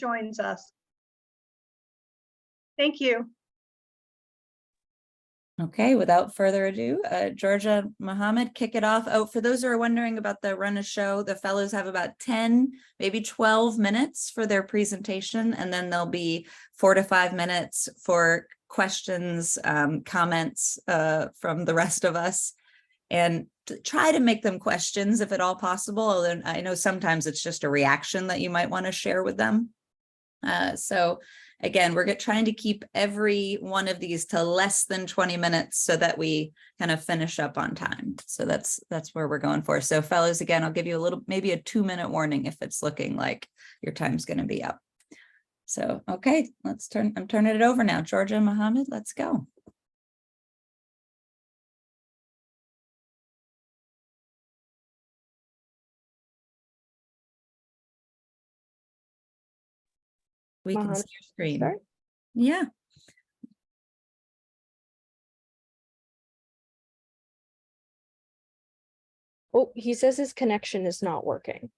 joins us. Thank you. Okay, without further ado, Georgia, Mohammad, kick it off. Oh, for those who are wondering about the run of show, the fellows have about 10, maybe 12 minutes for their presentation, and then there'll be 4 to 5 minutes for questions, comments from the rest of us, and try to make them questions if at all possible. Although I know sometimes it's just a reaction that you might want to share with them. So again, we're trying to keep every one of these to less than 20 minutes so that we kind of finish up on time. So that's where we're going for. So fellows, again, I'll give you a little, maybe a 2-minute warning if it's looking like your time's going to be up. So, okay, I'm turning it over now. Georgia and Mohammad, let's go. We can see your screen. Start? Yeah. Oh, he says his connection is not working.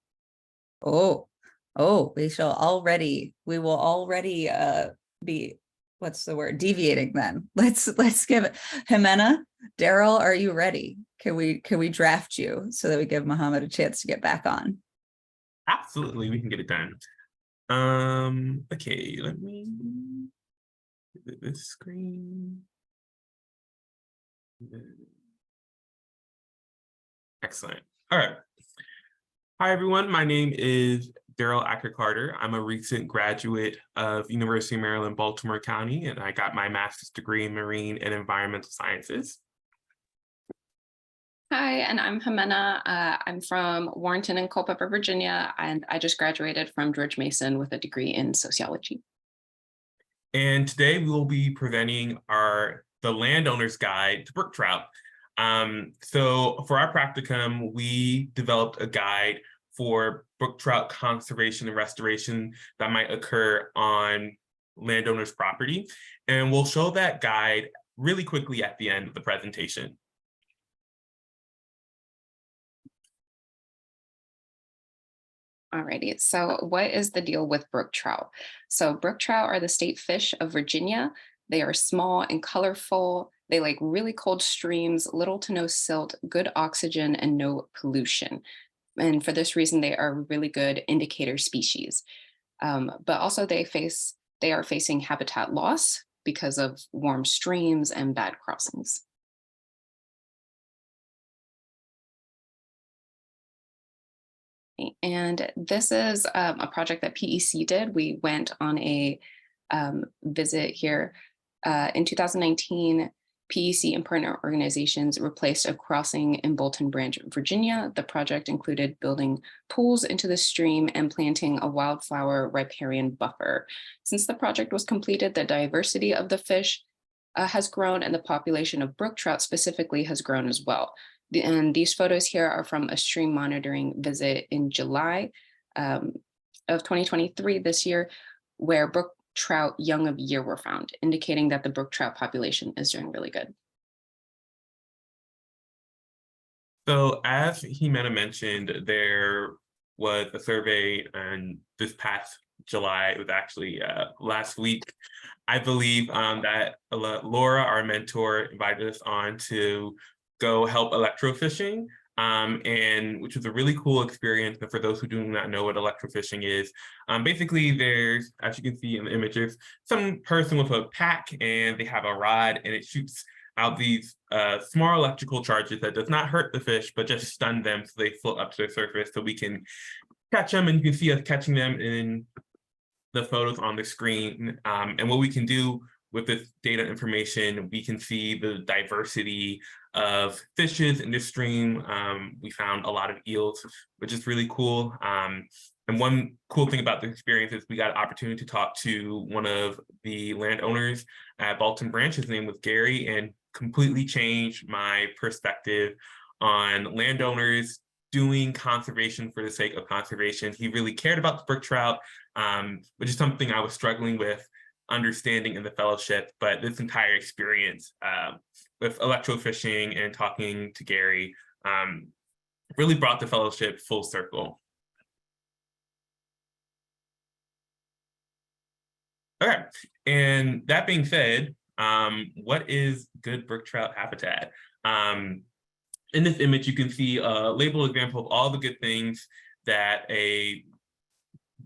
Oh, we will already be, what's the word, deviating then. Let's give it. Jimena, Darryl, are you ready? Can we draft you so that we give Mohammad a chance to get back on? Absolutely, we can get it done. Okay, let me give it this screen. Excellent. All right. Hi, everyone. My name is Darryl Acker-Carter. I'm a recent graduate of University of Maryland, Baltimore County, and I got my master's degree in marine and environmental sciences. Hi, and I'm Jimena. I'm from Warrenton and Culpeper, Virginia, and I just graduated from George Mason with a degree in sociology. And today we will be presenting the Landowner's Guide to Brook Trout. So for our practicum, we developed a guide for brook trout conservation and restoration that might occur on landowners' property. And we'll show that guide really quickly at the end of the presentation. Alrighty, so what is the deal with brook trout? So brook trout are the state fish of Virginia. They are small and colorful. They like really cold streams, little to no silt, good oxygen, and no pollution. And for this reason, they are really good indicator species. But also they are facing habitat loss because of warm streams and bad crossings. And this is a project that PEC did. We went on a visit here in 2019. PEC and partner organizations replaced a crossing in Bolton Branch, Virginia. The project included building pools into the stream and planting a wildflower riparian buffer. Since the project was completed, the diversity of the fish has grown, and the population of brook trout specifically has grown as well. And these photos here are from a stream monitoring visit in July of 2023 this year, where brook trout young of year were found, indicating that the brook trout population is doing really good. So as Jimena mentioned, there was a survey this past July. It was actually last week, I believe, that Laura, our mentor, invited us on to go help electrofishing, and which was a really cool experience. And for those who do not know what electrofishing is, basically there's, as you can see in the images, some person with a pack and they have a rod and it shoots out these small electrical charges that does not hurt the fish, but just stun them so they float up to the surface so we can catch them, and you can see us catching them in the photos on the screen. And what we can do with this data information, we can see the diversity of fishes in this stream. We found a lot of eels, which is really cool. And one cool thing about the experience is we got an opportunity to talk to one of the landowners at Bolton Branch. His name was Gary, and completely changed my perspective on landowners doing conservation for the sake of conservation. He really cared about the brook trout, which is something I was struggling with understanding in the fellowship. But this entire experience with electrofishing and talking to Gary really brought the fellowship full circle. Okay, and that being said, what is good brook trout habitat? In this image, you can see a labeled example of all the good things that a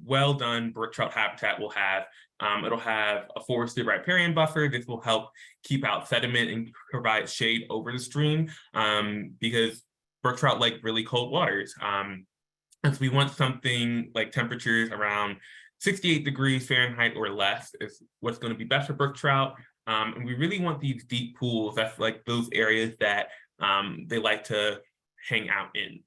well done brook trout habitat will have. It'll have a forested riparian buffer. This will help keep out sediment and provide shade over the stream, because brook trout like really cold waters. And so we want something like temperatures around 68 degrees Fahrenheit or less is what's going to be best for brook trout. And we really want these deep pools. That's like those areas that they like to hang out in.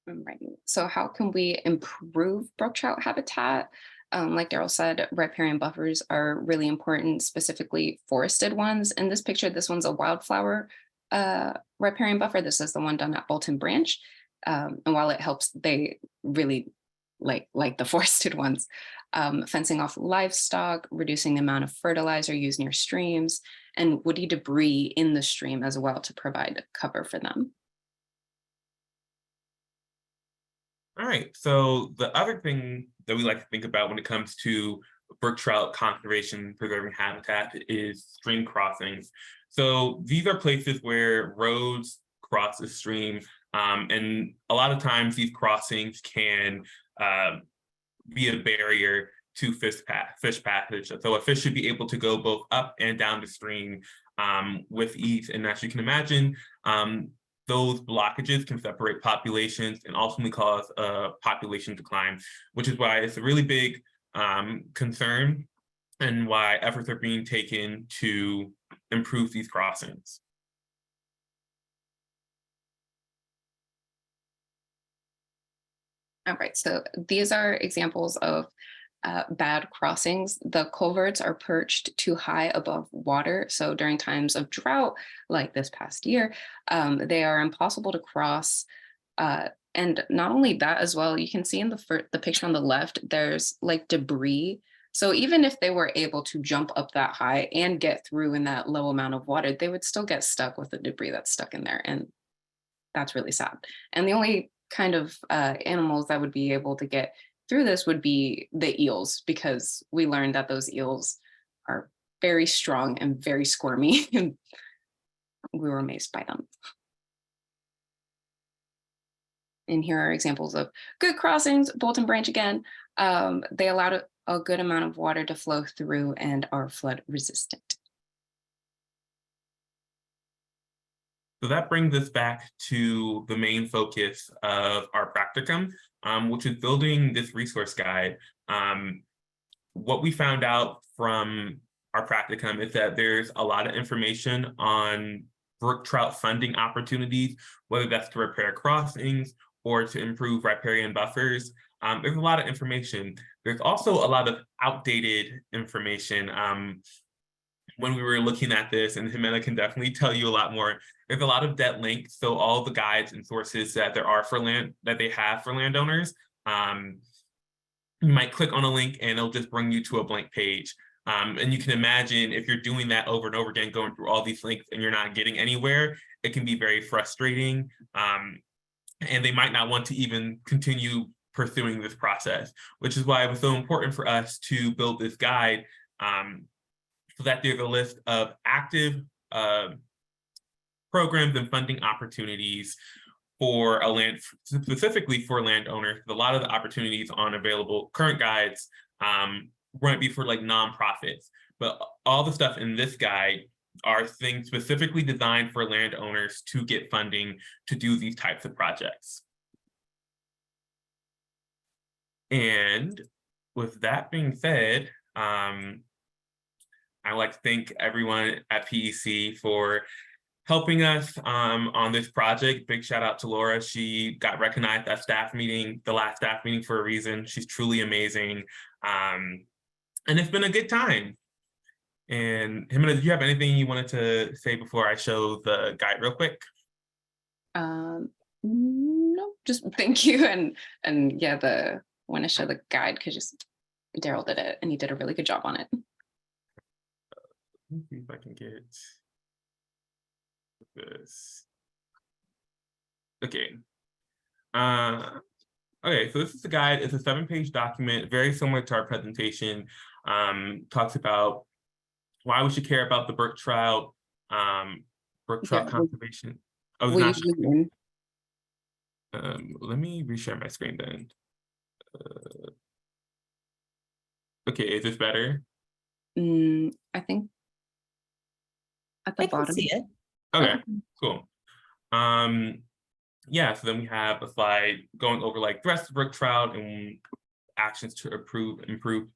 Right. So how can we improve brook trout habitat? Like Darryl said, riparian buffers are really important, specifically forested ones. In this picture, this one's a wildflower riparian buffer. This is the one done at Bolton Branch. And while it helps, they really like the forested ones. Fencing off livestock, reducing the amount of fertilizer used near streams, and woody debris in the stream as well to provide cover for them. All right, so the other thing that we like to think about when it comes to brook trout conservation, preserving habitat is stream crossings. So these are places where roads cross the stream, and a lot of times these crossings can be a barrier to fish passage. So a fish should be able to go both up and down the stream with ease. And as you can imagine, those blockages can separate populations and ultimately cause a population decline, which is why it's a really big concern and why efforts are being taken to improve these crossings. All right, so these are examples of bad crossings. The culverts are perched too high above water. So during times of drought, like this past year, they are impossible to cross. And not only that as well, you can see in the picture on the left, there's like debris. So even if they were able to jump up that high and get through in that low amount of water, they would still get stuck with the debris that's stuck in there. And that's really sad. And the only kind of animals that would be able to get through this would be the eels, because we learned that those eels are very strong and very squirmy, and we were amazed by them. And here are examples of good crossings. Bolton Branch again. They allowed a good amount of water to flow through and are flood resistant. So that brings us back to the main focus of our practicum, which is building this resource guide. What we found out from our practicum is that there's a lot of information on brook trout funding opportunities, whether that's to repair crossings or to improve riparian buffers. There's a lot of information. There's also a lot of outdated information. When we were looking at this, and Jimena can definitely tell you a lot more, there's a lot of debt links. So all the guides and sources that there are for land that they have for landowners, you might click on a link and it'll just bring you to a blank page. And you can imagine if you're doing that over and over again, going through all these links and you're not getting anywhere, it can be very frustrating. And they might not want to even continue pursuing this process, which is why it was so important for us to build this guide, so that there's a list of active programs and funding opportunities for specifically for landowners. A lot of the opportunities on available current guides won't be for like nonprofits, but all the stuff in this guide are things specifically designed for landowners to get funding to do these types of projects. And with that being said, I'd like to thank everyone at PEC for helping us on this project. Big shout out to Laura. She got recognized at staff meeting, the last staff meeting, for a reason. She's truly amazing. And it's been a good time. And Jimena, did you have anything you wanted to say before I show the guide real quick? No, just thank you. And yeah, want to show the guide because just Darryl did it and he did a really good job on it. Let me see if I can get this. Okay. Okay, so this is the guide. It's a 7-page document, very similar to our presentation. Talks about why we should care about the brook trout, brook trout Yeah, conservation. Oh, it's will not. you zoom Let me reshare my screen then. Okay, is this better? in? I think at the I can bottom. see it. Okay, cool. Yeah, so then we have a slide going over like the rest of brook trout and actions to improve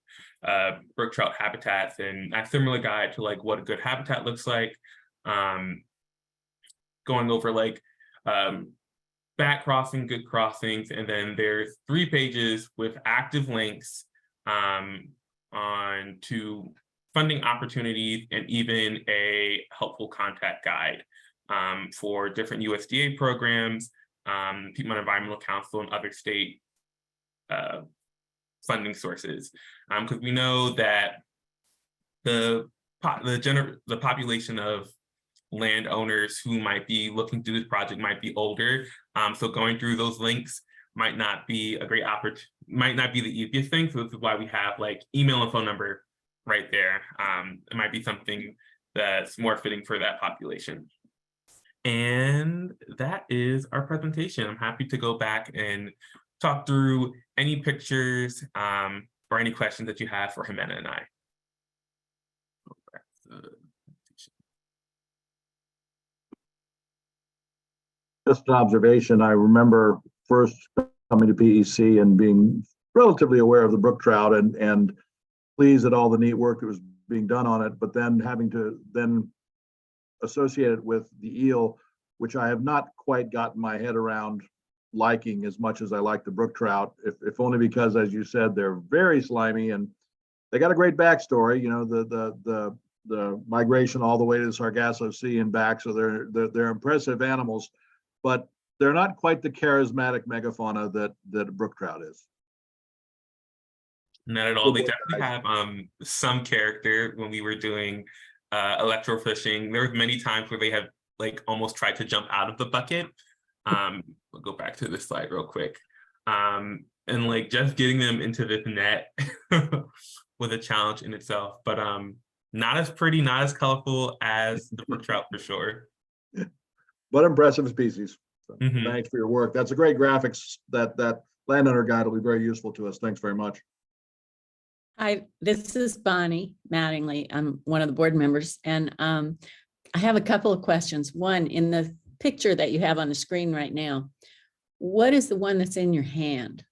brook trout habitats, and a similar guide to like what a good habitat looks like. Going over like back crossing, good crossings, and then there's 3 pages with active links on to funding opportunities and even a helpful contact guide for different USDA programs, Piedmont Environmental Council, and other state funding sources. Because we know that the population of landowners who might be looking to do this project might be older. So going through those links might not be a great opportunity, might not be the easiest thing. So this is why we have like email and phone number right there. It might be something that's more fitting for that population. And that is our presentation. I'm happy to go back and talk through any pictures or any questions that you have for Jimena and I. Just an observation. I remember first coming to PEC and being relatively aware of the brook trout and pleased at all the neat work that was being done on it, but then having to then associate it with the eel, which I have not quite gotten my head around liking as much as I like the brook trout, if only because, as you said, they're very slimy and they got a great backstory. You know, the migration all the way to the Sargasso Sea and back, so they're impressive animals, but they're not quite the charismatic megafauna that a brook trout is. Not at all. They definitely have some character. When we were doing electrofishing, there were many times where they have like almost tried to jump out of the bucket. We'll go back to this slide real quick. And like just getting them into this net was a challenge in itself, but not as pretty, not as colorful as the brook trout for sure. But impressive species. So Thanks for your work. That's a great graphics. That landowner guide will be very useful to us. Thanks very much. Hi, this is Bonnie Mattingly. I'm one of the board members, and I have a couple of questions. One, in the picture that you have on the screen right now, what is the one that's in your hand?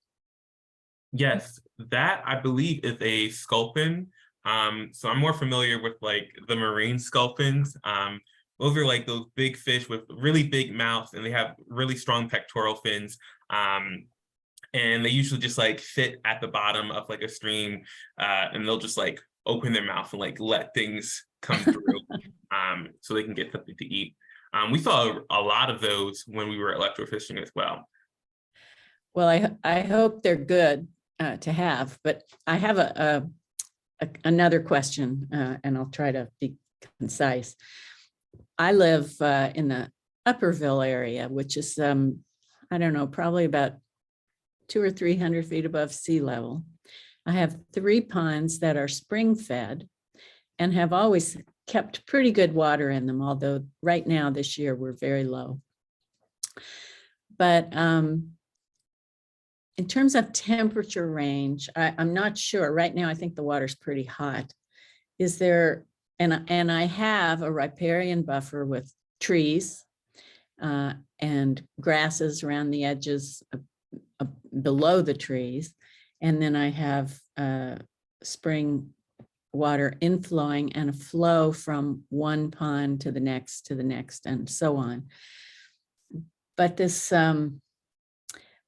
Yes, that I believe is a sculpin. So I'm more familiar with like the marine sculpins. Those are like those big fish with really big mouths, and they have really strong pectoral fins. And they usually just like sit at the bottom of like a stream, and they'll just like open their mouth and like let things come through so they can get something to eat. We saw a lot of those when we were electrofishing as well. Well, I hope they're good to have, but I have another question, and I'll try to be concise. I live in the Upperville area, which is, I don't know, probably about 200 or 300 feet above sea level. I have 3 ponds that are spring fed and have always kept pretty good water in them, although right now this year we're very low. But in terms of temperature range, I'm not sure. Right now I think the water's pretty hot. Is there, and I have a riparian buffer with trees and grasses around the edges below the trees. And then I have spring water inflowing and a flow from one pond to the next, and so on. But this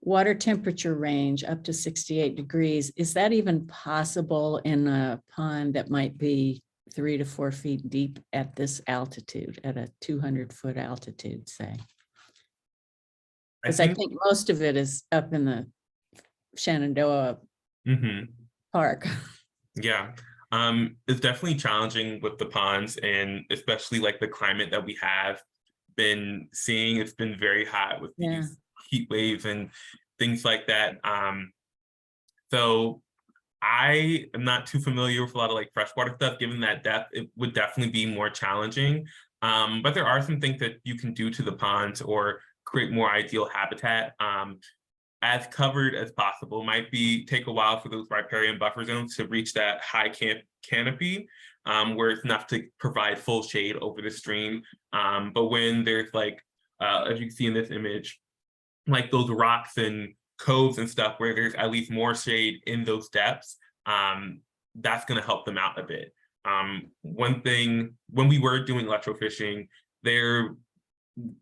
water temperature range up to 68 degrees, is that even possible in a pond that might be 3 to 4 feet deep at this altitude, at a 200-foot altitude, say? Because I think most of it is up in the Shenandoah Park. Yeah, it's definitely challenging with the ponds, and especially like the climate that we have been seeing. It's been very hot with these heat waves, and things like that. So I am not too familiar with a lot of like freshwater stuff. Given that depth, it would definitely be more challenging. But there are some things that you can do to the ponds or create more ideal habitat. As covered as possible. Might take a while for those riparian buffer zones to reach that high canopy, where it's enough to provide full shade over the stream. But when there's like, as you can see in this image, like those rocks and coves and stuff where there's at least more shade in those depths, that's going to help them out a bit. One thing, when we were doing electrofishing, the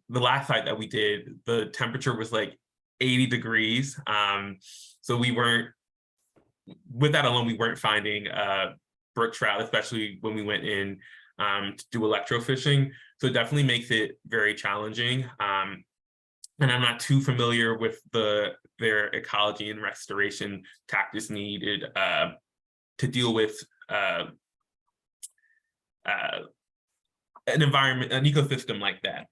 last site that we did, the temperature was like 80 degrees. So with that alone, we weren't finding brook trout, especially when we went in to do electrofishing. So it definitely makes it very challenging. And I'm not too familiar with their ecology and restoration tactics needed to deal with an environment, an ecosystem like that.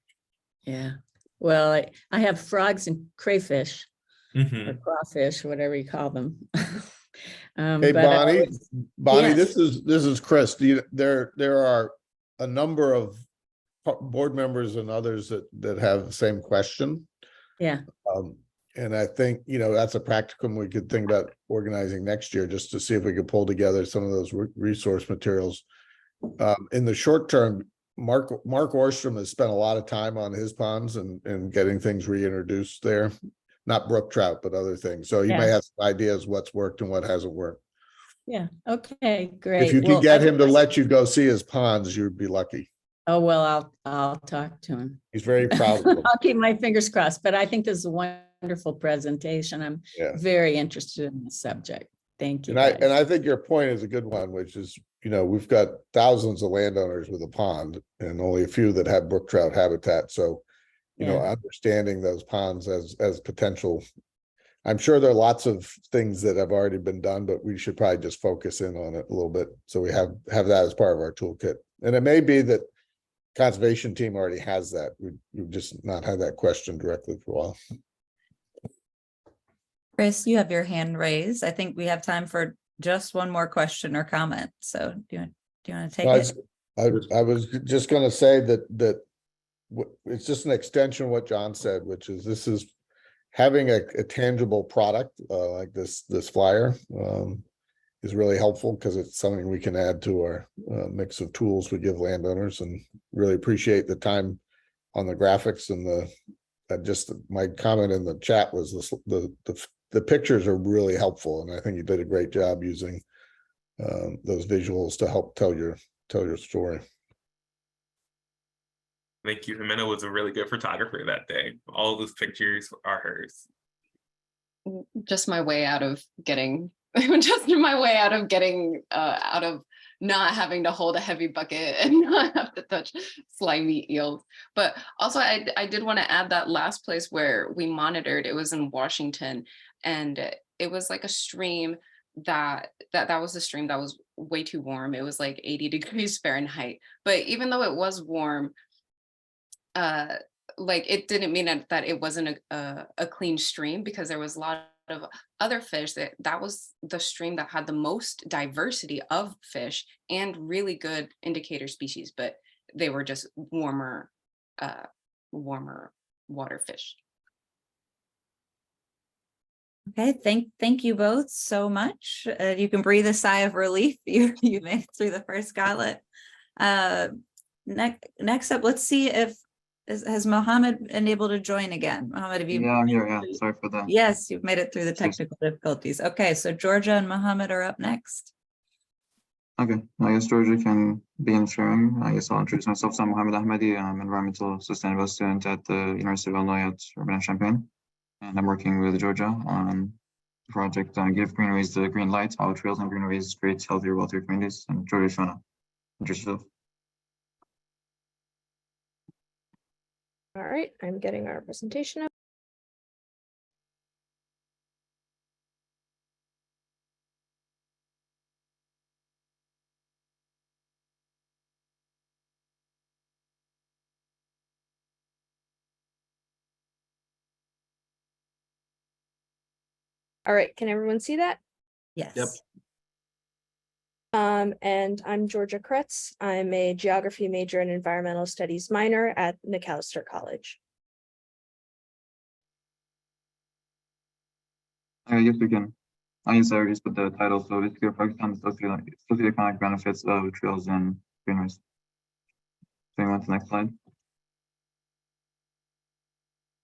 Yeah. Well, I have frogs and crayfish Mm-hmm. or crawfish, whatever you call them. Hey, but I Bonnie, always- Bonnie, Yes. this is Chris. There are a number of board members and others that have the same question. Yeah. And I think, that's a practicum we could think about organizing next year, just to see if we could pull together some of those resource materials. In the short term, Mark Orstrom has spent a lot of time on his ponds and getting things reintroduced there. Not brook trout, but other things. So you may Yeah. have some ideas what's worked and what hasn't worked. Yeah. Okay, great. If you could Well, get I- him to let you go see his ponds, you'd be lucky. Oh, well, I'll talk to him. He's very proud of them. I'll keep my fingers crossed, but I think this is a wonderful presentation. I'm Yeah. very interested in the subject. Thank you. And guys. I think your point is a good one, which is, we've got thousands of landowners with a pond and only a few that have brook trout habitat. So, Yeah. understanding those ponds as potential. I'm sure there are lots of things that have already been done, but we should probably just focus in on it a little bit. So we have that as part of our toolkit. And it may be that conservation team already has that. We've just not had that question directly for a while. Chris, you have your hand raised. I think we have time for just one more question or comment. So do you want to take it? I was just going to say that it's just an extension of what John said, which is this is having a tangible product like this flyer is really helpful because it's something we can add to our mix of tools we give landowners, and really appreciate the time on the graphics and my comment in the chat was the pictures are really helpful, and I think you did a great job using those visuals to help tell your story. Thank you. Jimena was a really good photographer that day. All those pictures are hers. Just my way out of getting out of not having to hold a heavy bucket and not have to touch slimy eels. But also I did want to add that last place where we monitored, it was in Washington, and it was like a stream that was a stream that was way too warm. It was like 80 degrees Fahrenheit. But even though it was warm, like it didn't mean that it wasn't a clean stream, because there was a lot of other fish that was the stream that had the most diversity of fish and really good indicator species, but they were just warmer water fish. Okay, thank you both so much. You can breathe a sigh of relief. You made it through the first gauntlet. Next up, let's see if has Mohammad been able to join again? Mohammad, have you? Yeah, I'm here. Yeah, sorry for that. Yes, you've made it through the technical difficulties. Okay, so Georgia and Mohammad are up next. Okay, I guess Georgia can begin sharing. I guess I'll introduce myself. So I'm Mohammad Ahmadi. I'm an environmental sustainable student at the University of Illinois at Urbana-Champaign. And I'm working with Georgia on the project Give Greenways the Green Light, how trails and greenways create healthier, wealthier communities. And Georgia, if you want to introduce yourself. All right, I'm getting our presentation up. All right, can everyone see that? Yes. And I'm Georgia Kretz. I'm a geography major and environmental studies minor at Macalester College. Yes, we can. I guess I already just put the title, so it's your focus on the socioeconomic benefits of trails and greenways. So you want the next slide?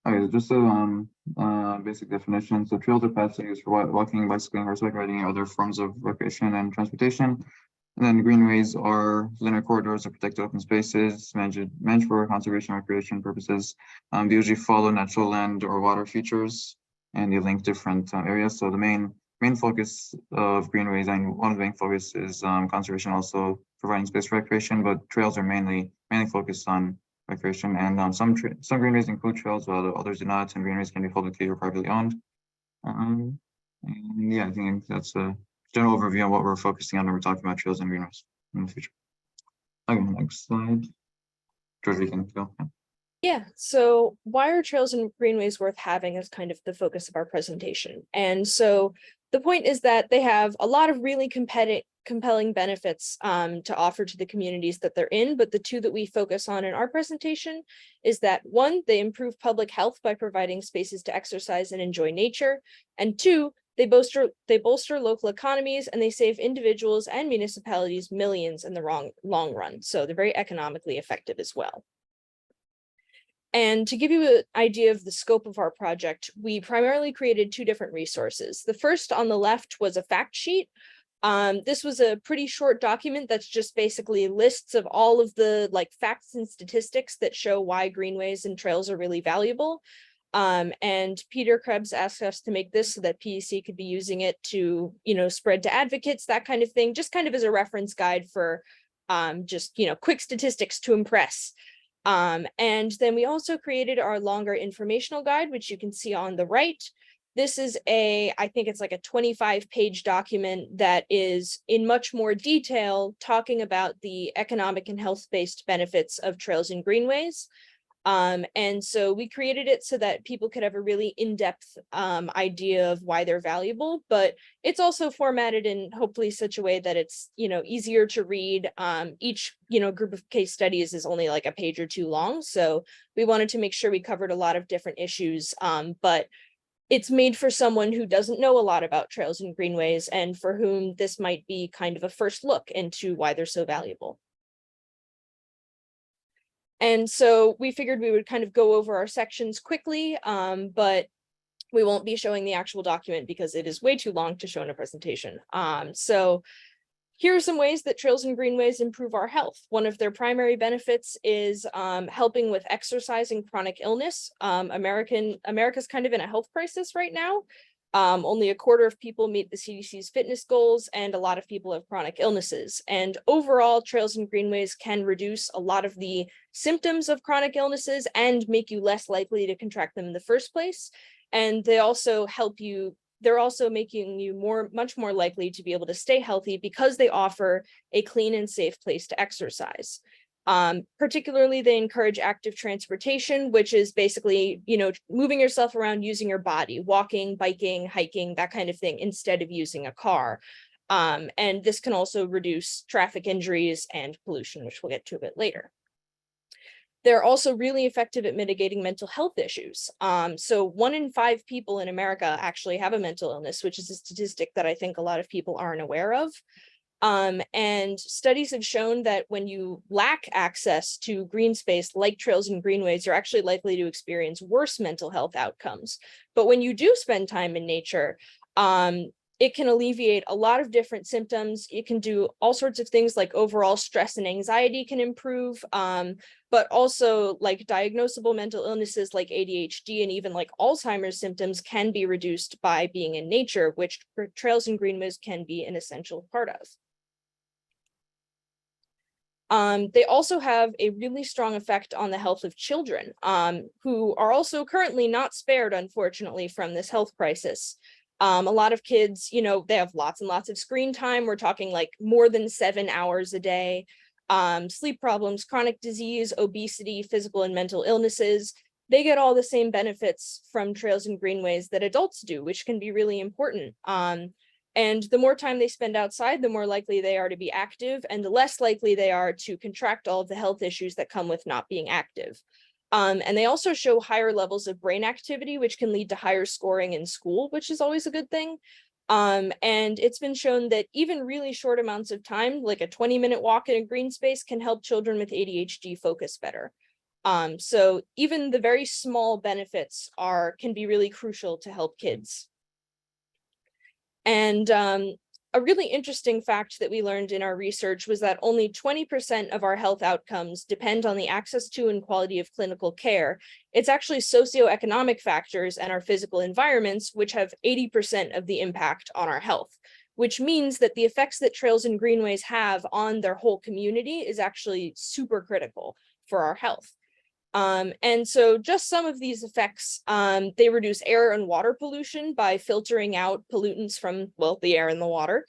Okay, just a basic definition. So trails are paths used for walking, bicycling, horseback riding, and other forms of recreation and transportation. And then greenways are linear corridors or protected open spaces managed for conservation and recreation purposes. They usually follow natural land or water features, and they link different areas. So the main focus of greenways, and one of the main focus is conservation, also providing space for recreation, but trails are mainly focused on recreation. And some greenways include trails, while others do not, and greenways can be publicly or privately owned. And yeah, I think that's a general overview on what we're focusing on when we're talking about trails and greenways in the future. Okay, next slide. George, you can go. Yeah, so why are trails and greenways worth having as kind of the focus of our presentation? And so the point is that they have a lot of really compelling benefits to offer to the communities that they're in, but the two that we focus on in our presentation is that one, they improve public health by providing spaces to exercise and enjoy nature, and two, they bolster local economies, and they save individuals and municipalities millions in the long run. So they're very economically effective as well. And to give you an idea of the scope of our project, we primarily created two different resources. The first on the left was a fact sheet. This was a pretty short document that's just basically lists of all of the facts and statistics that show why greenways and trails are really valuable. And Peter Krebs asked us to make this so that PEC could be using it to, spread to advocates, that kind of thing, just kind of as a reference guide for just, quick statistics to impress. And then we also created our longer informational guide, which you can see on the right. This is I think it's like a 25-page document that is in much more detail talking about the economic and health-based benefits of trails and greenways. And so we created it so that people could have a really in-depth idea of why they're valuable, but it's also formatted in hopefully such a way that it's, easier to read. Each, group of case studies is only like a page or two long. So we wanted to make sure we covered a lot of different issues, but it's made for someone who doesn't know a lot about trails and greenways and for whom this might be kind of a first look into why they're so valuable. And so we figured we would kind of go over our sections quickly, but we won't be showing the actual document because it is way too long to show in a presentation. So here are some ways that trails and greenways improve our health. One of their primary benefits is helping with exercise and chronic illness. America's kind of in a health crisis right now. Only a quarter of people meet the CDC's fitness goals, and a lot of people have chronic illnesses. And overall, trails and greenways can reduce a lot of the symptoms of chronic illnesses and make you less likely to contract them in the first place. And they also they're also making you much more likely to be able to stay healthy because they offer a clean and safe place to exercise. Particularly, they encourage active transportation, which is basically, moving yourself around using your body, walking, biking, hiking, that kind of thing, instead of using a car. And this can also reduce traffic injuries and pollution, which we'll get to a bit later. They're also really effective at mitigating mental health issues. So 1 in 5 people in America actually have a mental illness, which is a statistic that I think a lot of people aren't aware of. And studies have shown that when you lack access to green space like trails and greenways, you're actually likely to experience worse mental health outcomes. But when you do spend time in nature, it can alleviate a lot of different symptoms. It can do all sorts of things like overall stress and anxiety can improve, but also like diagnosable mental illnesses like ADHD and even like Alzheimer's symptoms can be reduced by being in nature, which trails and greenways can be an essential part of. They also have a really strong effect on the health of children, who are also currently not spared, unfortunately, from this health crisis. A lot of kids, they have lots and lots of screen time. We're talking like more than 7 hours a day, sleep problems, chronic disease, obesity, physical and mental illnesses. they get all the same benefits from trails and greenways that adults do, which can be really important. And the more time they spend outside, the more likely they are to be active, and the less likely they are to contract all of the health issues that come with not being active. And they also show higher levels of brain activity, which can lead to higher scoring in school, which is always a good thing. And it's been shown that even really short amounts of time, like a 20-minute walk in a green space, can help children with ADHD focus better. So even the very small benefits can be really crucial to help kids. And a really interesting fact that we learned in our research was that only 20% of our health outcomes depend on the access to and quality of clinical care. It's actually socioeconomic factors and our physical environments which have 80% of the impact on our health, which means that the effects that trails and greenways have on their whole community is actually super critical for our health. And so just some of these effects, they reduce air and water pollution by filtering out pollutants from, well, the air and the water.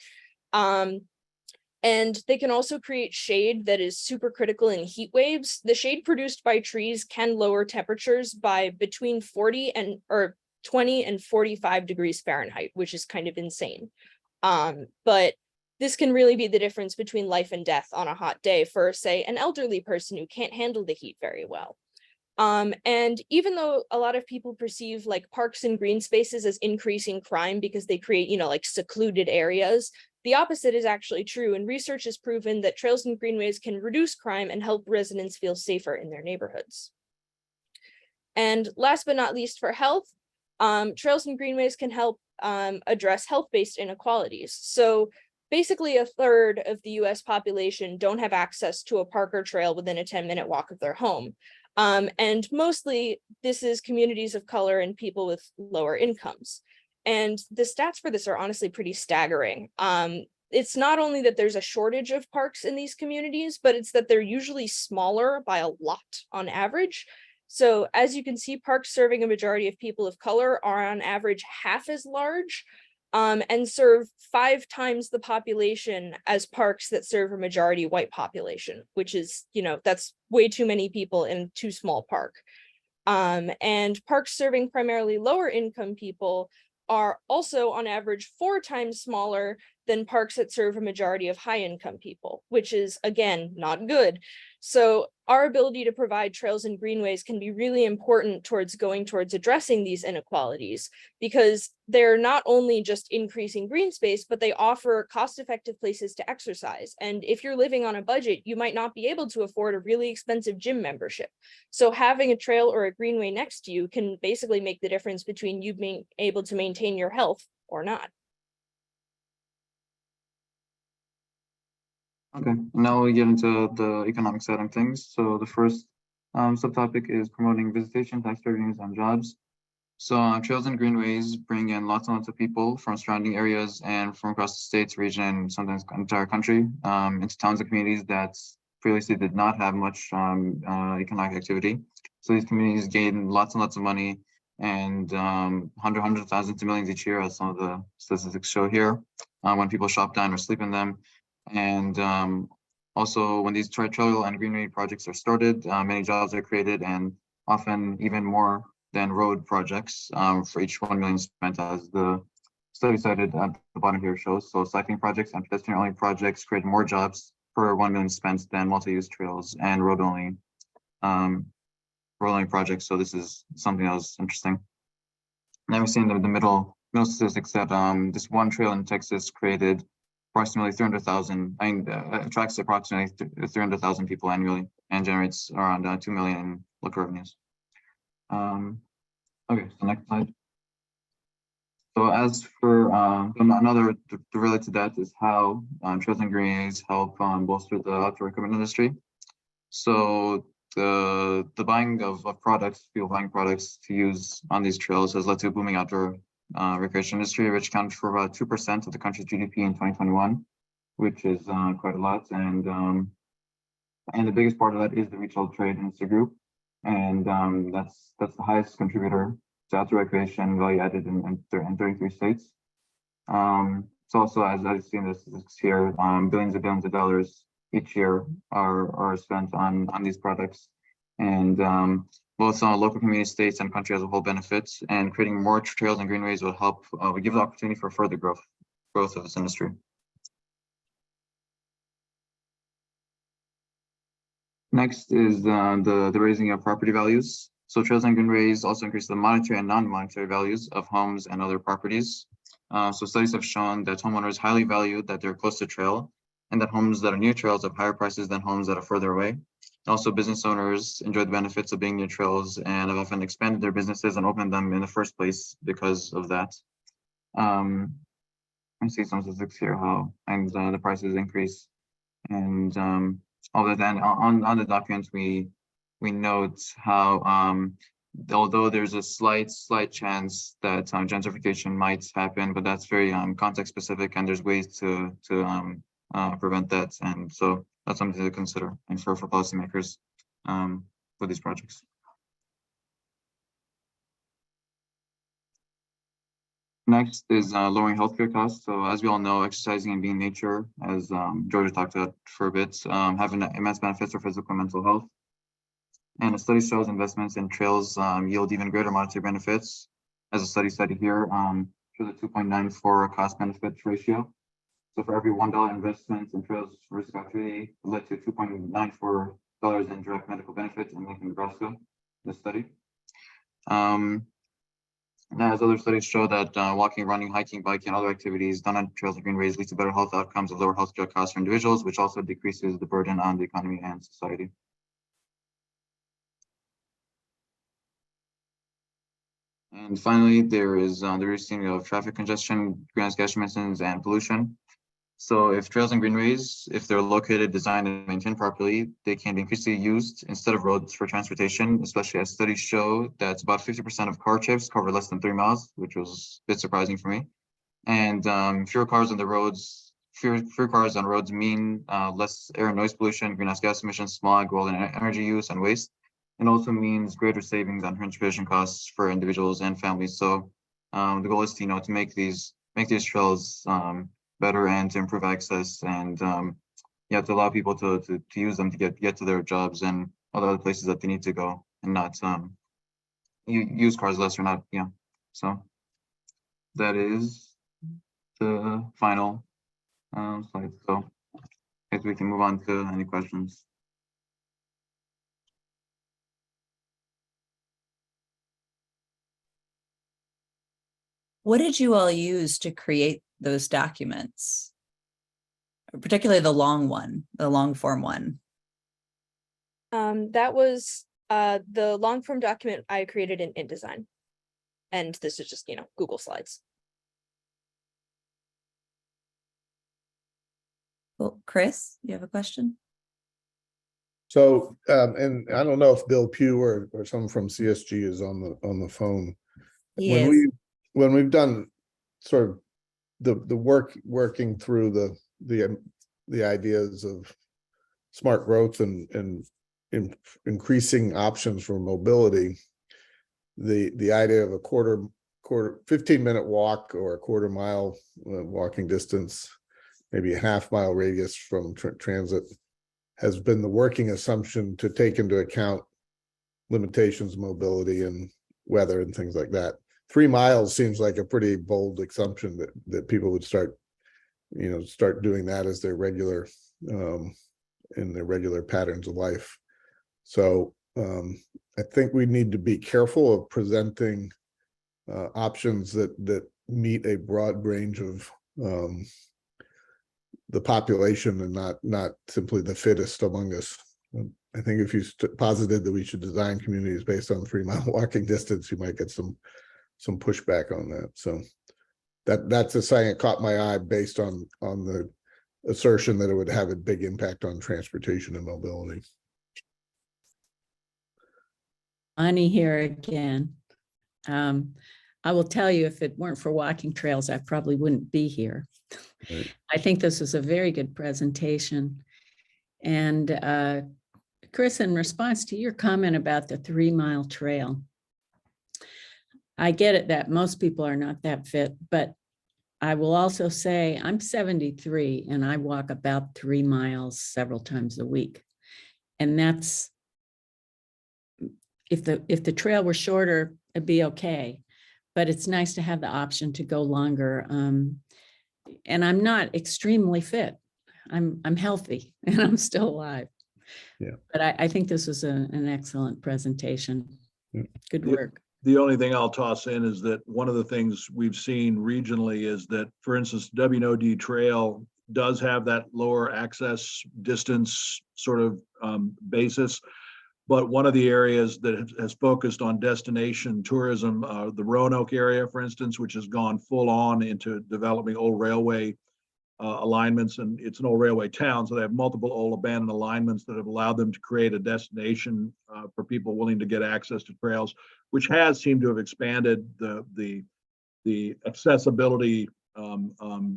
And they can also create shade that is super critical in heat waves. The shade produced by trees can lower temperatures by between 20 and 45 degrees Fahrenheit, which is kind of insane. But this can really be the difference between life and death on a hot day for, say, an elderly person who can't handle the heat very well. And even though a lot of people perceive like parks and green spaces as increasing crime because they create, like secluded areas, the opposite is actually true. And research has proven that trails and greenways can reduce crime and help residents feel safer in their neighborhoods. And last but not least, for health, trails and greenways can help address health-based inequalities. So basically, 1/3 of the US population don't have access to a park or trail within a 10-minute walk of their home. And mostly this is communities of color and people with lower incomes. And the stats for this are honestly pretty staggering. It's not only that there's a shortage of parks in these communities, but it's that they're usually smaller by a lot on average. So as you can see, parks serving a majority of people of color are on average half as large, and serve 5 times the population as parks that serve a majority white population, which is, that's way too many people in too small park. And parks serving primarily lower income people are also on average 4 times smaller than parks that serve a majority of high income people, which is, again, not good. So our ability to provide trails and greenways can be really important towards addressing these inequalities, because they're not only just increasing green space, but they offer cost-effective places to exercise. And if you're living on a budget, you might not be able to afford a really expensive gym membership. So having a trail or a greenway next to you can basically make the difference between you being able to maintain your health or not. Okay, now we get into the economic side of things. So the first subtopic is promoting visitation, tax revenues, and jobs. So trails and greenways bring in lots and lots of people from surrounding areas and from across the states, region, and sometimes entire country into towns and communities that previously did not have much economic activity. So these communities gain lots and lots of money, and hundreds of thousands to millions each year, as some of the statistics show here, when people shop down or sleep in them. And also, when these trail and greenway projects are started, many jobs are created, and often even more than road projects for each 1 million spent, as the study cited at the bottom here shows. So cycling projects and pedestrian-only projects create more jobs per 1 million spent than multi-use trails and road-only projects. So this is something that was interesting. Now we see in the middle statistics that this one trail in Texas created approximately 300,000, attracts approximately 300,000 people annually and generates around 2 million in local revenues. Okay, so next slide. So as for another related to that is how trails and greenways help bolster the outdoor equipment industry. So the buying of products, fuel buying products to use on these trails has led to a booming outdoor recreation industry, which accounted for about 2% of the country's GDP in 2021, which is quite a lot. And the biggest part of that is the retail trade industry group, and that's the highest contributor to outdoor recreation value added in 33 states. So also, as I see in this here, billions and billions of dollars each year are spent on these products, and both local community, states, and country as a whole benefits, and creating more trails and greenways would help, would give the opportunity for further growth of this industry. Next is the raising of property values. So trails and greenways also increase the monetary and non-monetary values of homes and other properties. So studies have shown that homeowners highly value that they're close to trail, and that homes that are near trails have higher prices than homes that are further away. Also, business owners enjoy the benefits of being near trails and have often expanded their businesses and opened them in the first place because of that. I see some statistics here how and the prices increase, and all that. And on the document we note how although there's a slight chance that gentrification might happen, but that's very context specific, and there's ways to prevent that. And so that's something to consider and for policymakers for these projects. Next is lowering healthcare costs. So as we all know, exercising and being in nature, as Georgia talked about for a bit, have immense benefits for physical and mental health. And a study shows investments in trails yield even greater monetary benefits. As a study here, shows a 2.94 cost benefit ratio. So for every $1 investment in trails risk activity led to $2.94 in direct medical benefits in Lincoln, Nebraska, this study. As other studies show that walking, running, hiking, biking, and other activities done on trails and greenways leads to better health outcomes and lower healthcare costs for individuals, which also decreases the burden on the economy and society. And finally, there is the reducing of traffic congestion, greenhouse gas emissions, and pollution. So if trails and greenways, if they're located, designed, and maintained properly, they can be increasingly used instead of roads for transportation, especially as studies show that about 50% of car trips cover less than 3 miles, which was a bit surprising for me. And fewer cars on the roads, fewer cars on roads mean less air and noise pollution, greenhouse gas emissions, smog, oil and energy use, and waste. It also means greater savings on transportation costs for individuals and families. So the goal is to, to make these trails better and to improve access, and to allow people to use them to get to their jobs and all the other places that they need to go, and not use cars less or not. So that is the final slide. So if we can move on to any questions. What did you all use to create those documents? Particularly the long one, the long form one. That was the long form document I created in InDesign. And this is just, Google Slides. Well, Chris, you have a question? So, and I don't know if Bill Pugh or someone from CSG is on the phone. When we've done sort of the working through the ideas of smart growth and increasing options for mobility, the idea of a 15-minute walk or a quarter mile walking distance, maybe a half-mile radius from transit, has been the working assumption to take into account limitations of mobility and weather and things like that. 3 miles seems like a pretty bold assumption that people would start doing that as their regular in their regular patterns of life. So I think we need to be careful of presenting options that meet a broad range of the population and not simply the fittest among us. I think if you posited that we should design communities based on 3 mile walking distance, you might get some pushback on that. So that's a sign that caught my eye based on the assertion that it would have a big impact on transportation and mobility. Ani here again. I will tell you, if it weren't for walking trails, I probably wouldn't be here. Right. I think this is a very good presentation. And Chris, in response to your comment about the 3 mile trail, I get it that most people are not that fit, but I will also say I'm 73 and I walk about 3 miles several times a week. And if the trail were shorter, it'd be okay. But it's nice to have the option to go longer. And I'm not extremely fit. I'm healthy and I'm still alive. Yeah. But I think this was an excellent presentation. Yeah. Good work. The only thing I'll toss in is that one of the things we've seen regionally is that, for instance, WNOD Trail does have that lower access distance sort of basis. But one of the areas that has focused on destination tourism, the Roanoke area, for instance, which has gone full on into developing old railway alignments, and it's an old railway town, so they have multiple old abandoned alignments that have allowed them to create a destination for people willing to get access to trails, which has seemed to have expanded the accessibility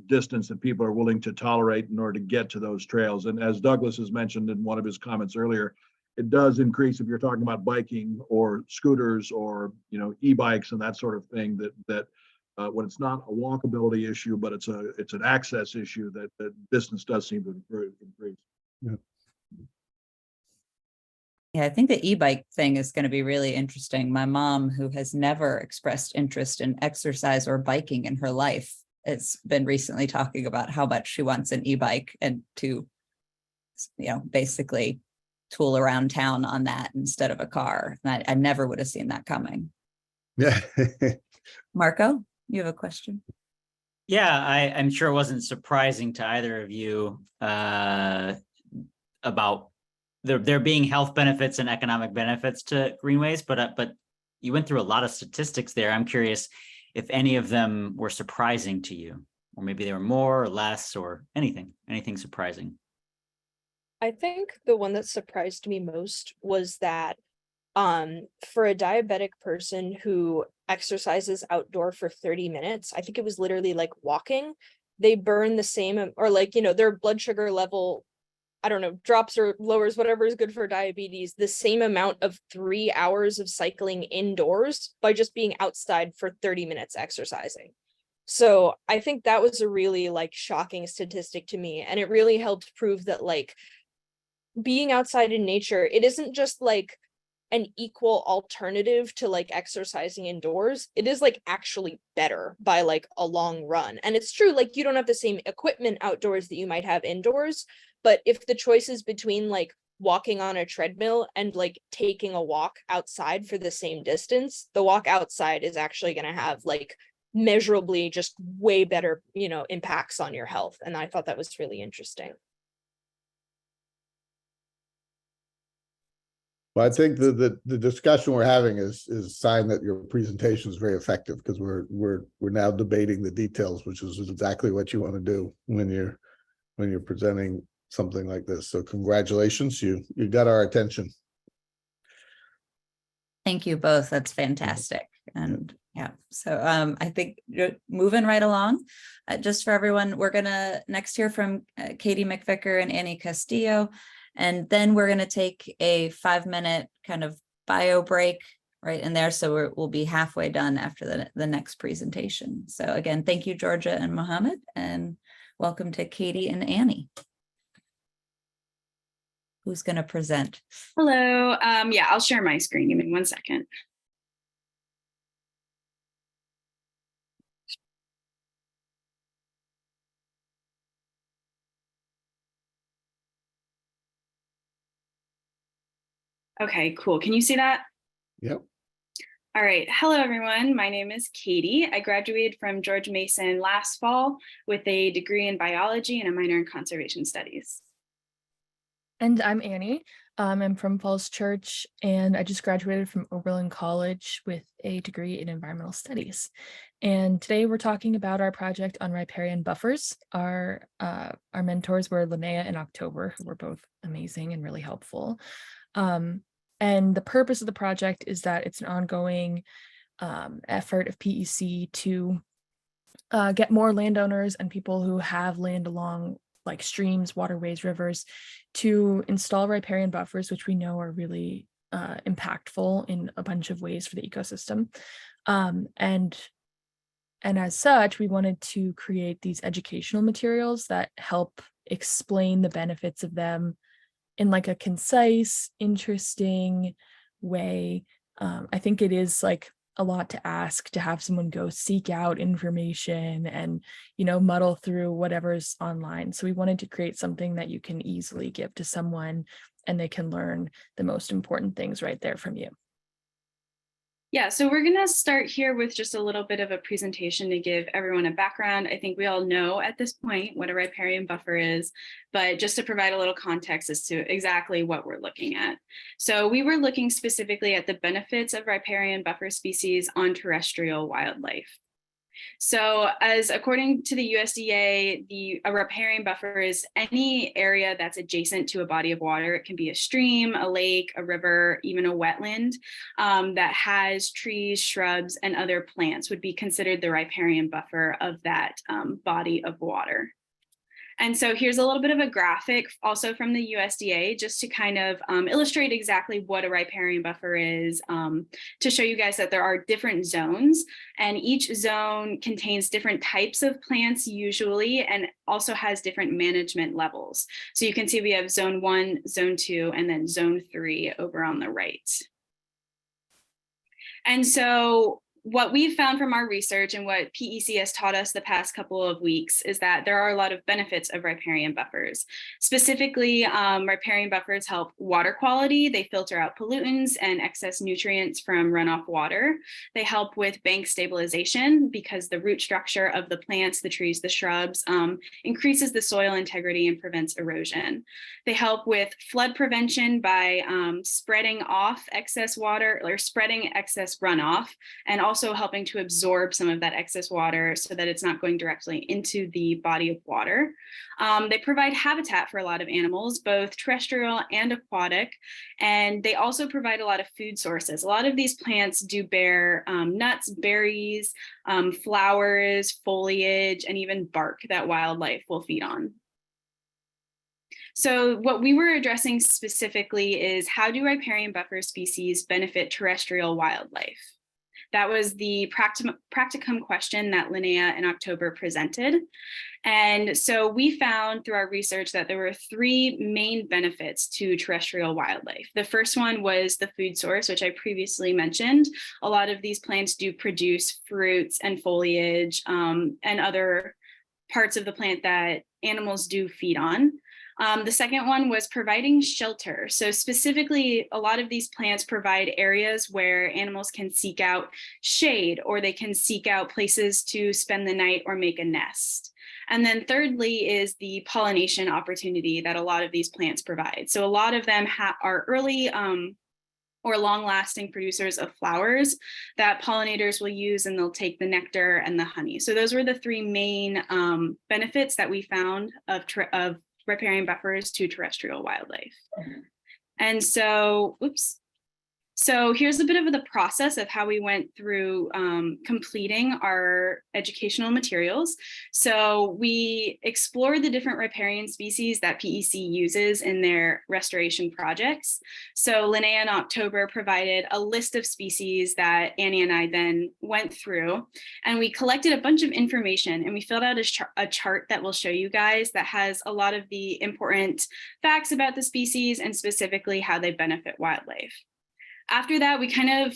distance that people are willing to tolerate in order to get to those trails. And as Douglas has mentioned in one of his comments earlier, it does increase if you're talking about biking or scooters or e-bikes and that sort of thing, that when it's not a walkability issue, but it's an access issue, that distance does seem to increase. Yeah. Yeah, I think the e-bike thing is going to be really interesting. My mom, who has never expressed interest in exercise or biking in her life, has been recently talking about how much she wants an e-bike and to, basically tool around town on that instead of a car. And I never would have seen that coming. Yeah. Marco, you have a question? Yeah, I'm sure it wasn't surprising to either of you about there being health benefits and economic benefits to Greenways, but you went through a lot of statistics there. I'm curious if any of them were surprising to you, or maybe they were more or less, or anything surprising. I think the one that surprised me most was that for a diabetic person who exercises outdoor for 30 minutes, I think it was literally like walking, they burn the same, or their blood sugar level, I don't know, drops or lowers, whatever is good for diabetes, the same amount of 3 hours of cycling indoors by just being outside for 30 minutes exercising. So I think that was a really shocking statistic to me. And it really helped prove that being outside in nature, it isn't just an equal alternative to exercising indoors. It is actually better by a long run. And it's true, you don't have the same equipment outdoors that you might have indoors, but if the choice is between walking on a treadmill and taking a walk outside for the same distance, the walk outside is actually going to have measurably just way better, impacts on your health. And I thought that was really interesting. Well, I think the discussion we're having is a sign that your presentation is very effective, because we're now debating the details, which is exactly what you want to do when you're presenting something like this. So congratulations, you got our attention. Thank you both. That's fantastic. And yeah, so I think moving right along, just for everyone, we're gonna next hear from Katie McVicker and Annie Castillo. And then we're going to take a 5-minute kind of bio break right in there. So we'll be halfway done after the next presentation. So again, thank you, Georgia and Mohammad, and welcome to Katie and Annie. Who's going to present? Hello. Yeah, I'll share my screen. Give me 1 second. Okay, cool. Can you see that? Yep. All right. Hello, everyone. My name is Katie. I graduated from George Mason last fall with a degree in biology and a minor in conservation studies. And I'm Annie. I'm from Falls Church, and I just graduated from Oberlin College with a degree in environmental studies. And today we're talking about our project on riparian buffers. Our mentors were Linnea and October, who were both amazing and really helpful. And the purpose of the project is that it's an ongoing effort of PEC to get more landowners and people who have land along streams, waterways, rivers, to install riparian buffers, which we know are really impactful in a bunch of ways for the ecosystem. And as such, we wanted to create these educational materials that help explain the benefits of them in a concise, interesting way I think it is like a lot to ask to have someone go seek out information and, you know, muddle through whatever's online. So we wanted to create something that you can easily give to someone and they can learn the most important things right there from you. Yeah, so we're going to start here with just a little bit of a presentation to give everyone a background. I think we all know at this point what a riparian buffer is, but just to provide a little context as to exactly what we're looking at. So we were looking specifically at the benefits of riparian buffer species on terrestrial wildlife. So as according to the USDA, a riparian buffer is any area that's adjacent to a body of water. It can be a stream, a lake, a river, even a wetland that has trees, shrubs, and other plants would be considered the riparian buffer of that body of water. And so here's a little bit of a graphic also from the USDA just to kind of illustrate exactly what a riparian buffer is, to show you guys that there are different zones and each zone contains different types of plants usually and also has different management levels. So you can see we have zone 1, zone 2, and then zone 3 over on the right. And so what we've found from our research and what PEC has taught us the past couple of weeks is that there are a lot of benefits of riparian buffers. Specifically, riparian buffers help water quality. They filter out pollutants and excess nutrients from runoff water. They help with bank stabilization because the root structure of the plants, the trees, the shrubs increases the soil integrity and prevents erosion. They help with flood prevention by spreading off excess water or spreading excess runoff and also helping to absorb some of that excess water so that it's not going directly into the body of water. They provide habitat for a lot of animals, both terrestrial and aquatic, and they also provide a lot of food sources. A lot of these plants do bear nuts, berries, flowers, foliage, and even bark that wildlife will feed on. So what we were addressing specifically is how do riparian buffer species benefit terrestrial wildlife? That was the practicum question that Linnea in October presented. And so we found through our research that there were 3 main benefits to terrestrial wildlife. The first one was the food source, which I previously mentioned. A lot of these plants do produce fruits and foliage and other parts of the plant that animals do feed on. The second one was providing shelter. So specifically, a lot of these plants provide areas where animals can seek out shade or they can seek out places to spend the night or make a nest. And then thirdly is the pollination opportunity that a lot of these plants provide. So a lot of them are early or long-lasting producers of flowers that pollinators will use, and they'll take the nectar and the honey. So those were the 3 main benefits that we found of riparian buffers to terrestrial wildlife. And so, so here's a bit of the process of how we went through completing our educational materials. So we explored the different riparian species that PEC uses in their restoration projects. So Linnea in October provided a list of species that Annie and I then went through, and we collected a bunch of information and we filled out a chart that will show you guys that has a lot of the important facts about the species and specifically how they benefit wildlife. After that, we kind of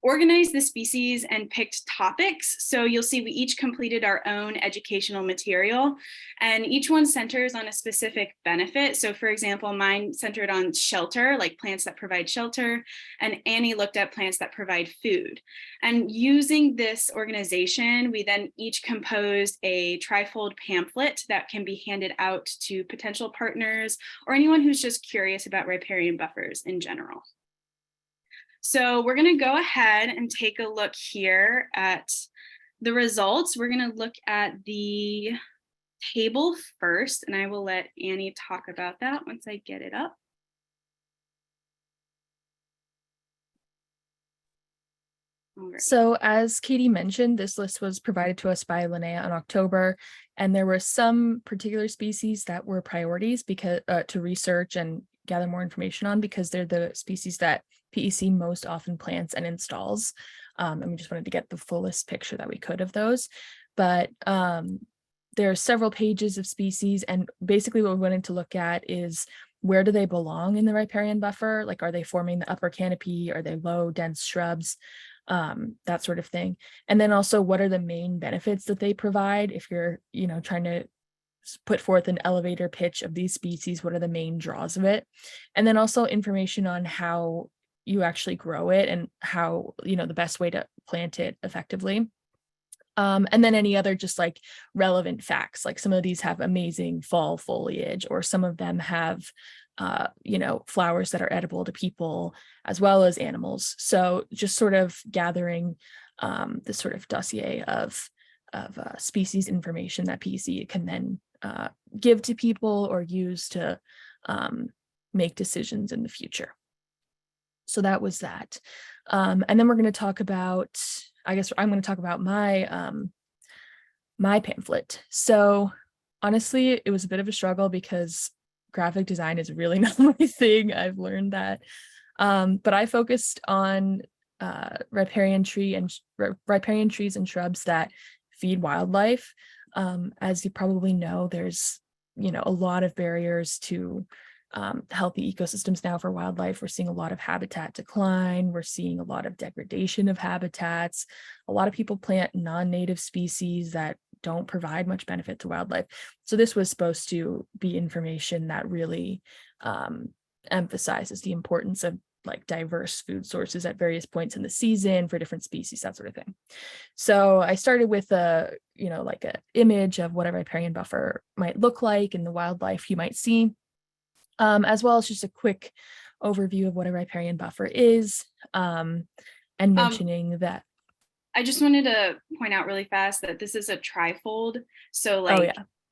organized the species and picked topics. So you'll see we each completed our own educational material and each one centers on a specific benefit. So for example, mine centered on shelter, like plants that provide shelter, and Annie looked at plants that provide food. And using this organization, we then each composed a trifold pamphlet that can be handed out to potential partners or anyone who's just curious about riparian buffers in general. So we're going to go ahead and take a look here at the results. We're going to look at the table first, and I will let Annie talk about that once I get it up. Right. So as Katie mentioned, this list was provided to us by Linnea in October, and there were some particular species that were priorities because to research and gather more information on because they're the species that PEC most often plants and installs. And we just wanted to get the fullest picture that we could of those. But there are several pages of species, and basically what we wanted to look at is where do they belong in the riparian buffer? Like, are they forming the upper canopy? Are they low, dense shrubs? That sort of thing. And then also, what are the main benefits that they provide? If you're, trying to put forth an elevator pitch of these species, what are the main draws of it? And then also information on how you actually grow it and how, the best way to plant it effectively. And then any other just like relevant facts, like some of these have amazing fall foliage, or some of them have, flowers that are edible to people as well as animals. So just sort of gathering this sort of dossier of species information that PEC can then give to people or use to make decisions in the future. So that was that. And then we're going to talk about, I guess I'm going to talk about my my pamphlet. So honestly, it was a bit of a struggle because graphic design is really not my thing. I've learned that. But I focused on riparian trees and shrubs that feed wildlife. As you probably know, there's a lot of barriers to healthy ecosystems now for wildlife. We're seeing a lot of habitat decline. We're seeing a lot of degradation of habitats. A lot of people plant non-native species that don't provide much benefit to wildlife. So this was supposed to be information that really emphasizes the importance of like diverse food sources at various points in the season for different species, that sort of thing. So I started with a, like an image of what a riparian buffer might look like and the wildlife you might see. As well as just a quick overview of what a riparian buffer is, and mentioning that. I just wanted to point out really fast that this is a trifold. So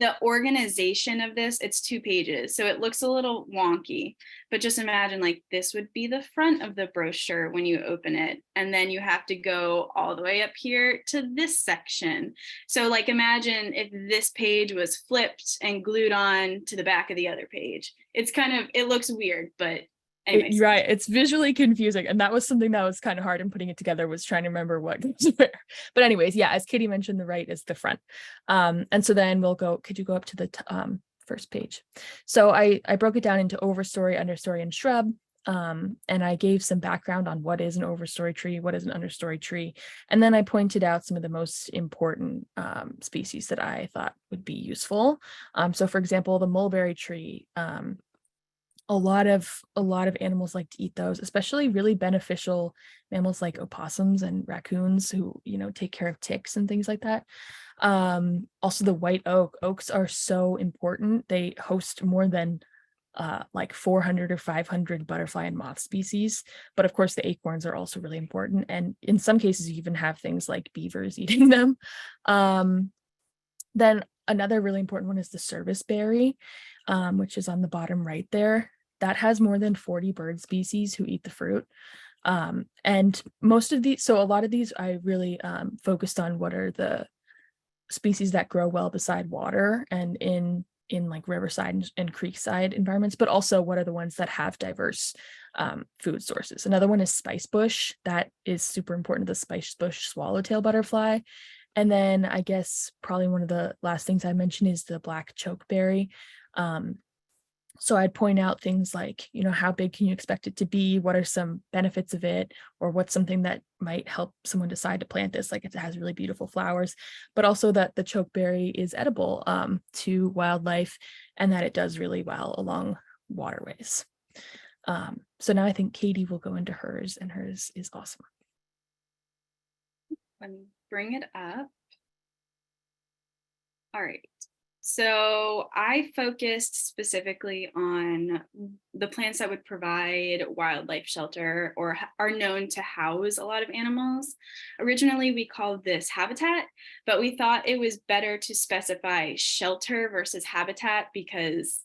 the organization of this, it's 2 pages. So it looks a little wonky, but just imagine like this would be the front of the brochure when you open it. And then you have to go all the way up here to this section. So like imagine if this page was flipped and glued on to the back of the other page. It's it looks weird, but anyways. Right, it's visually confusing, and that was something that was kind of hard in putting it together, was trying to remember what goes where. But anyways, yeah, as Katie mentioned, the right is the front. And so then we'll go, could you go up to the first page? So I broke it down into overstory, understory, and shrub. And I gave some background on what is an overstory tree, what is an understory tree. And then I pointed out some of the most important species that I thought would be useful. So for example, the mulberry tree, a lot of animals like to eat those, especially really beneficial mammals like opossums and raccoons who, take care of ticks and things like that. Also the white oak. Oaks are so important. They host more than like 400 or 500 butterfly and moth species. But of course, the acorns are also really important. And in some cases, you even have things like beavers eating them. Then another really important one is the serviceberry, which is on the bottom right there. That has more than 40 bird species who eat the fruit. And most of these, so a lot of these I really focused on what are the species that grow well beside water and in like riverside and creekside environments, but also what are the ones that have diverse food sources. Another one is spicebush. That is super important to the spicebush swallowtail butterfly. And then I guess probably one of the last things I mentioned is the black chokeberry. So I'd point out things like, how big can you expect it to be? What are some benefits of it? Or what's something that might help someone decide to plant this? Like it has really beautiful flowers, but also that the chokeberry is edible to wildlife and that it does really well along waterways. So now I think Katie will go into hers, and hers is awesome. Let me bring it up. All right. So I focused specifically on the plants that would provide wildlife shelter or are known to house a lot of animals. Originally, we called this habitat, but we thought it was better to specify shelter versus habitat because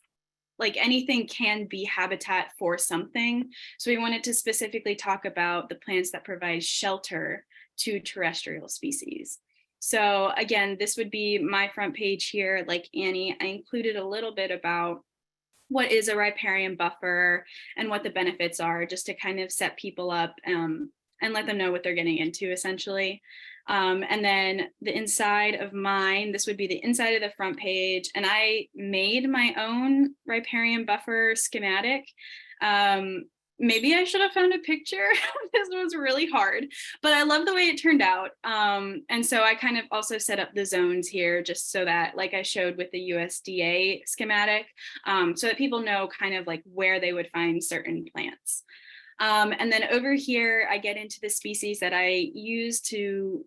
like anything can be habitat for something. So we wanted to specifically talk about the plants that provide shelter to terrestrial species. So again, this would be my front page here. Like Annie, I included a little bit about what is a riparian buffer and what the benefits are, just to kind of set people up and let them know what they're getting into essentially. And then the inside of mine, this would be the inside of the front page. And I made my own riparian buffer schematic. Maybe I should have found a picture. This was really hard, but I love the way it turned out. And so I kind of also set up the zones here just so that, like I showed with the USDA schematic, so that people know kind of like where they would find certain plants. And then over here, I get into the species that I use to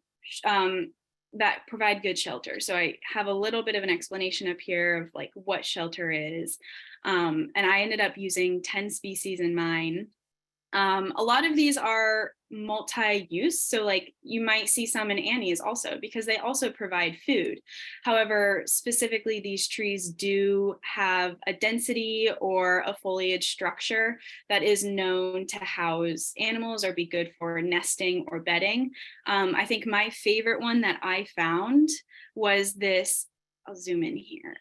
that provide good shelter. So I have a little bit of an explanation up here of like what shelter is. And I ended up using 10 species in mine. A lot of these are multi-use. So like you might see some in Annie's also because they also provide food. However, specifically these trees do have a density or a foliage structure that is known to house animals or be good for nesting or bedding. I think my favorite one that I found was this, I'll zoom in here.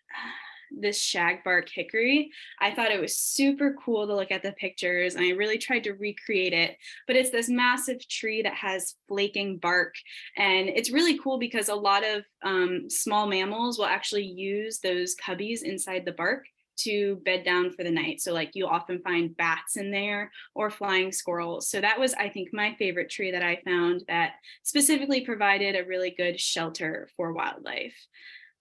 This shagbark hickory. I thought it was super cool to look at the pictures, and I really tried to recreate it, but it's this massive tree that has flaking bark, and it's really cool because a lot of small mammals will actually use those cubbies inside the bark to bed down for the night. So like you'll often find bats in there or flying squirrels. So that was, I think, my favorite tree that I found that specifically provided a really good shelter for wildlife.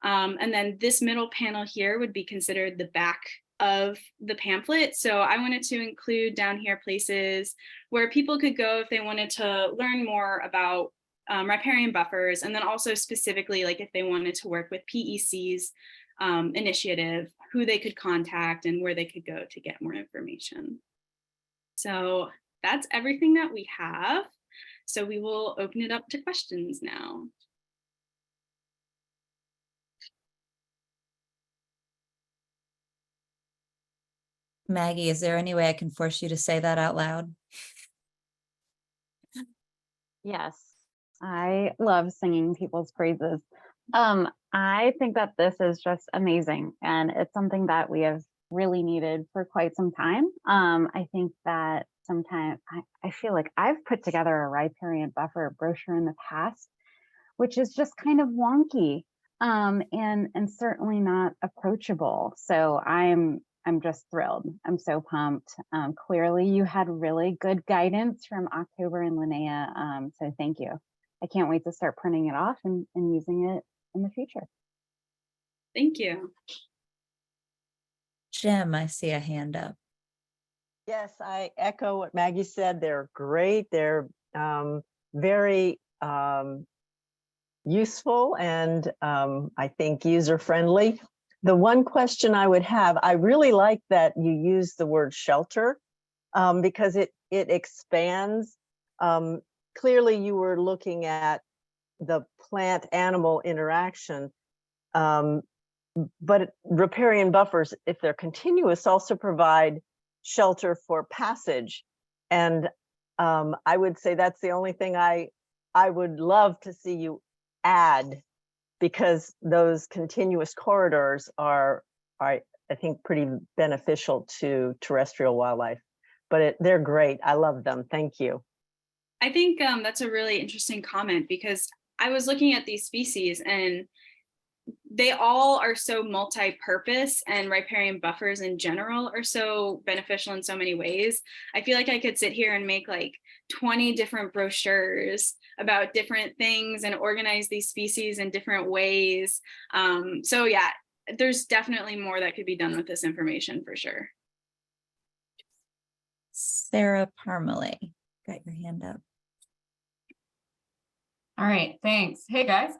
And then this middle panel here would be considered the back of the pamphlet. So I wanted to include down here places where people could go if they wanted to learn more about riparian buffers, and then also specifically like if they wanted to work with PEC's initiative, who they could contact and where they could go to get more information. So that's everything that we have. So we will open it up to questions now. Maggie, is there any way I can force you to say that out loud? Yes, I love singing people's praises. I think that this is just amazing, and it's something that we have really needed for quite some time. I think that sometimes I feel like I've put together a riparian buffer brochure in the past, which is just kind of wonky and certainly not approachable. So I'm just thrilled. I'm so pumped. Clearly you had really good guidance from October and Linnea. So thank you. I can't wait to start printing it off and using it in the future. Thank you. Jim, I see a hand up. Yes, I echo what Maggie said. They're great. They're very useful and I think user-friendly. The one question I would have, I really like that you use the word shelter because it expands. Clearly you were looking at the plant-animal interaction, but riparian buffers, if they're continuous, also provide shelter for passage. And I would say that's the only thing I would love to see you add, because those continuous corridors are I think, pretty beneficial to terrestrial wildlife. But they're great. I love them. Thank you. I think that's a really interesting comment, because I was looking at these species and they all are so multi-purpose, and riparian buffers in general are so beneficial in so many ways. I feel like I could sit here and make like 20 different brochures about different things and organize these species in different ways. So yeah, there's definitely more that could be done with this information for sure. Sarah Parmalee, got your hand up. All right, thanks. Hey guys,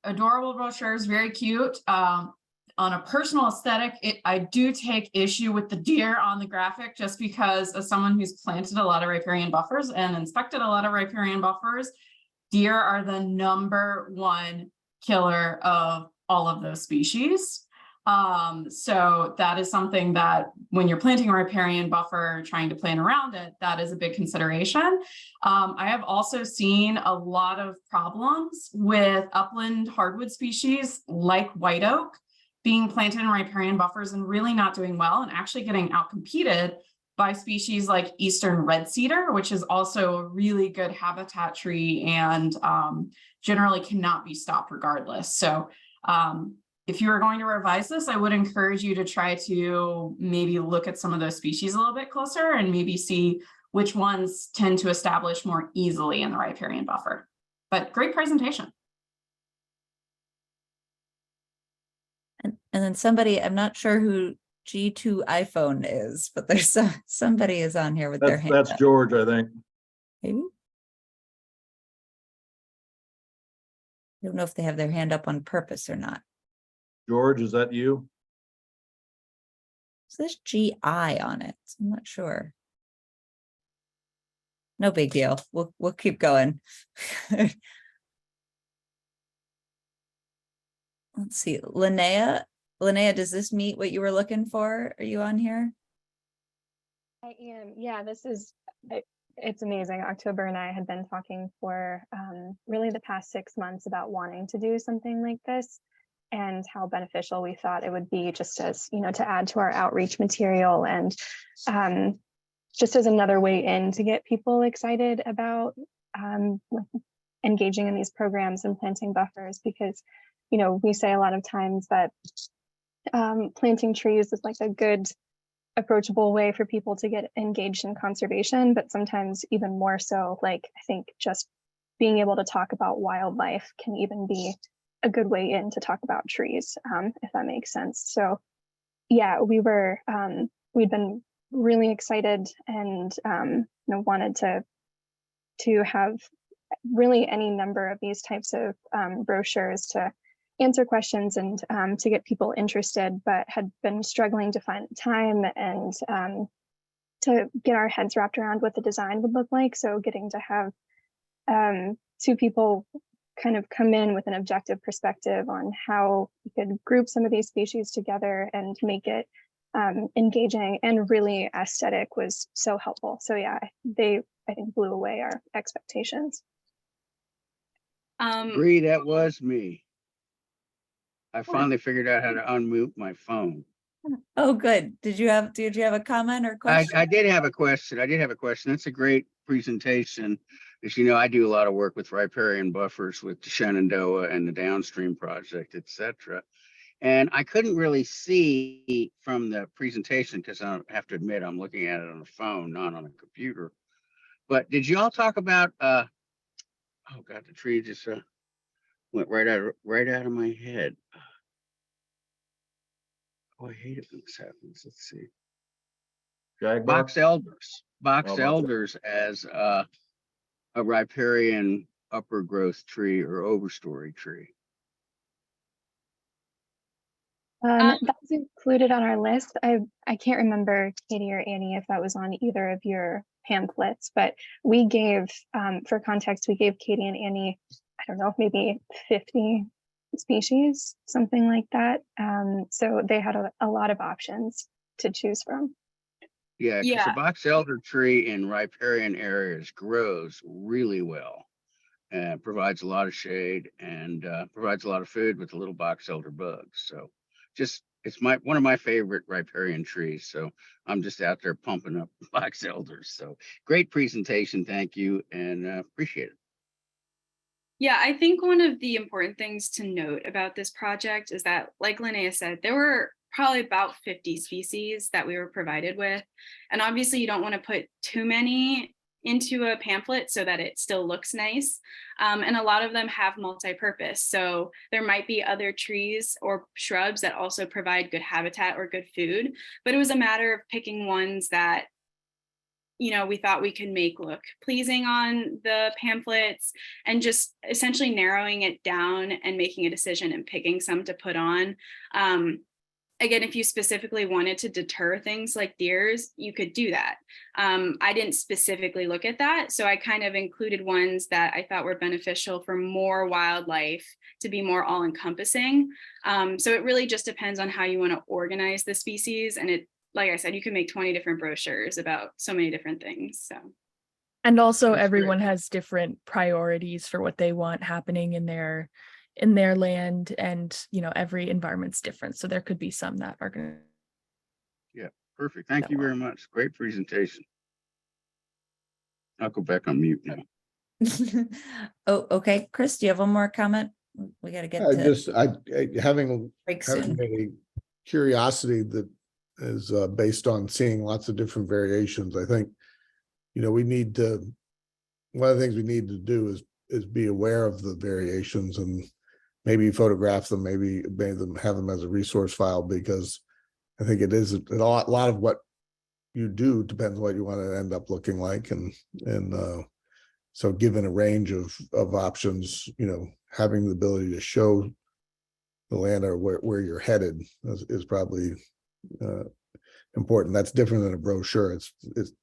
adorable brochures, very cute. On a personal aesthetic, I do take issue with the deer on the graphic, just because as someone who's planted a lot of riparian buffers and inspected a lot of riparian buffers, deer are the #1 killer of all of those species. So that is something that when you're planting a riparian buffer, trying to plan around it, that is a big consideration. I have also seen a lot of problems with upland hardwood species like white oak being planted in riparian buffers and really not doing well, and actually getting outcompeted by species like eastern red cedar, which is also a really good habitat tree and generally cannot be stopped regardless. So if you were going to revise this, I would encourage you to try to maybe look at some of those species a little bit closer and maybe see which ones tend to establish more easily in the riparian buffer. But great presentation. And then somebody, I'm not sure who G2 iPhone is, but there's somebody is on here with their hand That's up. George, I think. Maybe. I don't know if they have their hand up on purpose or not. George, is that you? So there's GI on it. I'm not sure. No big deal. We'll keep going. Let's see. Linnea, does this meet what you were looking for? Are you on here? I am. Yeah, it's amazing. October and I had been talking for really the past 6 months about wanting to do something like this and how beneficial we thought it would be, just as, to add to our outreach material and just as another way in to get people excited about engaging in these programs and planting buffers, because we say a lot of times that planting trees is like a good approachable way for people to get engaged in conservation, but sometimes even more so, like, I think just being able to talk about wildlife can even be a good way in to talk about trees, if that makes sense. So yeah, we'd been really excited and wanted to have really any number of these types of brochures to answer questions and to get people interested, but had been struggling to find time and to get our heads wrapped around what the design would look like. So getting to have two people kind of come in with an objective perspective on how we could group some of these species together and make it engaging and really aesthetic was so helpful. So yeah, they, I think, blew away our expectations. Agree, that was me. I finally figured out how to unmute my phone. Oh, good. Did you have a comment or question? I did have a question. It's a great presentation. As you know, I do a lot of work with riparian buffers with the Shenandoah and the downstream project, etc. And I couldn't really see from the presentation, because I have to admit I'm looking at it on a phone, not on a computer. But did you all talk about oh God, the tree just went right out of my head. Oh, I hate it when this happens. Let's see. Box elders as a riparian upper growth tree or overstory tree. That was included on our list. I can't remember, Katie or Annie, if that was on either of your pamphlets, but we gave, for context, we gave Katie and Annie, I don't know, maybe 50 species, something like that. So they had a lot of options to choose from. Yeah, because the box elder tree in riparian areas grows really well and provides a lot of shade and provides a lot of food with the little box elder bugs. So just, it's one of my favorite riparian trees. So I'm just out there pumping up box elders. So great presentation. Thank you. And appreciate it. Yeah, I think one of the important things to note about this project is that, like Linnea said, there were probably about 50 species that we were provided with. And obviously you don't want to put too many into a pamphlet so that it still looks nice. And a lot of them have multi-purpose. So there might be other trees or shrubs that also provide good habitat or good food, but it was a matter of picking ones that we thought we could make look pleasing on the pamphlets and just essentially narrowing it down and making a decision and picking some to put on. Again, if you specifically wanted to deter things like deers, you could do that. I didn't specifically look at that. So I kind of included ones that I thought were beneficial for more wildlife to be more all encompassing. So it really just depends on how you want to organize the species. And like I said, you can make 20 different brochures about so many different things. So. And also everyone has different priorities for what they want happening in their land, and every environment's different. So there could be some that are going to. Yeah, Perfect. Thank you very much. Great presentation. I'll go back on mute now. Oh, okay. Chris, do you have one more comment? We got to get to Having break soon. a curiosity that is based on seeing lots of different variations. I think, we need to, one of the things we need to do is be aware of the variations and maybe photograph them, maybe have them as a resource file, because I think it is a lot of what you do depends on what you want to end up looking like. And so given a range of options, having the ability to show the land or where you're headed is probably important. That's different than a brochure. It's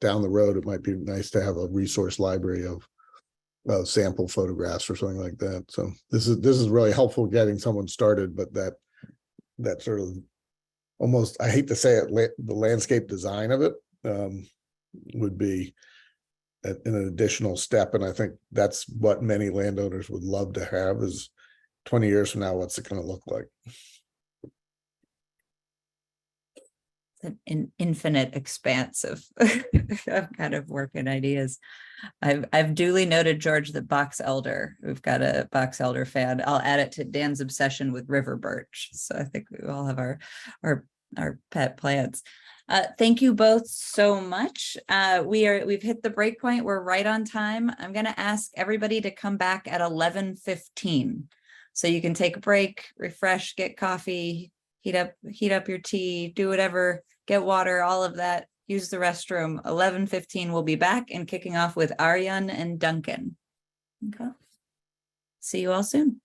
down the road. It might be nice to have a resource library of sample photographs or something like that. So this is really helpful getting someone started, but that sort of almost, I hate to say it, the landscape design of it would be an additional step. And I think that's what many landowners would love to have is 20 years from now, what's it going to look like? An infinite expanse of, of kind of work and ideas. I've duly noted, George, the box elder. We've got a box elder fan. I'll add it to Dan's obsession with river birch. So I think we all have our pet plants. Thank you both so much. We've hit the break point. We're right on time. I'm going to ask everybody to come back at 11:15. So you can take a break, refresh, get coffee, heat up your tea, do whatever, get water, all of that, use the restroom. 11:15, we'll be back and kicking off with Aaryan and Duncan. Okay. See you all soon.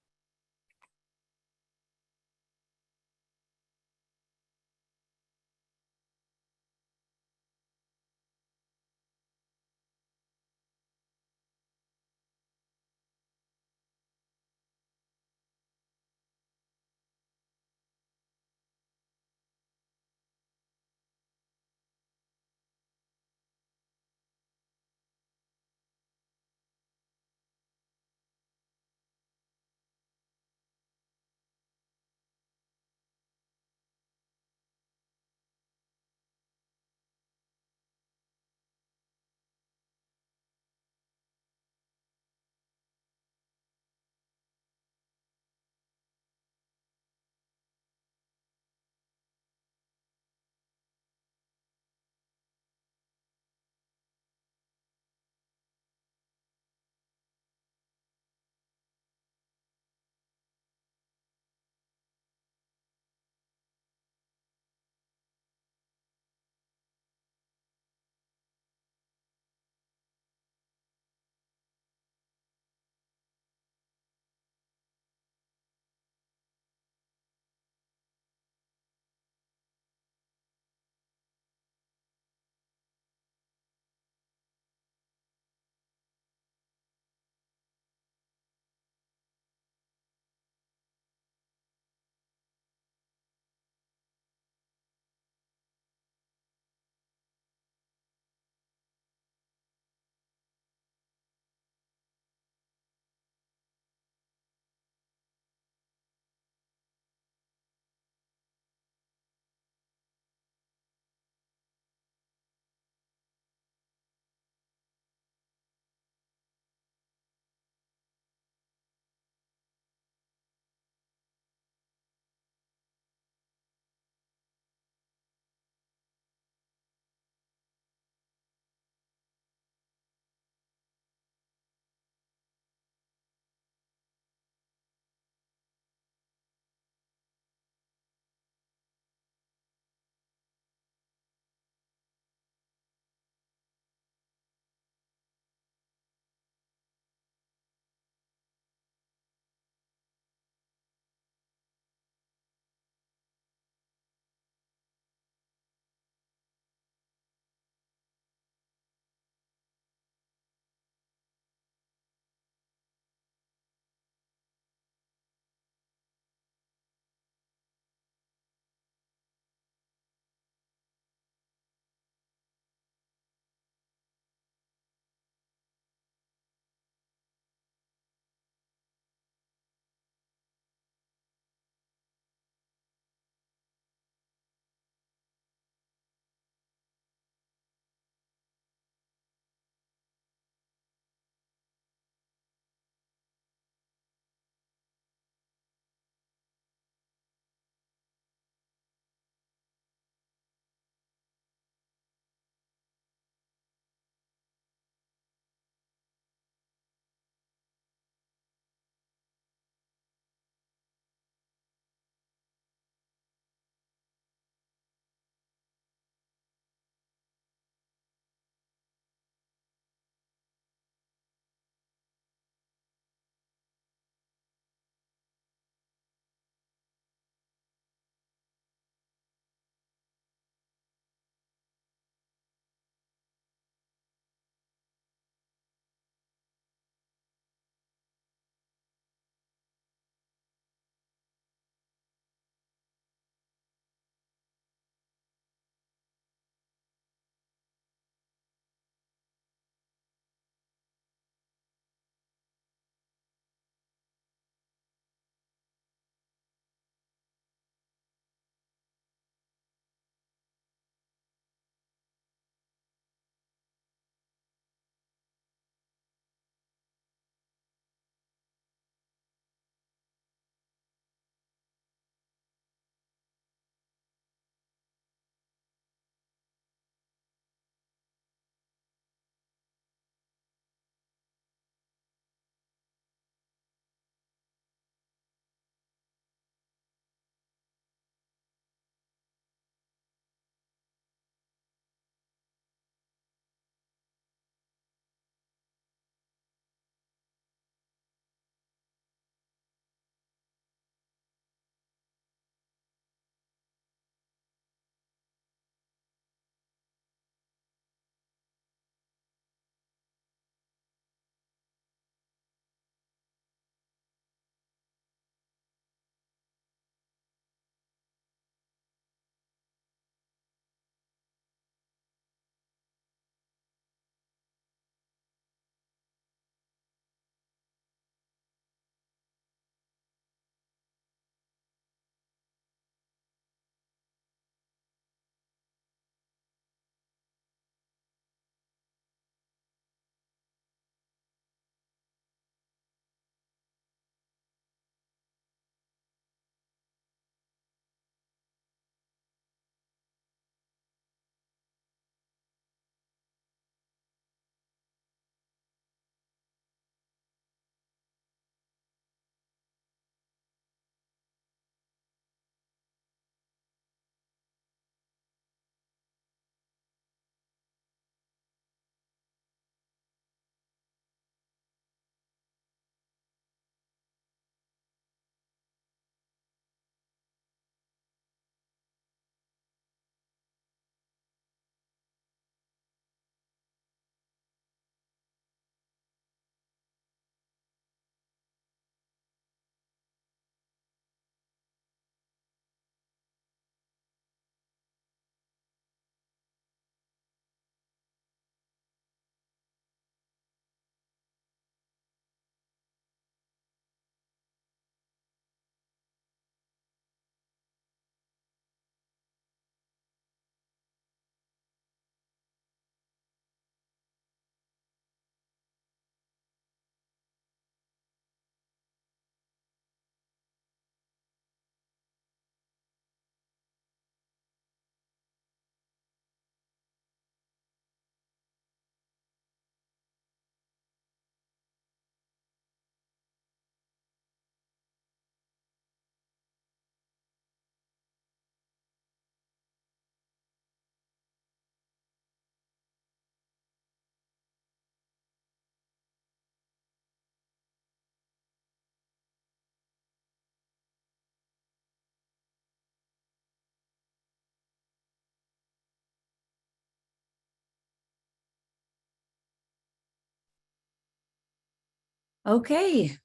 Okay,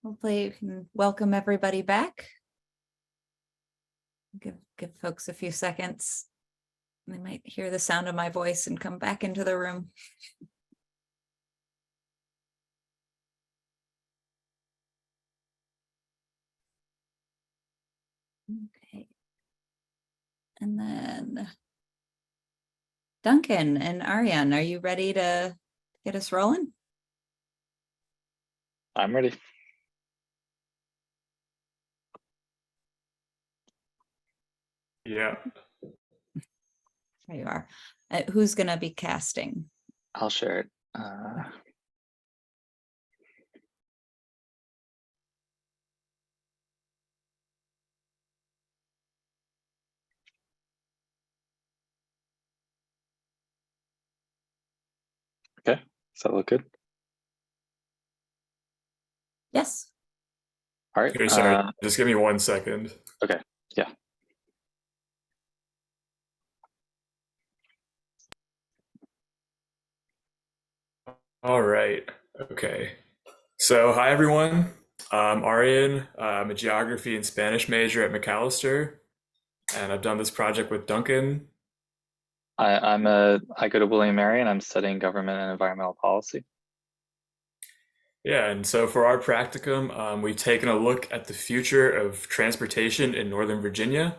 hopefully you can welcome everybody back. Give folks a few seconds. They might hear the sound of my voice and come back into the room. Okay. And then Duncan and Aaryan, are you ready to get us rolling? I'm ready. Yeah. There you are. Who's gonna be casting? I'll share it. Okay, does that look good? Yes. All right. Okay, sorry, just give me 1 second. Okay, yeah. All right, okay. So hi everyone, I'm Aaryan. I'm a geography and Spanish major at Macalester, and I've done this project with Duncan. I go to William & Mary and I'm studying government and environmental policy. Yeah, and so for our practicum, we've taken a look at the future of transportation in Northern Virginia.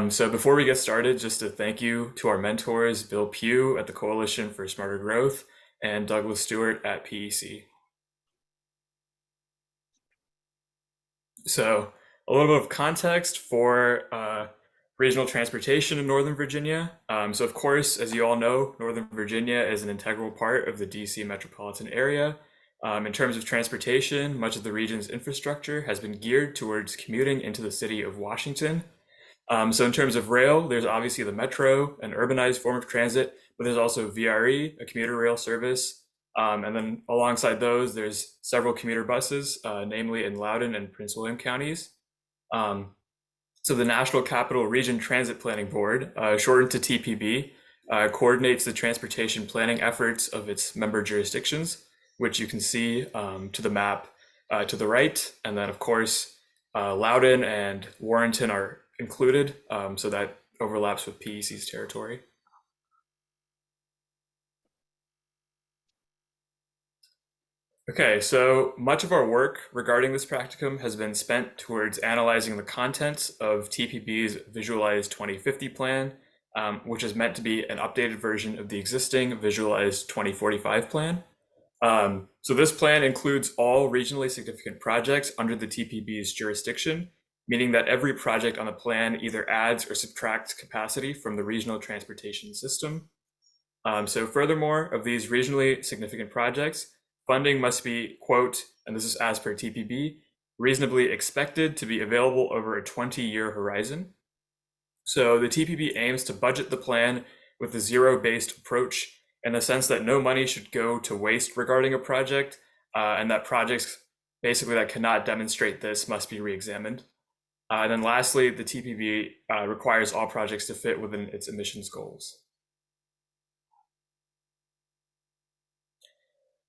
So before we get started, just a thank you to our mentors, Bill Pugh at the Coalition for Smarter Growth and Douglas Stewart at PEC. So a little bit of context for regional transportation in Northern Virginia. So of course, as you all know, Northern Virginia is an integral part of the DC metropolitan area. In terms of transportation, much of the region's infrastructure has been geared towards commuting into the city of Washington. So in terms of rail, there's obviously the metro, an urbanized form of transit, but there's also VRE, a commuter rail service. And then alongside those, there's several commuter buses, namely in Loudoun and Prince William counties. So the National Capital Region Transit Planning Board, shortened to TPB, coordinates the transportation planning efforts of its member jurisdictions, which you can see to the map to the right. And then of course, Loudoun and Warrenton are included, so that overlaps with PEC's territory. Okay, so much of our work regarding this practicum has been spent towards analyzing the contents of TPB's Visualized 2050 plan, which is meant to be an updated version of the existing Visualized 2045 plan. So this plan includes all regionally significant projects under the TPB's jurisdiction, meaning that every project on the plan either adds or subtracts capacity from the regional transportation system. So furthermore, of these regionally significant projects, funding must be, quote, and this is as per TPB, reasonably expected to be available over a 20-year horizon. So the TPB aims to budget the plan with a zero-based approach in the sense that no money should go to waste regarding a project, and that projects basically that cannot demonstrate this must be re-examined. And then lastly, the TPB requires all projects to fit within its emissions goals.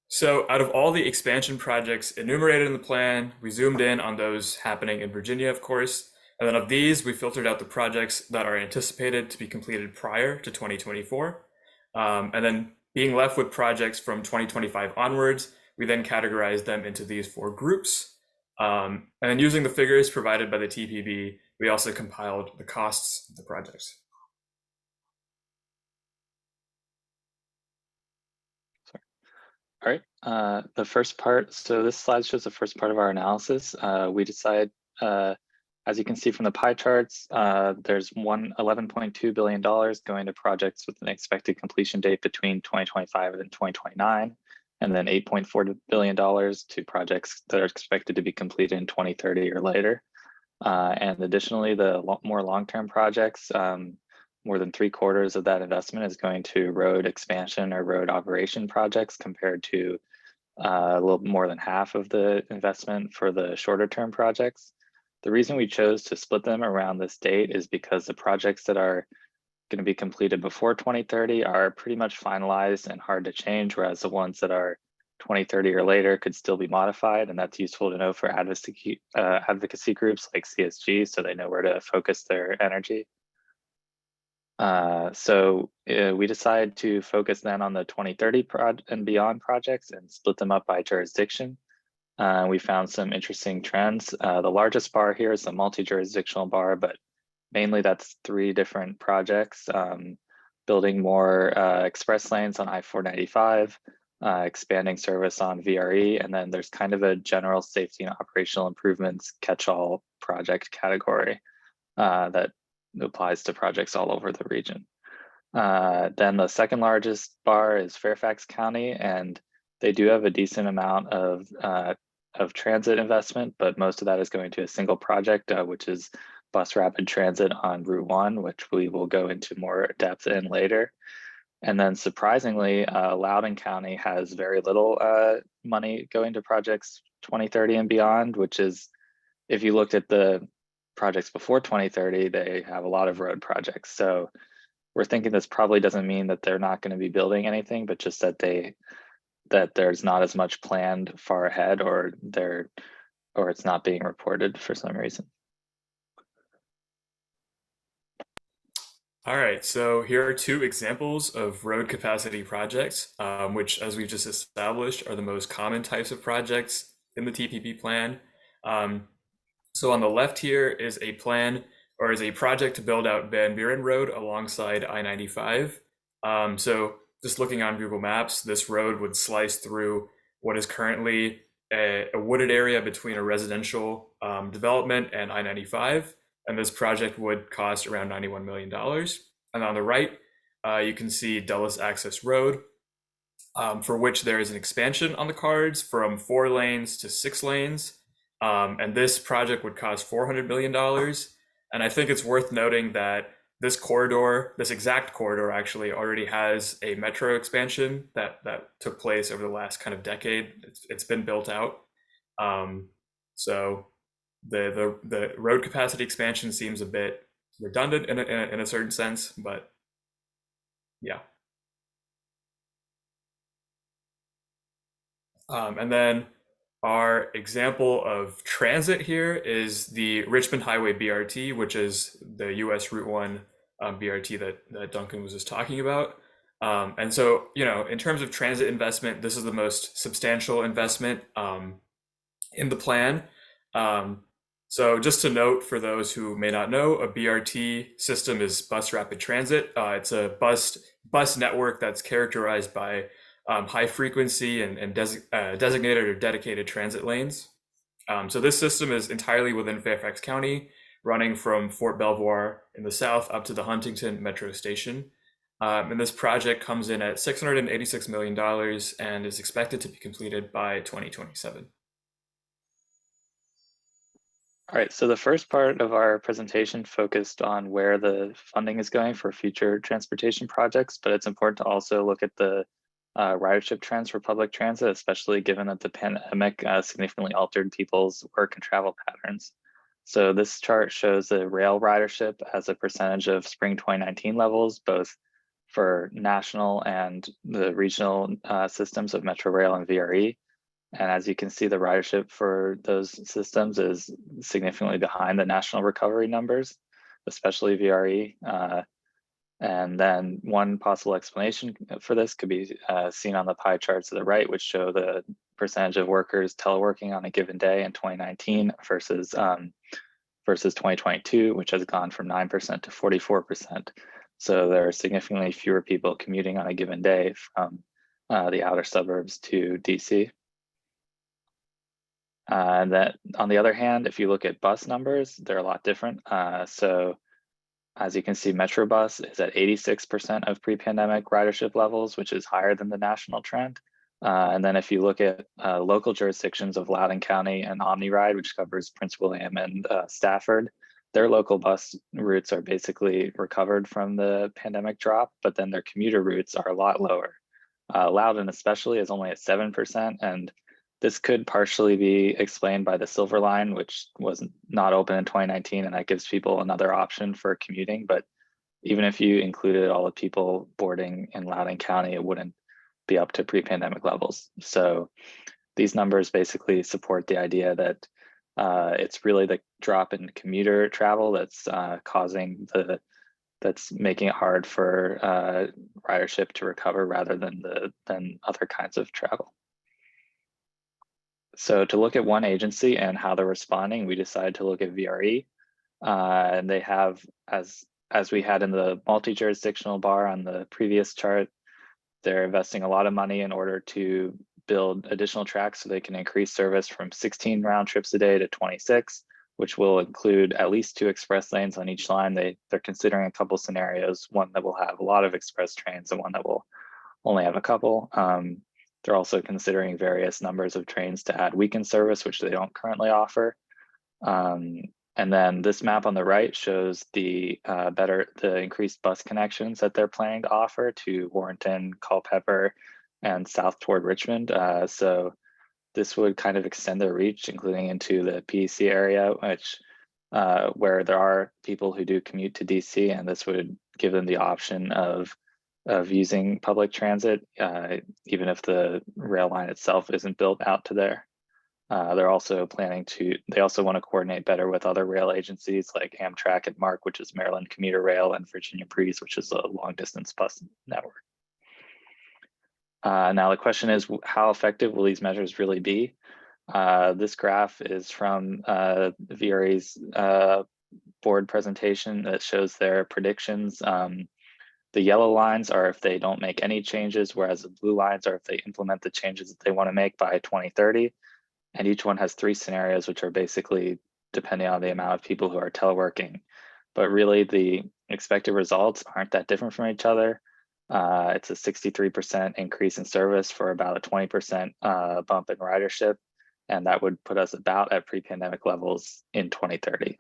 So out of all the expansion projects enumerated in the plan, we zoomed in on those happening in Virginia, of course. And then of these, we filtered out the projects that are anticipated to be completed prior to 2024. And then being left with projects from 2025 onwards, we then categorized them into these 4 groups. And then using the figures provided by the TPB, we also compiled the costs of the projects. All right, the first part, so this slide shows the first part of our analysis. We decide, as you can see from the pie charts, there's $11.2 billion going to projects with an expected completion date between 2025 and 2029, and then $8.4 billion to projects that are expected to be completed in 2030 or later. And additionally, the more long-term projects, more than 3/4 of that investment is going to road expansion or road operation projects compared to a little more than half of the investment for the shorter term projects. The reason we chose to split them around this date is because the projects that are going to be completed before 2030 are pretty much finalized and hard to change, whereas the ones that are 2030 or later could still be modified, and that's useful to know for advocacy groups like CSG, so they know where to focus their energy. We decided to focus then on the 2030 and beyond projects and split them up by jurisdiction. We found some interesting trends. The largest bar here is the multi-jurisdictional bar, but mainly that's 3 different projects, building more express lanes on I-495, expanding service on VRE, and then there's kind of a general safety and operational improvements catch-all project category that applies to projects all over the region. Then the second largest bar is Fairfax County, and they do have a decent amount of transit investment, but most of that is going to a single project, which is bus rapid transit on Route 1, which we will go into more depth in later. And then surprisingly, Loudoun County has very little money going to projects 2030 and beyond, which is, if you looked at the projects before 2030, they have a lot of road projects. So we're thinking this probably doesn't mean that they're not going to be building anything, but just that there's not as much planned far ahead, or it's not being reported for some reason. All right, so here are 2 examples of road capacity projects, which, as we've just established, are the most common types of projects in the TPP plan. So on the left here is a plan, or is a project to build out Van Buren Road alongside I-95. So just looking on Google Maps, this road would slice through what is currently a wooded area between a residential development and I-95. And this project would cost around $91 million. And on the right, you can see Dulles Access Road, for which there is an expansion on the cards from 4 lanes to 6 lanes. And this project would cost $400 million. And I think it's worth noting that this corridor, this exact corridor, actually already has a metro expansion that took place over the last kind of decade. It's been built out. So the road capacity expansion seems a bit redundant in a certain sense, but yeah. And then our example of transit here is the Richmond Highway BRT, which is the US Route 1 BRT that Duncan was just talking about. And so, in terms of transit investment, this is the most substantial investment in the plan. So just to note, for those who may not know, a BRT system is bus rapid transit. It's a bus network that's characterized by high frequency and designated or dedicated transit lanes. So this system is entirely within Fairfax County, running from Fort Belvoir in the south up to the Huntington Metro Station. And this project comes in at $686 million and is expected to be completed by 2027. All right, so the first part of our presentation focused on where the funding is going for future transportation projects, but it's important to also look at the ridership trends for public transit, especially given that the pandemic significantly altered people's work and travel patterns. So this chart shows the rail ridership as a percentage of spring 2019 levels, both for national and the regional systems of Metro Rail and VRE. And as you can see, the ridership for those systems is significantly behind the national recovery numbers, especially VRE. And then one possible explanation for this could be seen on the pie charts to the right, which show the percentage of workers teleworking on a given day in 2019 versus 2022, which has gone from 9% to 44%. So there are significantly fewer people commuting on a given day from the outer suburbs to DC. And that, on the other hand, if you look at bus numbers, they're a lot different. So as you can see, Metrobus is at 86% of pre-pandemic ridership levels, which is higher than the national trend. And then if you look at local jurisdictions of Loudoun County and OmniRide, which covers Prince William and Stafford, their local bus routes are basically recovered from the pandemic drop, but then their commuter routes are a lot lower. Loudoun especially is only at 7%, and this could partially be explained by the Silver Line, which was not open in 2019, and that gives people another option for commuting. But even if you included all the people boarding in Loudoun County, it wouldn't be up to pre-pandemic levels. So these numbers basically support the idea that it's really the drop in commuter travel that's that's making it hard for ridership to recover rather than other kinds of travel. So to look at one agency and how they're responding, we decided to look at VRE. And they have, as we had in the multi-jurisdictional bar on the previous chart, they're investing a lot of money in order to build additional tracks so they can increase service from 16 round trips a day to 26, which will include at least 2 express lanes on each line. They're considering a couple scenarios, one that will have a lot of express trains and one that will only have a couple. They're also considering various numbers of trains to add weekend service, which they don't currently offer. And then this map on the right shows the increased bus connections that they're planning to offer to Warrenton, Culpeper, and south toward Richmond. So this would kind of extend their reach, including into the PEC area, which where there are people who do commute to DC, and this would give them the option of using public transit, even if the rail line itself isn't built out to there. They're also they also want to coordinate better with other rail agencies like Amtrak and MARC, which is Maryland Commuter Rail, and Virginia Breeze, which is a long distance bus network. Now the question is, how effective will these measures really be? This graph is from VRE's board presentation that shows their predictions. The yellow lines are if they don't make any changes, whereas the blue lines are if they implement the changes that they want to make by 2030. And each one has 3 scenarios, which are basically depending on the amount of people who are teleworking. But really the expected results aren't that different from each other. It's a 63% increase in service for about a 20% bump in ridership. And that would put us about at pre-pandemic levels in 2030.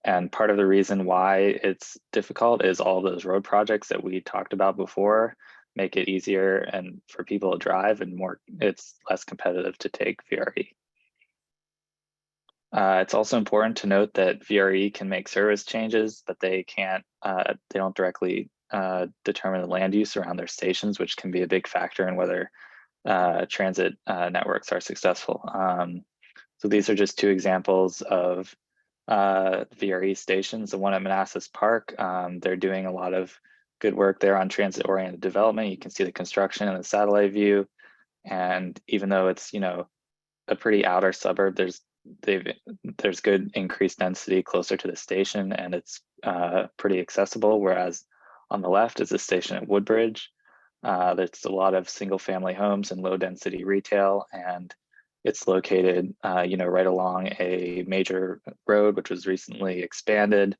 And part of the reason why it's difficult is all those road projects that we talked about before make it easier and for people to drive, and it's less competitive to take VRE. It's also important to note that VRE can make service changes, but they don't directly determine the land use around their stations, which can be a big factor in whether transit networks are successful. So these are just 2 examples of VRE stations. The one at Manassas Park, they're doing a lot of good work there on transit-oriented development. You can see the construction in the satellite view, and even though it's a pretty outer suburb, there's good increased density closer to the station, and it's pretty accessible. Whereas on the left is the station at Woodbridge. There's a lot of single-family homes and low-density retail, and it's located, right along a major road, which was recently expanded,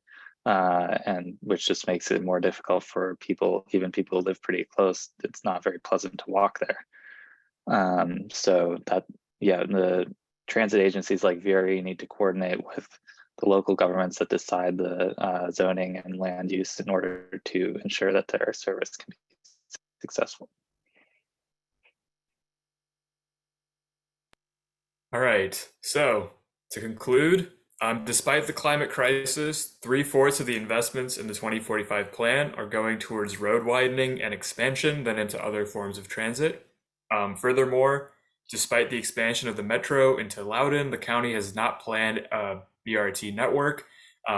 and which just makes it more difficult for people, even people who live pretty close. It's not very pleasant to walk there. So the transit agencies like VRE need to coordinate with the local governments that decide the zoning and land use in order to ensure that their service can be successful. All right, so to conclude, despite the climate crisis, 3/4 of the investments in the 2045 plan are going towards road widening and expansion than into other forms of transit. Furthermore, despite the expansion of the metro into Loudoun, the county has not planned a BRT network,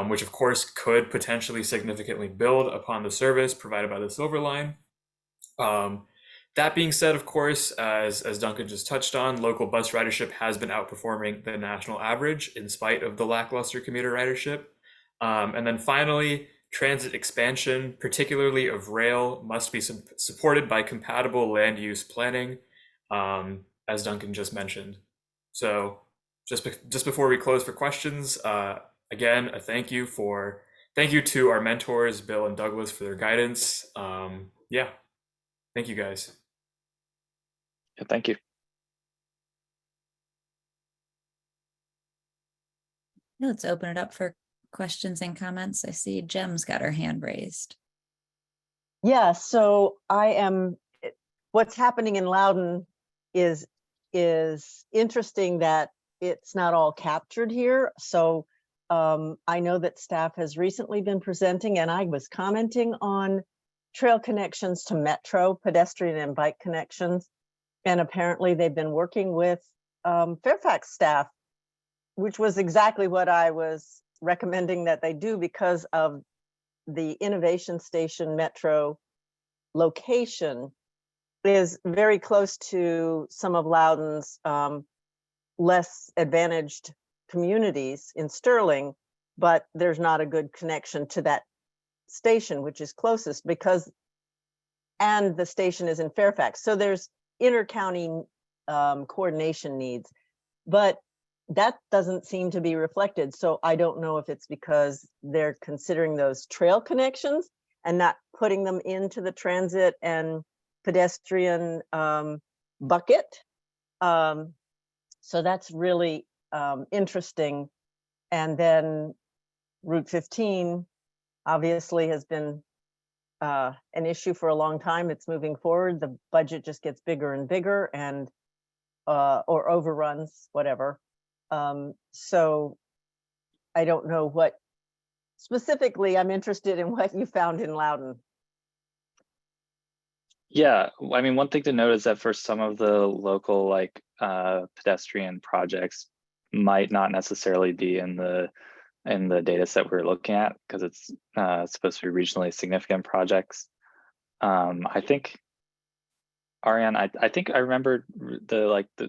which of course could potentially significantly build upon the service provided by the Silver Line. That being said, of course, as Duncan just touched on, local bus ridership has been outperforming the national average in spite of the lackluster commuter ridership. And then finally, transit expansion, particularly of rail, must be supported by compatible land use planning, as Duncan just mentioned. So just before we close for questions, again, a thank you to our mentors, Bill and Douglas, for their guidance. Thank you guys. Yeah, thank you. Let's open it up for questions and comments. I see Jem's got her hand raised. Yeah, so what's happening in Loudoun is interesting that it's not all captured here. So I know that staff has recently been presenting, and I was commenting on trail connections to Metro, pedestrian and bike connections. And apparently they've been working with Fairfax staff, which was exactly what I was recommending that they do because of the Innovation Station Metro location is very close to some of Loudoun's less advantaged communities in Sterling, but there's not a good connection to that station, which is closest and the station is in Fairfax. So there's inter-county coordination needs, but that doesn't seem to be reflected. So I don't know if it's because they're considering those trail connections and not putting them into the transit and pedestrian bucket. So that's really interesting. And then Route 15 obviously has been an issue for a long time. It's moving forward. The budget just gets bigger and bigger and or overruns, whatever. So I don't know what specifically. I'm interested in what you found in Loudoun. Yeah, I mean, one thing to note is that for some of the local like pedestrian projects might not necessarily be in the data set we're looking at because it's supposed to be regionally significant projects. I think Aaryan, I think I remember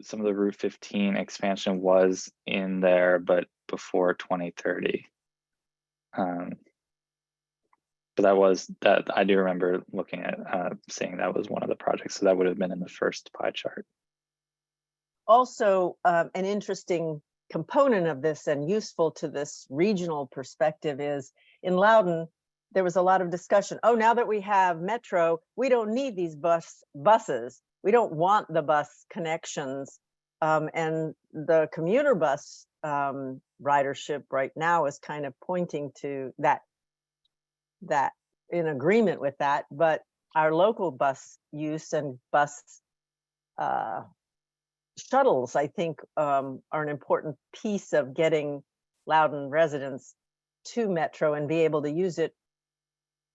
some of the Route 15 expansion was in there, but before 2030. But that I do remember looking at seeing that was one of the projects. So that would have been in the first pie chart. Also, an interesting component of this and useful to this regional perspective is in Loudoun, there was a lot of discussion. Oh, now that we have Metro, we don't need these buses. We don't want the bus connections. And the commuter bus ridership right now is kind of pointing to that in agreement with that. But our local bus use and bus shuttles, I think, are an important piece of getting Loudoun residents to Metro and be able to use it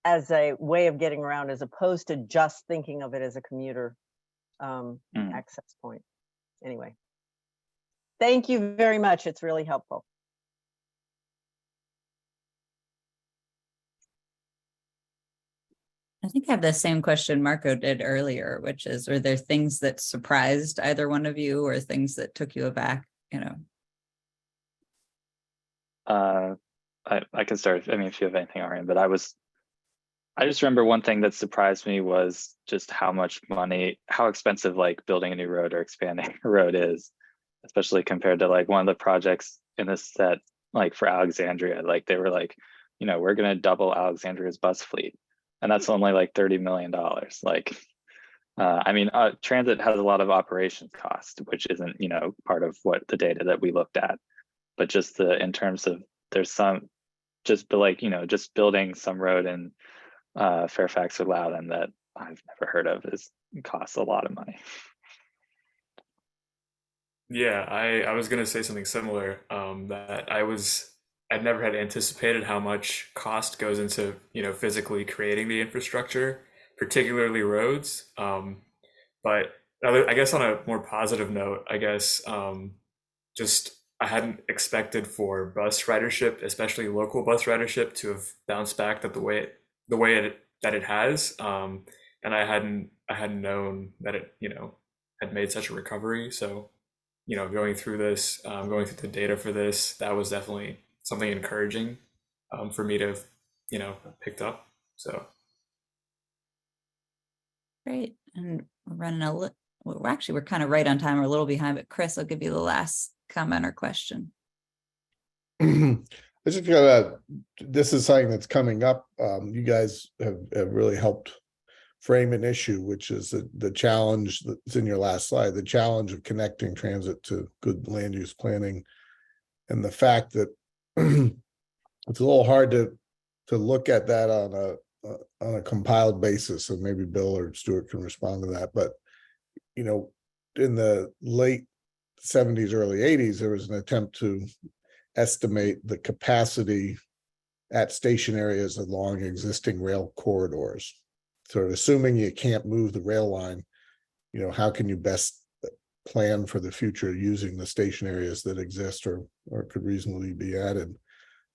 as a way of getting around, as opposed to just thinking of it as a commuter access point. Anyway, thank you very much. It's really helpful. I think I have the same question Marco did earlier, which is, were there things that surprised either one of you or things that took you aback, I can start, I mean, if you have anything, Aaryan, but I just remember one thing that surprised me was just how expensive like building a new road or expanding a road is, especially compared to like one of the projects in this set, like for Alexandria, like they were like, we're going to double Alexandria's bus fleet. And that's only like $30 million. Like, I mean, transit has a lot of operations cost, which isn't, part of what the data that we looked at, but just in terms of there's some, just building some road in Fairfax or Loudoun that I've never heard of costs a lot of money. Yeah, I was gonna say something similar. That I'd never had anticipated how much cost goes into physically creating the infrastructure, particularly roads. But I guess on a more positive note, I guess I hadn't expected for bus ridership, especially local bus ridership, to have bounced back that the way that it has. And I hadn't known that it had made such a recovery. So going through this, going through the data for this, that was definitely something encouraging for me to have, picked up. So Great. And we're running we're kind of right on time. We're a little behind, but Chris, I'll give you the last comment or question. This is something that's coming up. You guys have really helped frame an issue, which is the challenge that's in your last slide, the challenge of connecting transit to good land use planning, and the fact that it's a little hard to look at that on a compiled basis. And maybe Bill or Stuart can respond to that. But in the late 70s, early 80s, there was an attempt to estimate the capacity at station areas along existing rail corridors sort of assuming you can't move the rail line, how can you best plan for the future using the station areas that exist or could reasonably be added.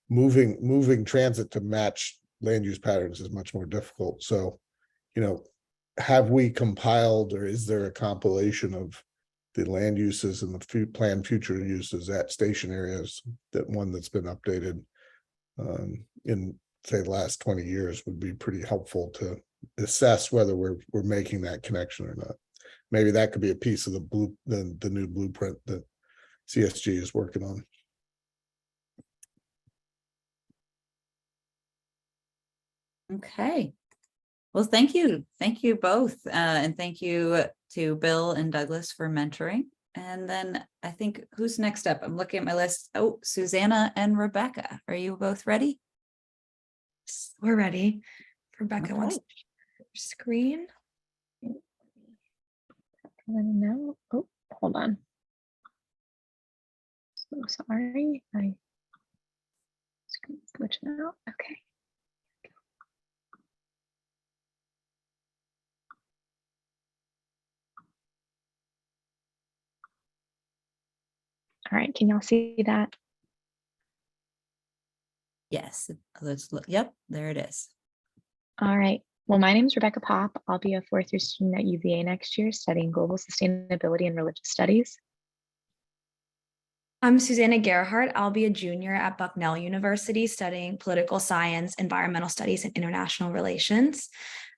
Moving transit to match land use patterns is much more difficult. So, have we compiled, or is there a compilation of the land uses and the planned future uses at station areas, that one that's been updated in, say, the last 20 years would be pretty helpful to assess whether we're making that connection or not. Maybe that could be a piece of the new blueprint that CSG is working on. Okay. Well, thank you. Thank you both. And thank you to Bill and Douglas for mentoring. And then I think, who's next up? I'm looking at my list. Oh, Susannah and Rebecca. Are you both ready? We're ready. Rebecca Okay. wants to share her screen. No. Oh, hold on. So sorry. I screen glitching out. Okay. All right, can y'all see that? Yes, let's look. Yep, there it is. All right. Well, my name is Rebecca Popp. I'll be a fourth year student at UVA next year studying global sustainability and religious studies. I'm Susannah Gerhardt. I'll be a junior at Bucknell University studying political science, environmental studies, and international relations.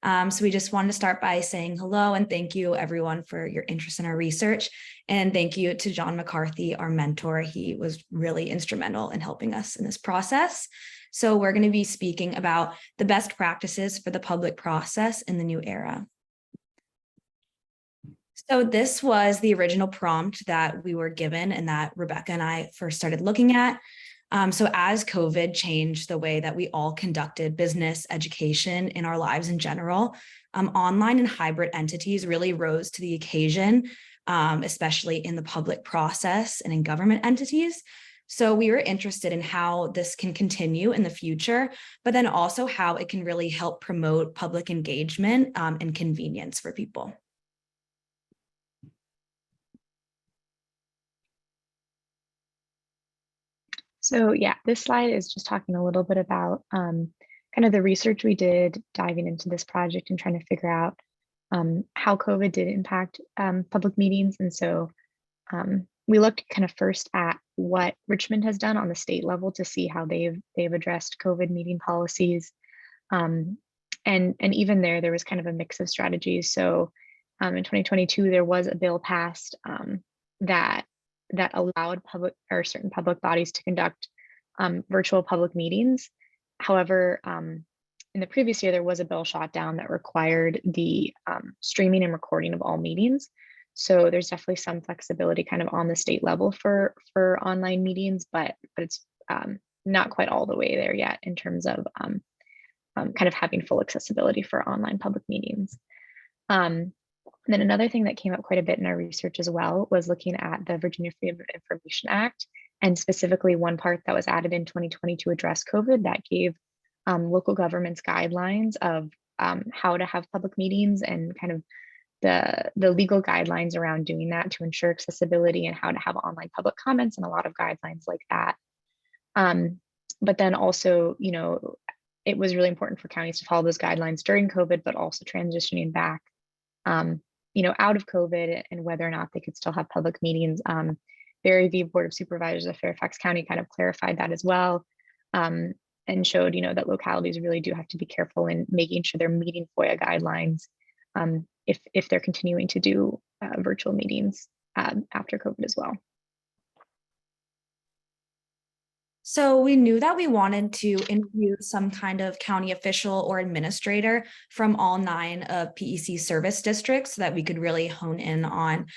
So we just wanted to start by saying hello and thank you everyone for your interest in our research. And thank you to John McCarthy, our mentor. He was really instrumental in helping us in this process. So we're going to be speaking about the best practices for the public process in the new era. So this was the original prompt that we were given and that Rebecca and I first started looking at. So as COVID changed the way that we all conducted business, education, in our lives in general, online and hybrid entities really rose to the occasion, especially in the public process and in government entities. So we were interested in how this can continue in the future, but then also how it can really help promote public engagement and convenience for people. So yeah, this slide is just talking a little bit about kind of the research we did diving into this project and trying to figure out how COVID did impact public meetings. And so we looked kind of first at what Richmond has done on the state level to see how they've addressed COVID meeting policies. And even there was kind of a mix of strategies. So in 2022, there was a bill passed that allowed public or certain public bodies to conduct virtual public meetings. However, in the previous year, there was a bill shot down that required the streaming and recording of all meetings. So there's definitely some flexibility kind of on the state level for online meetings, but it's not quite all the way there yet in terms of kind of having full accessibility for online public meetings. And then another thing that came up quite a bit in our research as well was looking at the Virginia Freedom of Information Act, and specifically one part that was added in 2020 to address COVID that gave local governments guidelines of how to have public meetings and kind of the legal guidelines around doing that to ensure accessibility and how to have online public comments and a lot of guidelines like that. But then also, it was really important for counties to follow those guidelines during COVID, but also transitioning back out of COVID and whether or not they could still have public meetings. Barry V. Board of Supervisors of Fairfax County kind of clarified that as well, and showed, that localities really do have to be careful in making sure they're meeting FOIA guidelines if they're continuing to do virtual meetings after COVID as well. So we knew that we wanted to interview some kind of county official or administrator from all 9 of PEC service districts so that we could really hone in on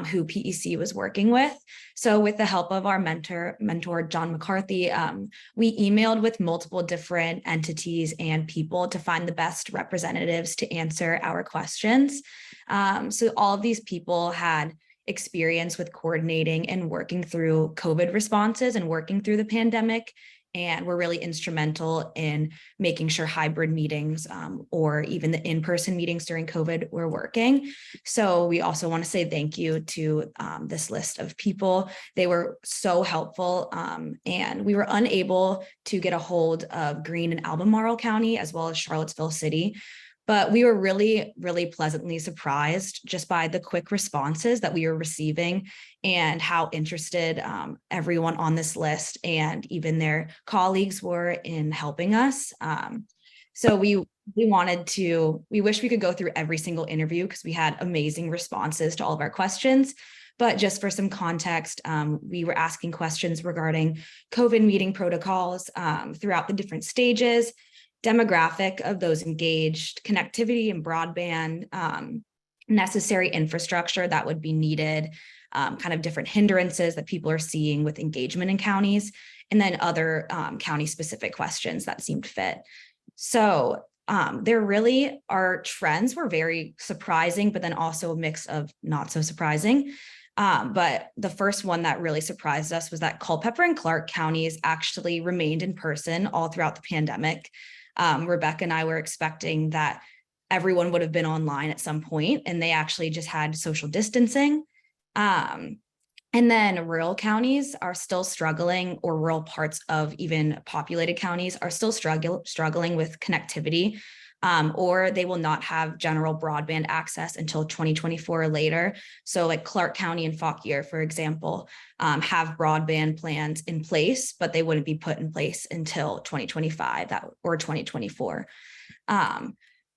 who PEC was working with. So with the help of our mentor John McCarthy, we emailed with multiple different entities and people to find the best representatives to answer our questions. So all of these people had experience with coordinating and working through COVID responses and working through the pandemic and were really instrumental in making sure hybrid meetings or even the in-person meetings during COVID were working. So we also want to say thank you to this list of people. They were so helpful, and we were unable to get a hold of Greene and Albemarle County as well as Charlottesville City. But we were really, really pleasantly surprised just by the quick responses that we were receiving and how interested everyone on this list and even their colleagues were in helping us. So we wish we could go through every single interview because we had amazing responses to all of our questions. But just for some context, we were asking questions regarding COVID meeting protocols throughout the different stages, demographic of those engaged, connectivity and broadband, necessary infrastructure that would be needed, kind of different hindrances that people are seeing with engagement in counties, and then other county-specific questions that seemed fit. So there really, our trends were very surprising, but then also a mix of not so surprising. But the first one that really surprised us was that Culpeper and Clark counties actually remained in person all throughout the pandemic. Rebecca and I were expecting that everyone would have been online at some point, and they actually just had social distancing. And then rural counties are still struggling, or rural parts of even populated counties are still struggling with connectivity, or they will not have general broadband access until 2024 or later. So like Clark County and Fauquier, for example, have broadband plans in place, but they wouldn't be put in place until 2025 or 2024.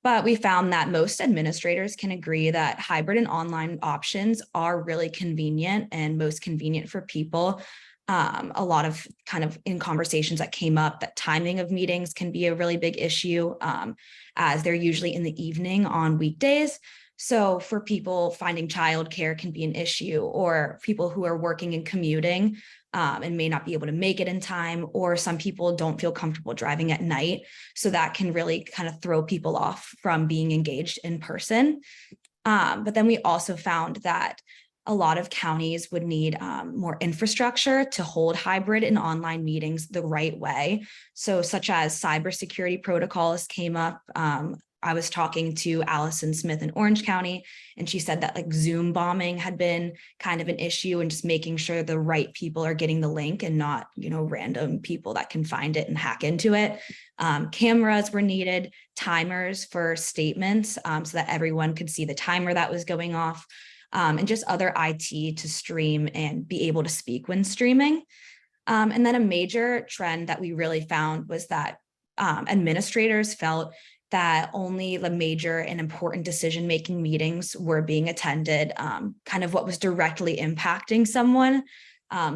But we found that most administrators can agree that hybrid and online options are really convenient and most convenient for people. A lot of kind of in conversations that came up that timing of meetings can be a really big issue, as they're usually in the evening on weekdays. So for people, finding childcare can be an issue, or people who are working and commuting and may not be able to make it in time, or some people don't feel comfortable driving at night. So that can really kind of throw people off from being engaged in person. But then we also found that a lot of counties would need more infrastructure to hold hybrid and online meetings the right way. So such as cybersecurity protocols came up. I was talking to Allison Smith in Orange County, and she said that like Zoom bombing had been kind of an issue, and just making sure the right people are getting the link and not, random people that can find it and hack into it. Cameras were needed, timers for statements so that everyone could see the timer that was going off. And just other IT to stream and be able to speak when streaming. And then a major trend that we really found was that administrators felt that only the major and important decision-making meetings were being attended, kind of what was directly impacting someone.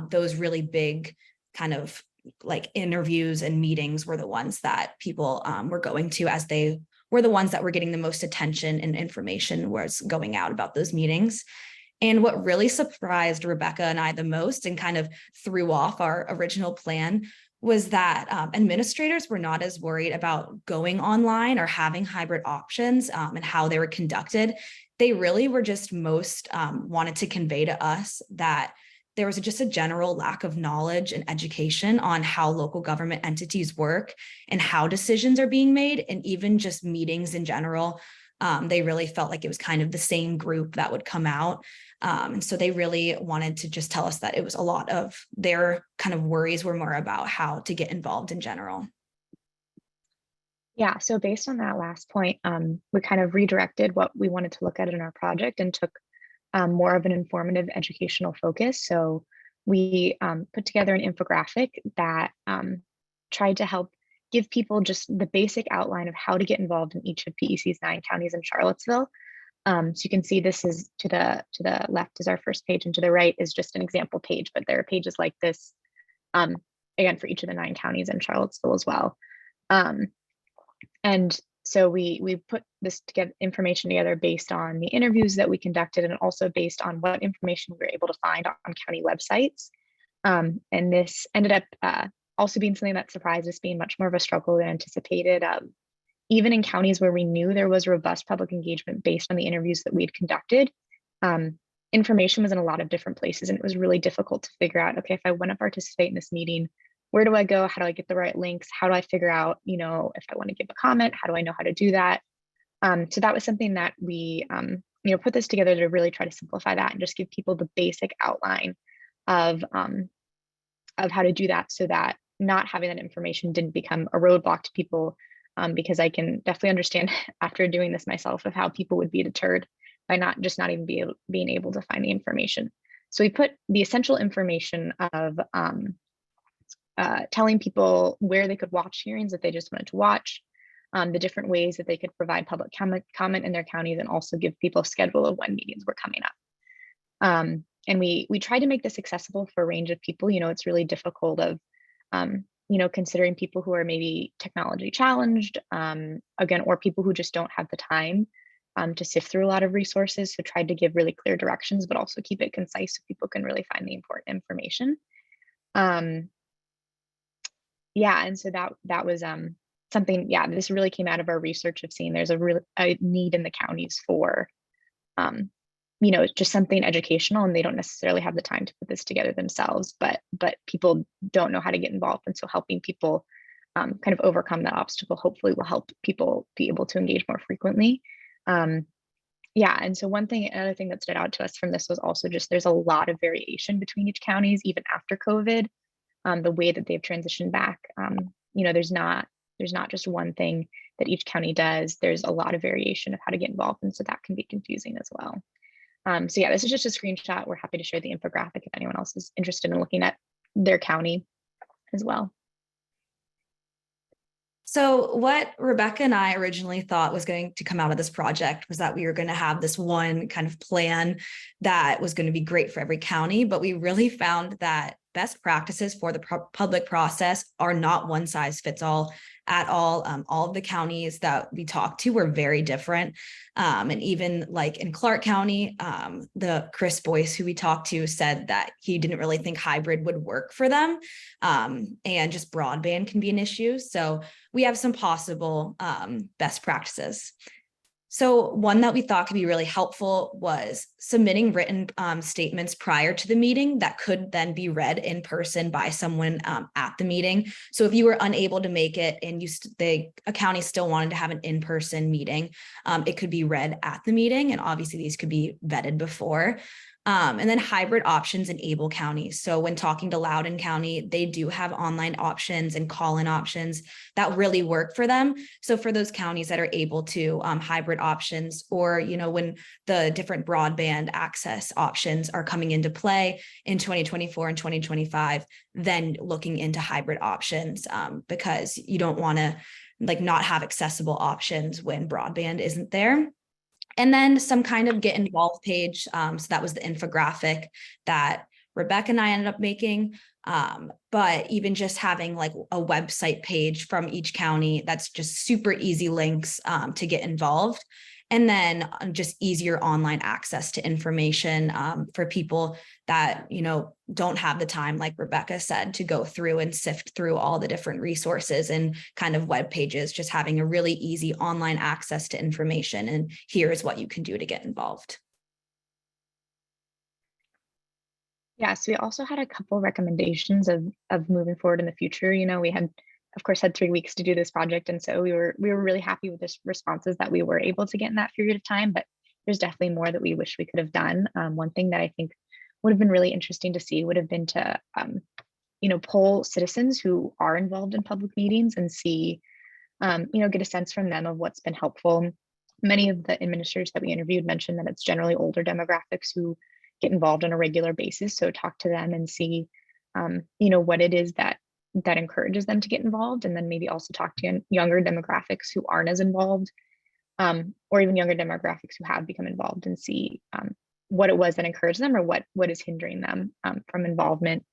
Those really big kind of like interviews and meetings were the ones that people were going to, as they were the ones that were getting the most attention and information was going out about those meetings. And what really surprised Rebecca and I the most and kind of threw off our original plan was that administrators were not as worried about going online or having hybrid options and how they were conducted. They really were just most wanted to convey to us that there was just a general lack of knowledge and education on how local government entities work and how decisions are being made, and even just meetings in general. They really felt like it was kind of the same group that would come out. And so they really wanted to just tell us that it was a lot of their kind of worries were more about how to get involved in general. Yeah, so based on that last point, we kind of redirected what we wanted to look at in our project and took more of an informative educational focus. So we put together an infographic that tried to help give people just the basic outline of how to get involved in each of PEC's 9 counties in Charlottesville. So you can see this is to the left is our first page, and to the right is just an example page, but there are pages like this, again, for each of the 9 counties in Charlottesville as well. And so we put this to get information together based on the interviews that we conducted, and also based on what information we were able to find on county websites. And this ended up also being something that surprised us, being much more of a struggle than anticipated. Even in counties where we knew there was robust public engagement based on the interviews that we had conducted, information was in a lot of different places, and it was really difficult to figure out, okay, if I want to participate in this meeting, where do I go? How do I get the right links? How do I figure out, if I want to give a comment, how do I know how to do that? So that was something that we, put this together to really try to simplify that and just give people the basic outline of how to do that, so that not having that information didn't become a roadblock to people, because I can definitely understand after doing this myself of how people would be deterred by not even being able to find the information. So we put the essential information of telling people where they could watch hearings if they just wanted to watch, the different ways that they could provide public comment in their counties, and also give people a schedule of when meetings were coming up. And we tried to make this accessible for a range of people. It's really difficult of, considering people who are maybe technology challenged, again, or people who just don't have the time to sift through a lot of resources. So tried to give really clear directions, but also keep it concise so people can really find the important information. And so that was something, this really came out of our research of seeing there's a need in the counties for, just something educational, and they don't necessarily have the time to put this together themselves, but people don't know how to get involved. And so helping people kind of overcome that obstacle hopefully will help people be able to engage more frequently. And so another thing that stood out to us from this was also just there's a lot of variation between each counties, even after COVID, the way that they've transitioned back. There's not just one thing that each county does. There's a lot of variation of how to get involved, and so that can be confusing as well. This is just a screenshot. We're happy to share the infographic if anyone else is interested in looking at their county as well. So what Rebecca and I originally thought was going to come out of this project was that we were going to have this one kind of plan that was going to be great for every county, but we really found that best practices for the public process are not one size fits all at all. All of the counties that we talked to were very different. And even like in Clark County, the Chris Boyce who we talked to said that he didn't really think hybrid would work for them. And just broadband can be an issue. So we have some possible best practices. So one that we thought could be really helpful was submitting written statements prior to the meeting that could then be read in person by someone at the meeting. So if you were unable to make it and a county still wanted to have an in-person meeting, it could be read at the meeting. And obviously these could be vetted before. And then hybrid options in able counties. So when talking to Loudoun County, they do have online options and call-in options that really work for them. So for those counties that are able to hybrid options, or, when the different broadband access options are coming into play in 2024 and 2025, then looking into hybrid options because you don't want to not have accessible options when broadband isn't there. And then some kind of get involved page. So that was the infographic that Rebecca and I ended up making. But even just having a website page from each county, that's just super easy links to get involved. And then just easier online access to information for people that, don't have the time, like Rebecca said, to go through and sift through all the different resources and kind of web pages, just having a really easy online access to information. And here's what you can do to get involved. So we also had a couple recommendations of moving forward in the future. We had, of course, had 3 weeks to do this project. And so we were really happy with the responses that we were able to get in that period of time, but there's definitely more that we wish we could have done. One thing that I think would have been really interesting to see would have been to, poll citizens who are involved in public meetings and see, get a sense from them of what's been helpful. Many of the administrators that we interviewed mentioned that it's generally older demographics who get involved on a regular basis. So talk to them and see, what it is that encourages them to get involved, and then maybe also talk to younger demographics who aren't as involved, or even younger demographics who have become involved, and see what it was that encouraged them or what is hindering them from involvement.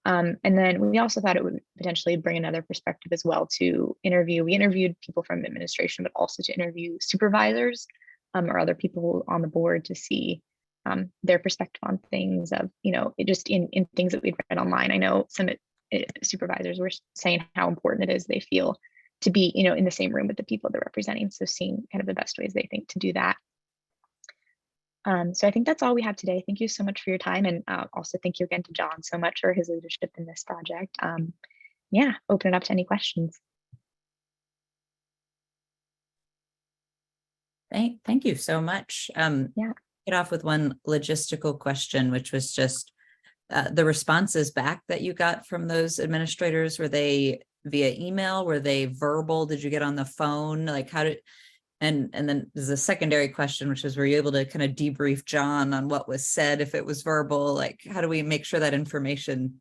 And then we also thought it would potentially bring another perspective as well to interview. We interviewed people from administration, but also to interview supervisors or other people on the board to see their perspective on things of, just in things that we've read online. I know some supervisors were saying how important it is they feel to be, in the same room with the people they're representing. So seeing kind of the best ways they think to do that. So I think that's all we have today. Thank you so much for your time. And also thank you again to John so much for his leadership in this project. yeah, open it up to any questions. Thank you so much. Yeah. Get off with one logistical question, which was just the responses back that you got from those administrators. Were they via email? Were they verbal? Did you get on the phone? Like how did, and then there's a secondary question, which is, were you able to kind of debrief John on what was said, if it was verbal? Like, how do we make sure that information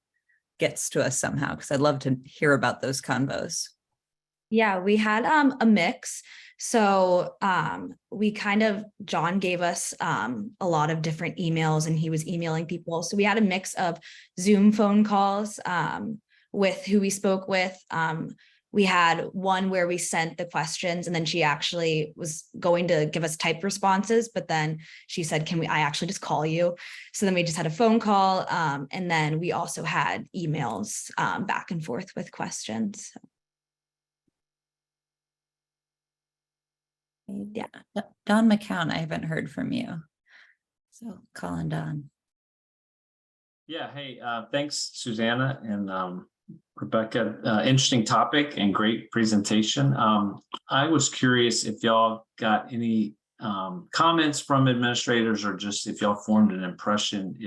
gets to us somehow? Because I'd love to hear about those convos. Yeah, we had a mix. So we kind of, John gave us a lot of different emails and he was emailing people. So we had a mix of Zoom phone calls with who we spoke with. We had one where we sent the questions and then she actually was going to give us typed responses, but then she said, I actually just call you? So then we just had a phone call. And then we also had emails back and forth with questions. Yeah, Don McCown, I haven't heard from you. So calling Don. Yeah, hey, thanks, Susannah and Rebecca. Interesting topic and great presentation. I was curious if y'all got any comments from administrators, or just if y'all formed an impression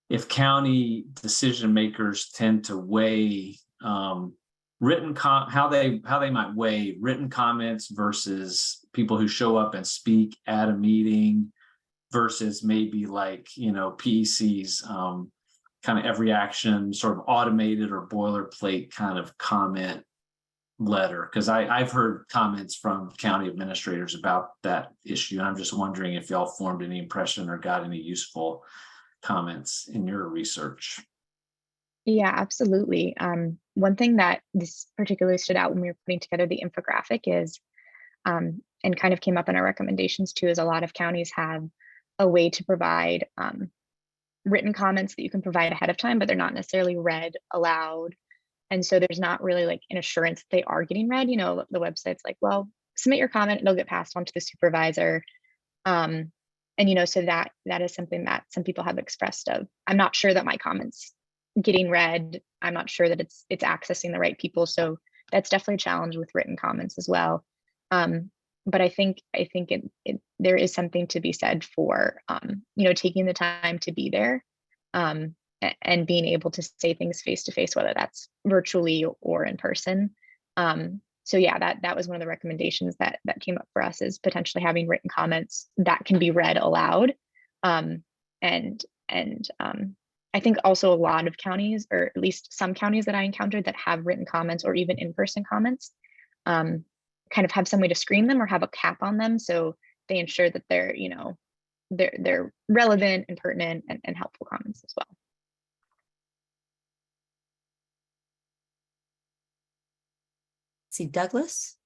if county decision makers tend to weigh how they might weigh written comments versus people who show up and speak at a meeting versus maybe like, PEC's kind of every action sort of automated or boilerplate kind of comment letter. Because I've heard comments from county administrators about that issue. And I'm just wondering if y'all formed any impression or got any useful comments in your research. Yeah, absolutely. One thing that this particularly stood out when we were putting together the infographic is, and kind of came up in our recommendations too, is a lot of counties have a way to provide written comments that you can provide ahead of time, but they're not necessarily read aloud. And so there's not really like an assurance that they are getting read. The website's like, well, submit your comment, it'll get passed on to the supervisor. And so that is something that some people have expressed of, I'm not sure that my comments getting read. I'm not sure that it's accessing the right people. So that's definitely a challenge with written comments as well. But I think there is something to be said for taking the time to be there and being able to say things face to face, whether that's virtually or in person. So yeah, that was one of the recommendations that came up for us, is potentially having written comments that can be read aloud. I think also a lot of counties, or at least some counties that I encountered that have written comments or even in-person comments, kind of have some way to screen them or have a cap on them, so they ensure that they're they're relevant and pertinent and helpful comments as well. See Douglas.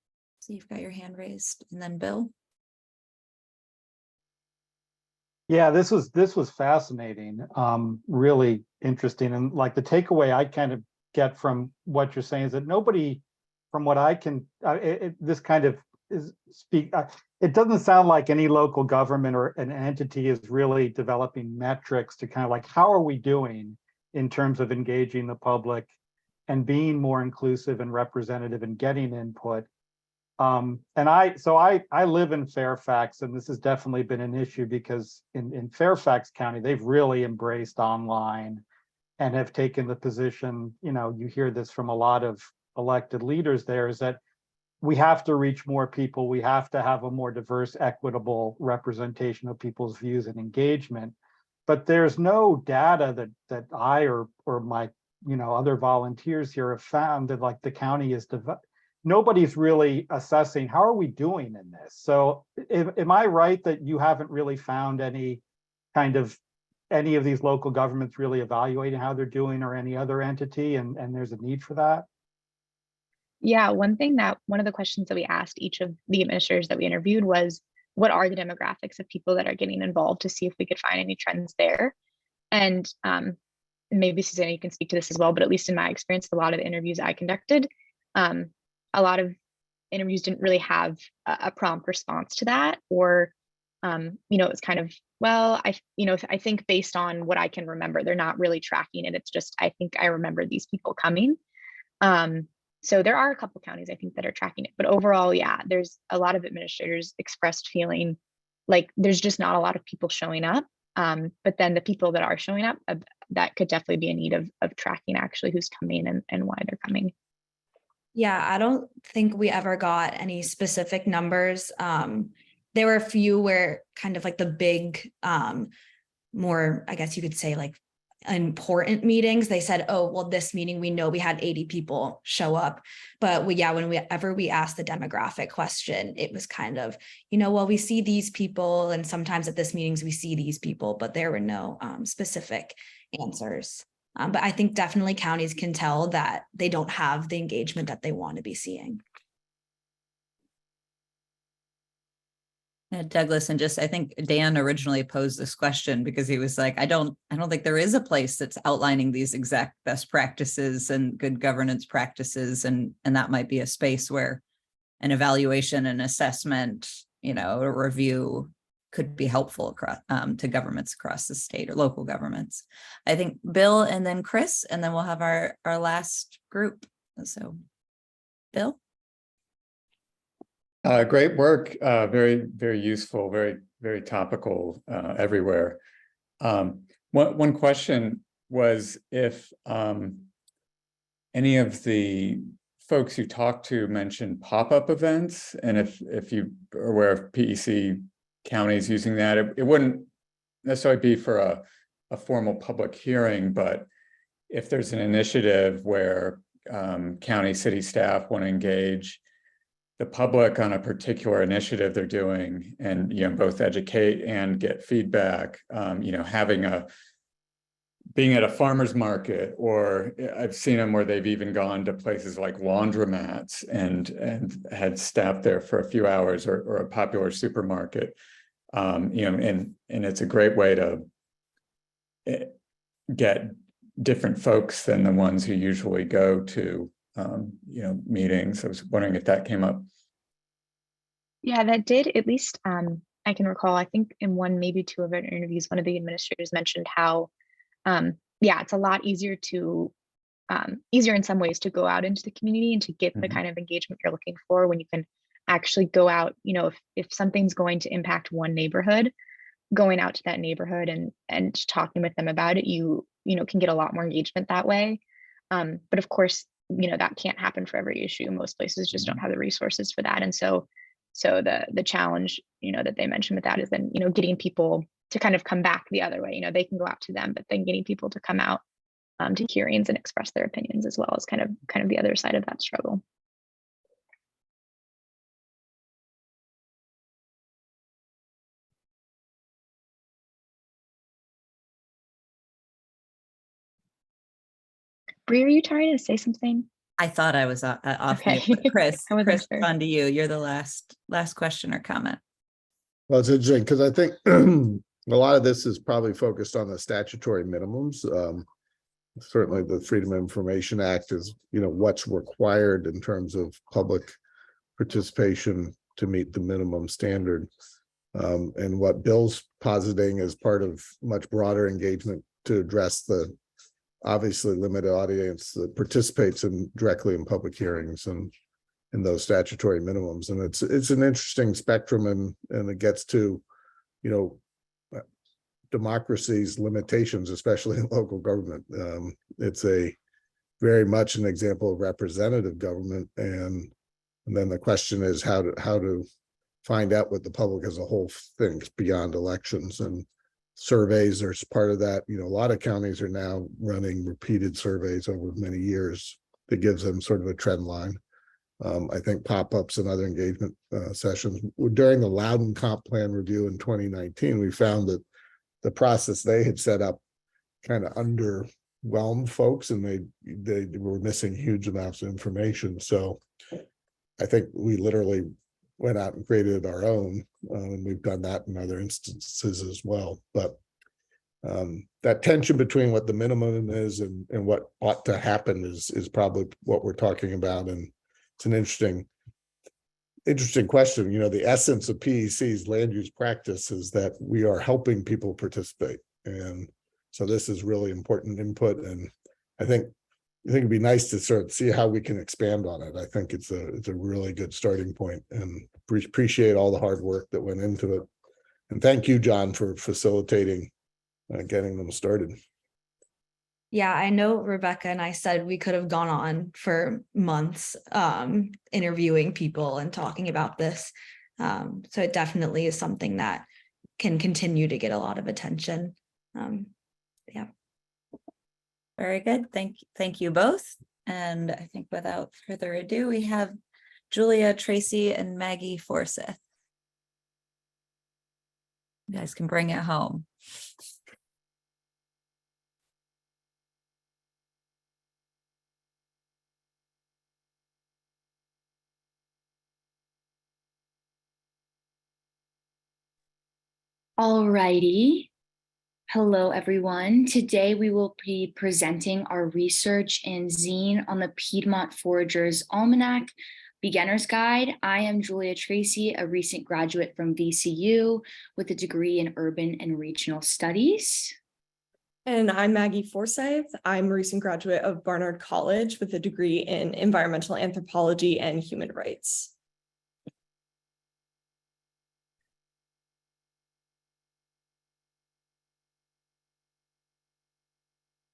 So you've got your hand raised, and then Bill. Yeah, this was fascinating, really interesting. And like the takeaway I kind of get from what you're saying is that nobody, from what I can, this kind of it doesn't sound like any local government or an entity is really developing metrics to kind of like, how are we doing in terms of engaging the public and being more inclusive and representative and getting input. And I live in Fairfax, and this has definitely been an issue because in Fairfax County, they've really embraced online and have taken the position, you hear this from a lot of elected leaders there, is that we have to reach more people. We have to have a more diverse, equitable representation of people's views and engagement. But there's no data that I or my, other volunteers here have found that like the county is nobody's really assessing how are we doing in this. So am I right that you haven't really found any of these local governments really evaluating how they're doing, or any other entity, and there's a need for that? Yeah, one of the questions that we asked each of the administrators that we interviewed was, what are the demographics of people that are getting involved, to see if we could find any trends there. And maybe Susannah, you can speak to this as well, but at least in my experience, a lot of the interviews I conducted, a lot of interviews didn't really have a prompt response to that, or it was kind of well, I think based on what I can remember, they're not really tracking it. It's just, I think I remember these people coming. So there are a couple counties I think that are tracking it, but overall, yeah, there's a lot of administrators expressed feeling like there's just not a lot of people showing up. But then the people that are showing up, that could definitely be in need of tracking actually who's coming and why they're coming. Yeah, I don't think we ever got any specific numbers. There were a few where kind of like the big, more, I guess you could say like important meetings, they said, oh, well, this meeting, we know we had 80 people show up. But whenever we asked the demographic question, it was kind of, well, we see these people, and sometimes at this meetings, we see these people, but there were no specific answers. But I think definitely counties can tell that they don't have the engagement that they want to be seeing. Douglas, and I think Dan originally posed this question because he was like, I don't think there is a place that's outlining these exact best practices and good governance practices. And that might be a space where an evaluation and assessment, a review could be helpful across to governments across the state or local governments. I think Bill and then Chris, and then we'll have our last group. So Bill. Great work. Very, very useful, very, very topical everywhere. One question was if any of the folks you talked to mentioned pop-up events, and if you are aware of PEC counties using that, it wouldn't necessarily be for a formal public hearing, but if there's an initiative where county city staff want to engage the public on a particular initiative they're doing, and both educate and get feedback, being at a farmer's market, or I've seen them where they've even gone to places like laundromats and had staff there for a few hours, or a popular supermarket, and it's a great way to get different folks than the ones who usually go to meetings. I was wondering if that came up. Yeah, that did, at least I can recall, I think in one, maybe two of our interviews, one of the administrators mentioned how, it's a lot easier easier in some ways to go out into the community and to get the kind of engagement you're looking for when you can actually go out, if something's going to impact one neighborhood, going out to that neighborhood and talking with them about it, you can get a lot more engagement that way. But of course, that can't happen for every issue. Most places just don't have the resources for that. And so the challenge, that they mentioned with that is then, getting people to kind of come back the other way. They can go out to them, but then getting people to come out to hearings and express their opinions as well is kind of the other side of that struggle. Bree, are you trying to say something? I thought I was off Okay. mute, but Chris, Chris, on to you. You're the last question or comment. Well, it's interesting because I think a lot of this is probably focused on the statutory minimums. Certainly the Freedom of Information Act is, what's required in terms of public participation to meet the minimum standard. And what Bill's positing is part of much broader engagement to address the obviously limited audience that participates directly in public hearings and in those statutory minimums. And it's an interesting spectrum, and it gets to, democracy's limitations, especially in local government. It's a very much an example of representative government. And then the question is how to find out what the public as a whole thinks beyond elections, and surveys are part of that. A lot of counties are now running repeated surveys over many years that gives them sort of a trend line. I think pop-ups and other engagement sessions. During the Loudon Comp Plan review in 2019, we found that the process they had set up kind of underwhelmed folks, and they were missing huge amounts of information. So I think we literally went out and created our own, and we've done that in other instances as well. But that tension between what the minimum is and what ought to happen is probably what we're talking about. And it's an interesting interesting question. You know, the essence of PEC's land use practice is that we are helping people participate. And so this is really important input. And I think it'd be nice to sort of see how we can expand on it. I think it's a really good starting point, and appreciate all the hard work that went into it. And thank you, John, for facilitating getting them started. Yeah, I know Rebecca and I said we could have gone on for months interviewing people and talking about this. So it definitely is something that can continue to get a lot of attention. Yeah. Very good. Thank you both. And I think without further ado, we have Julia, Tracy, and Maggie Forsyth. You guys can bring it home. Alrighty. Hello, everyone. Today we will be presenting our research and zine on the Piedmont Forager's Almanac Beginner's Guide. I am Julia Tracy, a recent graduate from VCU with a degree in Urban and Regional Studies. And I'm Maggie Forsyth. I'm a recent graduate of Barnard College with a degree in Environmental Anthropology and Human Rights.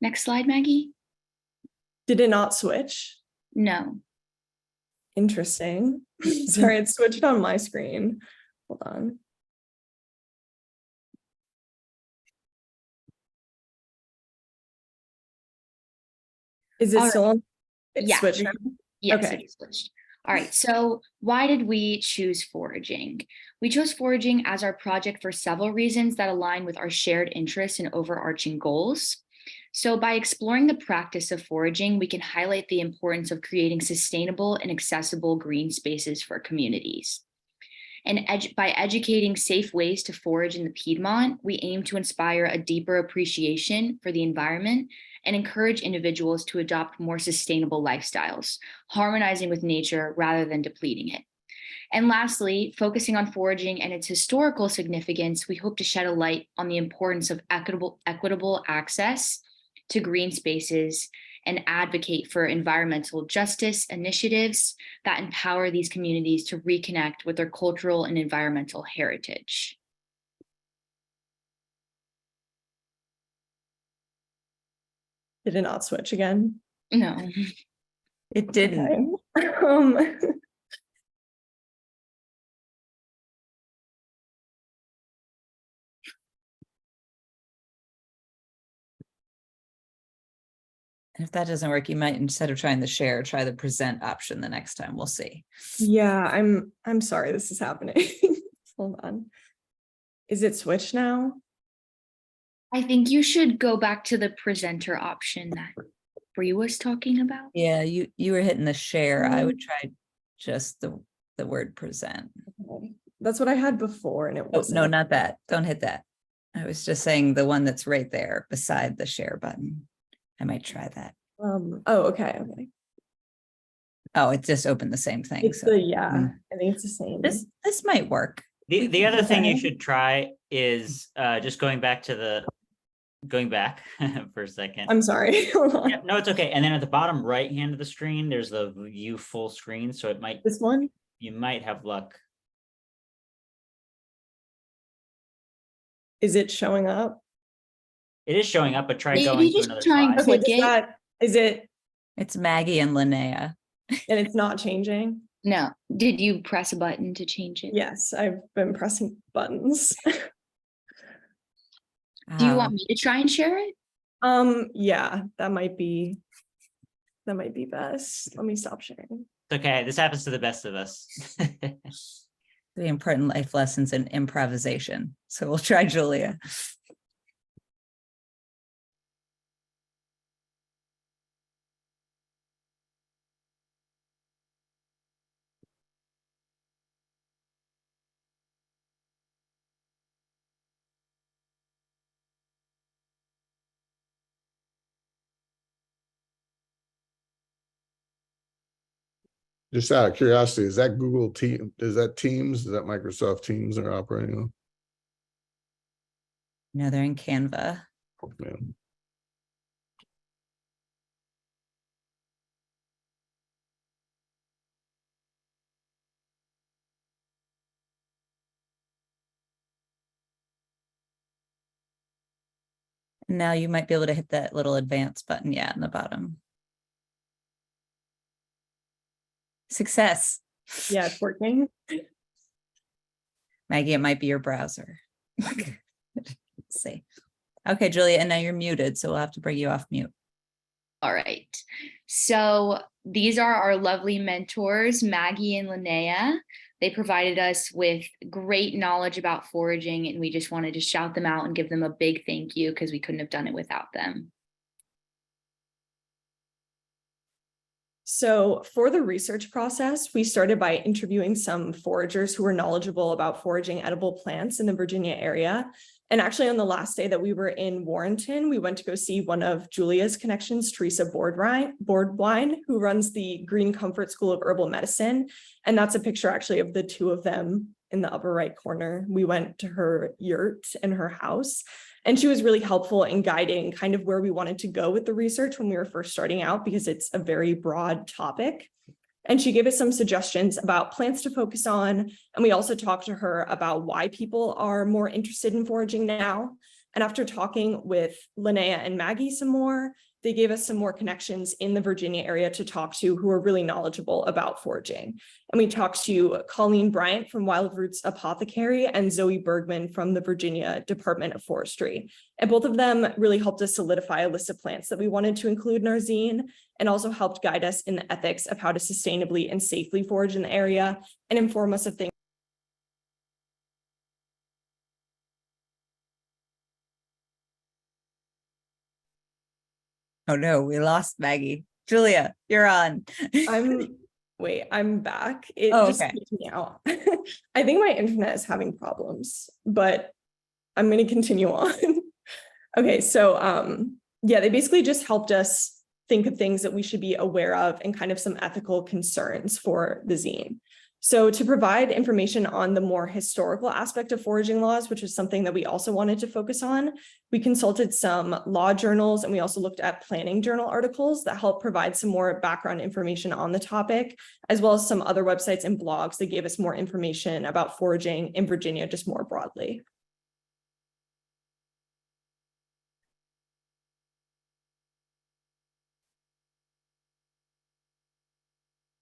Next slide, Maggie. Did it not switch? No. Interesting. Sorry, it switched on my screen. Hold on. Is it still on? It Yeah. switched now? Yes, Okay. it switched. All right, so why did we choose foraging? We chose foraging as our project for several reasons that align with our shared interests and overarching goals. So by exploring the practice of foraging, we can highlight the importance of creating sustainable and accessible green spaces for communities. And by educating safe ways to forage in the Piedmont, we aim to inspire a deeper appreciation for the environment and encourage individuals to adopt more sustainable lifestyles, harmonizing with nature rather than depleting it. And lastly, focusing on foraging and its historical significance, we hope to shed a light on the importance of equitable access to green spaces and advocate for environmental justice initiatives that empower these communities to reconnect with their cultural and environmental heritage. Did it not switch again? No. It didn't. Okay. If that doesn't work, you might, instead of trying the share, try the present option the next time. We'll see. Yeah, I'm sorry this is happening. Hold on. Is it switched now? I think you should go back to the presenter option that Bree was talking about. Yeah, you were hitting the share. I would try just the word present. Okay. That's what I had before and it Oh, wasn't. no, not that. Don't hit that. I was just saying the one that's right there beside the share button. I might try that. Oh, okay. Oh, it just opened the same thing. It's So the, yeah, I think it's the same. this might work. The other thing you Okay. should try is just going back for a second. I'm sorry. Hold on. Yeah, no, it's okay. And then at the bottom right hand of the screen, there's the view full screen. So it might, This one? you might have luck. Is it showing up? It is showing up, but try Maybe going to just another try and slide. Okay, click does it. is it, It's Maggie and Linnea. and it's not changing? No. Did you press a button to change it? Yes, I've been pressing buttons. Do you want me to try and share it? Yeah, that might be best. Let me stop sharing. It's okay. This happens to the best of us. The important life lessons in improvisation. So we'll try Julia. Just out of curiosity, is that Google Team? Is that Teams? Is that Microsoft Teams they're operating on? No, they're in Canva. Yeah. Now you might be able to hit that little advance button, yeah, in the bottom. Success. Yeah, it's working. Maggie, it might be your browser. Let's see. Okay, Julia, and now you're muted, so we'll have to bring you off mute. All right. So these are our lovely mentors, Maggie and Linnea. They provided us with great knowledge about foraging, and we just wanted to shout them out and give them a big thank you because we couldn't have done it without them. So for the research process, we started by interviewing some foragers who were knowledgeable about foraging edible plants in the Virginia area. And actually on the last day that we were in Warrenton, we went to go see one of Julia's connections, Teresa Boardwine, who runs the Green Comfort School of Herbal Medicine. And that's a picture actually of the two of them in the upper right corner. We went to her yurt and her house, and she was really helpful in guiding kind of where we wanted to go with the research when we were first starting out, because it's a very broad topic. And she gave us some suggestions about plants to focus on. And we also talked to her about why people are more interested in foraging now. And after talking with Linnea and Maggie some more, they gave us some more connections in the Virginia area to talk to who are really knowledgeable about foraging. And we talked to Colleen Bryant from Wild Roots Apothecary and Zoe Bergman from the Virginia Department of Forestry. And both of them really helped us solidify a list of plants that we wanted to include in our zine, and also helped guide us in the ethics of how to sustainably and safely forage in the area and inform us of things. Oh no, we lost Maggie. Julia, you're on. I'm back. It Oh, just okay. kicked me out. I think my internet is having problems, but I'm going to continue on. Okay, so yeah, they basically just helped us think of things that we should be aware of and kind of some ethical concerns for the zine. So to provide information on the more historical aspect of foraging laws, which is something that we also wanted to focus on, we consulted some law journals, and we also looked at planning journal articles that help provide some more background information on the topic, as well as some other websites and blogs that gave us more information about foraging in Virginia, just more broadly.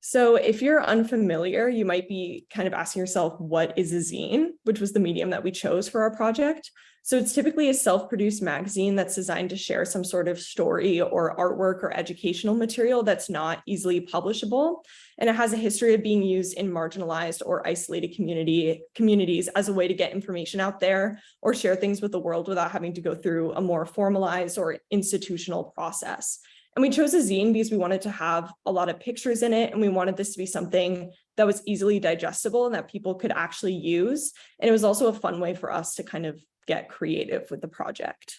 So if you're unfamiliar, you might be kind of asking yourself, what is a zine, which was the medium that we chose for our project. So it's typically a self-produced magazine that's designed to share some sort of story or artwork or educational material that's not easily publishable. And it has a history of being used in marginalized or isolated communities as a way to get information out there or share things with the world without having to go through a more formalized or institutional process. And we chose a zine because we wanted to have a lot of pictures in it, and we wanted this to be something that was easily digestible and that people could actually use. And it was also a fun way for us to kind of get creative with the project.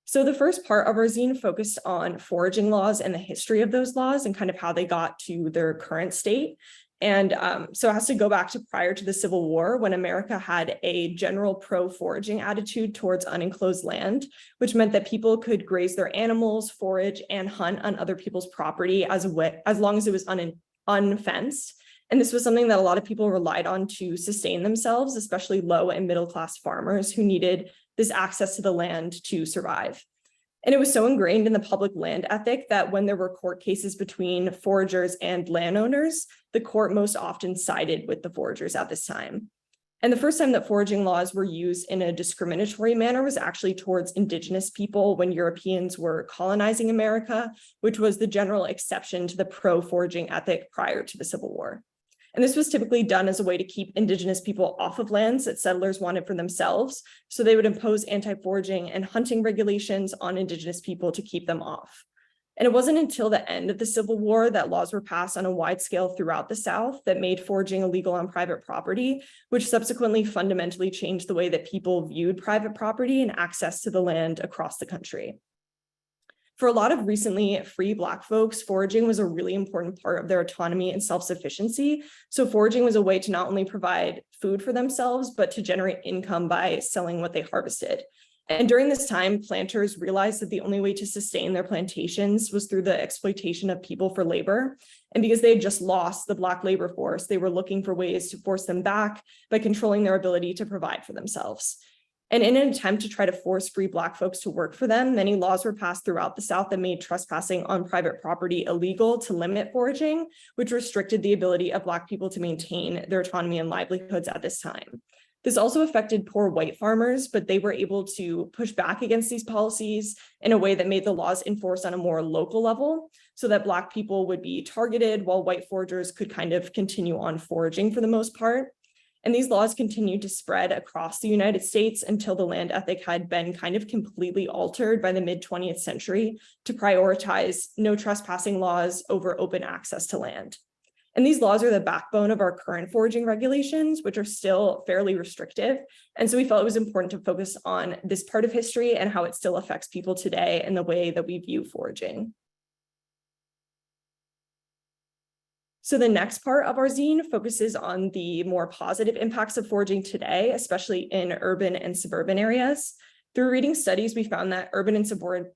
So the first part of our zine focused on foraging laws and the history of those laws and kind of how they got to their current state. And so it has to go back to prior to the Civil War, when America had a general pro-foraging attitude towards unenclosed land, which meant that people could graze their animals, forage, and hunt on other people's property as long as it was unfenced. And this was something that a lot of people relied on to sustain themselves, especially low and middle-class farmers who needed this access to the land to survive. And it was so ingrained in the public land ethic that when there were court cases between foragers and landowners, the court most often sided with the foragers at this time. And the first time that foraging laws were used in a discriminatory manner was actually towards Indigenous people when Europeans were colonizing America, which was the general exception to the pro-foraging ethic prior to the Civil War. And this was typically done as a way to keep Indigenous people off of lands that settlers wanted for themselves. So they would impose anti-foraging and hunting regulations on Indigenous people to keep them off. And it wasn't until the end of the Civil War that laws were passed on a wide scale throughout the South that made foraging illegal on private property, which subsequently fundamentally changed the way that people viewed private property and access to the land across the country. For a lot of recently free Black folks, foraging was a really important part of their autonomy and self-sufficiency. So foraging was a way to not only provide food for themselves, but to generate income by selling what they harvested. And during this time, planters realized that the only way to sustain their plantations was through the exploitation of people for labor. And because they had just lost the Black labor force, they were looking for ways to force them back by controlling their ability to provide for themselves. And in an attempt to try to force free Black folks to work for them, many laws were passed throughout the South that made trespassing on private property illegal to limit foraging, which restricted the ability of Black people to maintain their autonomy and livelihoods at this time. This also affected poor white farmers, but they were able to push back against these policies in a way that made the laws enforced on a more local level so that Black people would be targeted while white foragers could kind of continue on foraging for the most part. And these laws continued to spread across the United States until the land ethic had been kind of completely altered by the mid-20th century to prioritize no trespassing laws over open access to land. And these laws are the backbone of our current foraging regulations, which are still fairly restrictive. And so we felt it was important to focus on this part of history and how it still affects people today and the way that we view foraging. So the next part of our zine focuses on the more positive impacts of foraging today, especially in urban and suburban areas. Through reading studies, we found that urban and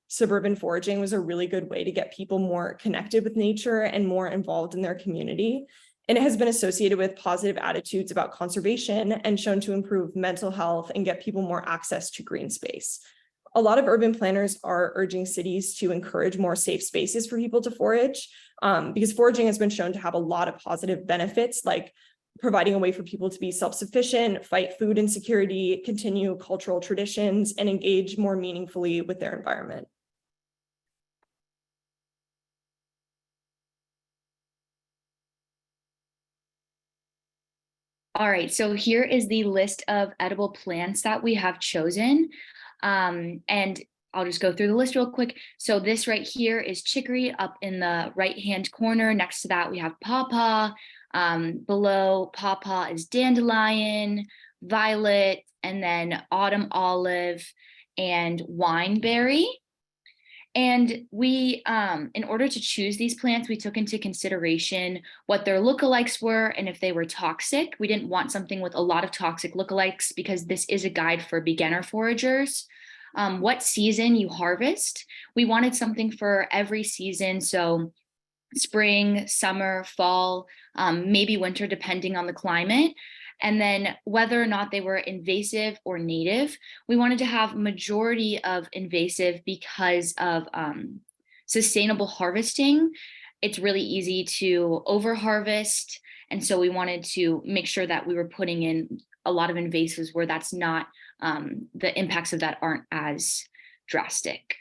suburban foraging was a really good way to get people more connected with nature and more involved in their community. And it has been associated with positive attitudes about conservation and shown to improve mental health and get people more access to green space. A lot of urban planners are urging cities to encourage more safe spaces for people to forage because foraging has been shown to have a lot of positive benefits, like providing a way for people to be self-sufficient, fight food insecurity, continue cultural traditions, and engage more meaningfully with their environment. All right, so here is the list of edible plants that we have chosen. And I'll just go through the list real quick. So this right here is chicory up in the right-hand corner. Next to that, we have pawpaw. Below pawpaw is dandelion, violet, and then autumn olive and wineberry. And we, in order to choose these plants, we took into consideration what their lookalikes were and if they were toxic. We didn't want something with a lot of toxic lookalikes because this is a guide for beginner foragers. What season you harvest. We wanted something for every season. So spring, summer, fall, maybe winter, depending on the climate. And then whether or not they were invasive or native, we wanted to have majority of invasive because of sustainable harvesting. It's really easy to over harvest. And so we wanted to make sure that we were putting in a lot of invasives where that's not, the impacts of that aren't as drastic.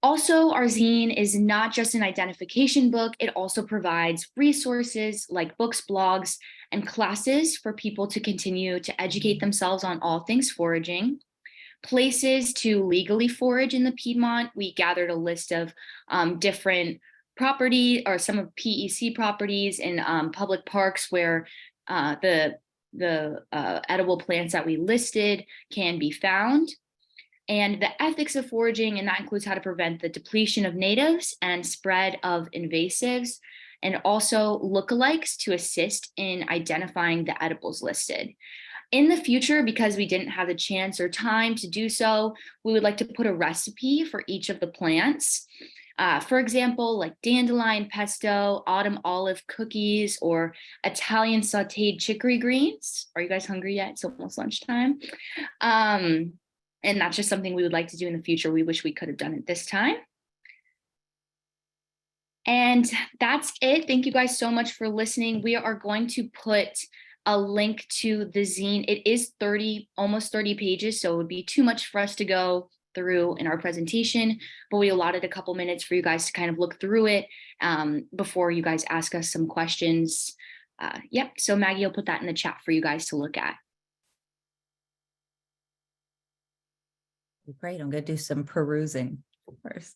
Also, our zine is not just an identification book, it also provides resources like books, blogs, and classes for people to continue to educate themselves on all things foraging. Places to legally forage in the Piedmont. We gathered a list of different property or some of PEC properties in public parks where the edible plants that we listed can be found. And the ethics of foraging, and that includes how to prevent the depletion of natives and spread of invasives, and also lookalikes to assist in identifying the edibles listed. In the future, because we didn't have the chance or time to do so, we would like to put a recipe for each of the plants. For example, like dandelion pesto, autumn olive cookies, or Italian sauteed chicory greens. Are you guys hungry yet? It's almost lunchtime. And that's just something we would like to do in the future. We wish we could have done it this time. And that's it. Thank you guys so much for listening. We are going to put a link to the zine. It is almost 30 pages, so it would be too much for us to go through in our presentation, but we allotted a couple minutes for you guys to kind of look through it before you guys ask us some questions. Yep, so Maggie will put that in the chat for you guys to look at. Great, I'm gonna do some perusing first.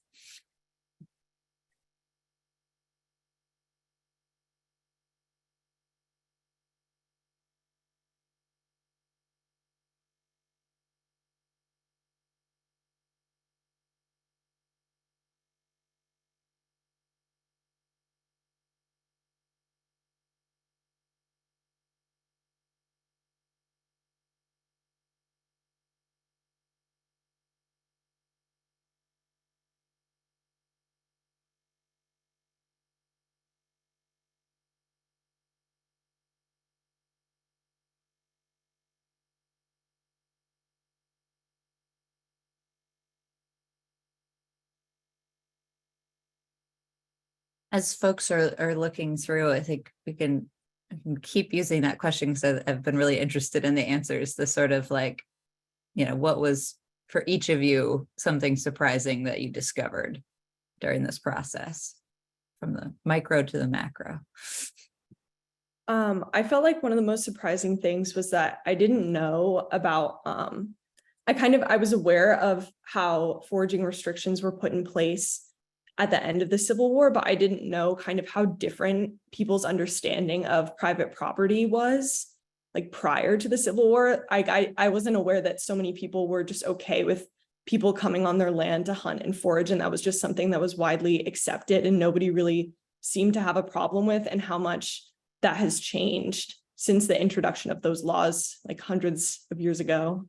As folks are looking through, I think I can keep using that question because I've been really interested in the answers, the sort of like, what was for each of you something surprising that you discovered during this process, from the micro to the macro? I felt like one of the most surprising things was that I didn't know about, I was aware of how foraging restrictions were put in place at the end of the Civil War, but I didn't know kind of how different people's understanding of private property was like prior to the Civil War. I wasn't aware that so many people were just okay with people coming on their land to hunt and forage, and that was just something that was widely accepted and nobody really seemed to have a problem with, and how much that has changed since the introduction of those laws like hundreds of years ago.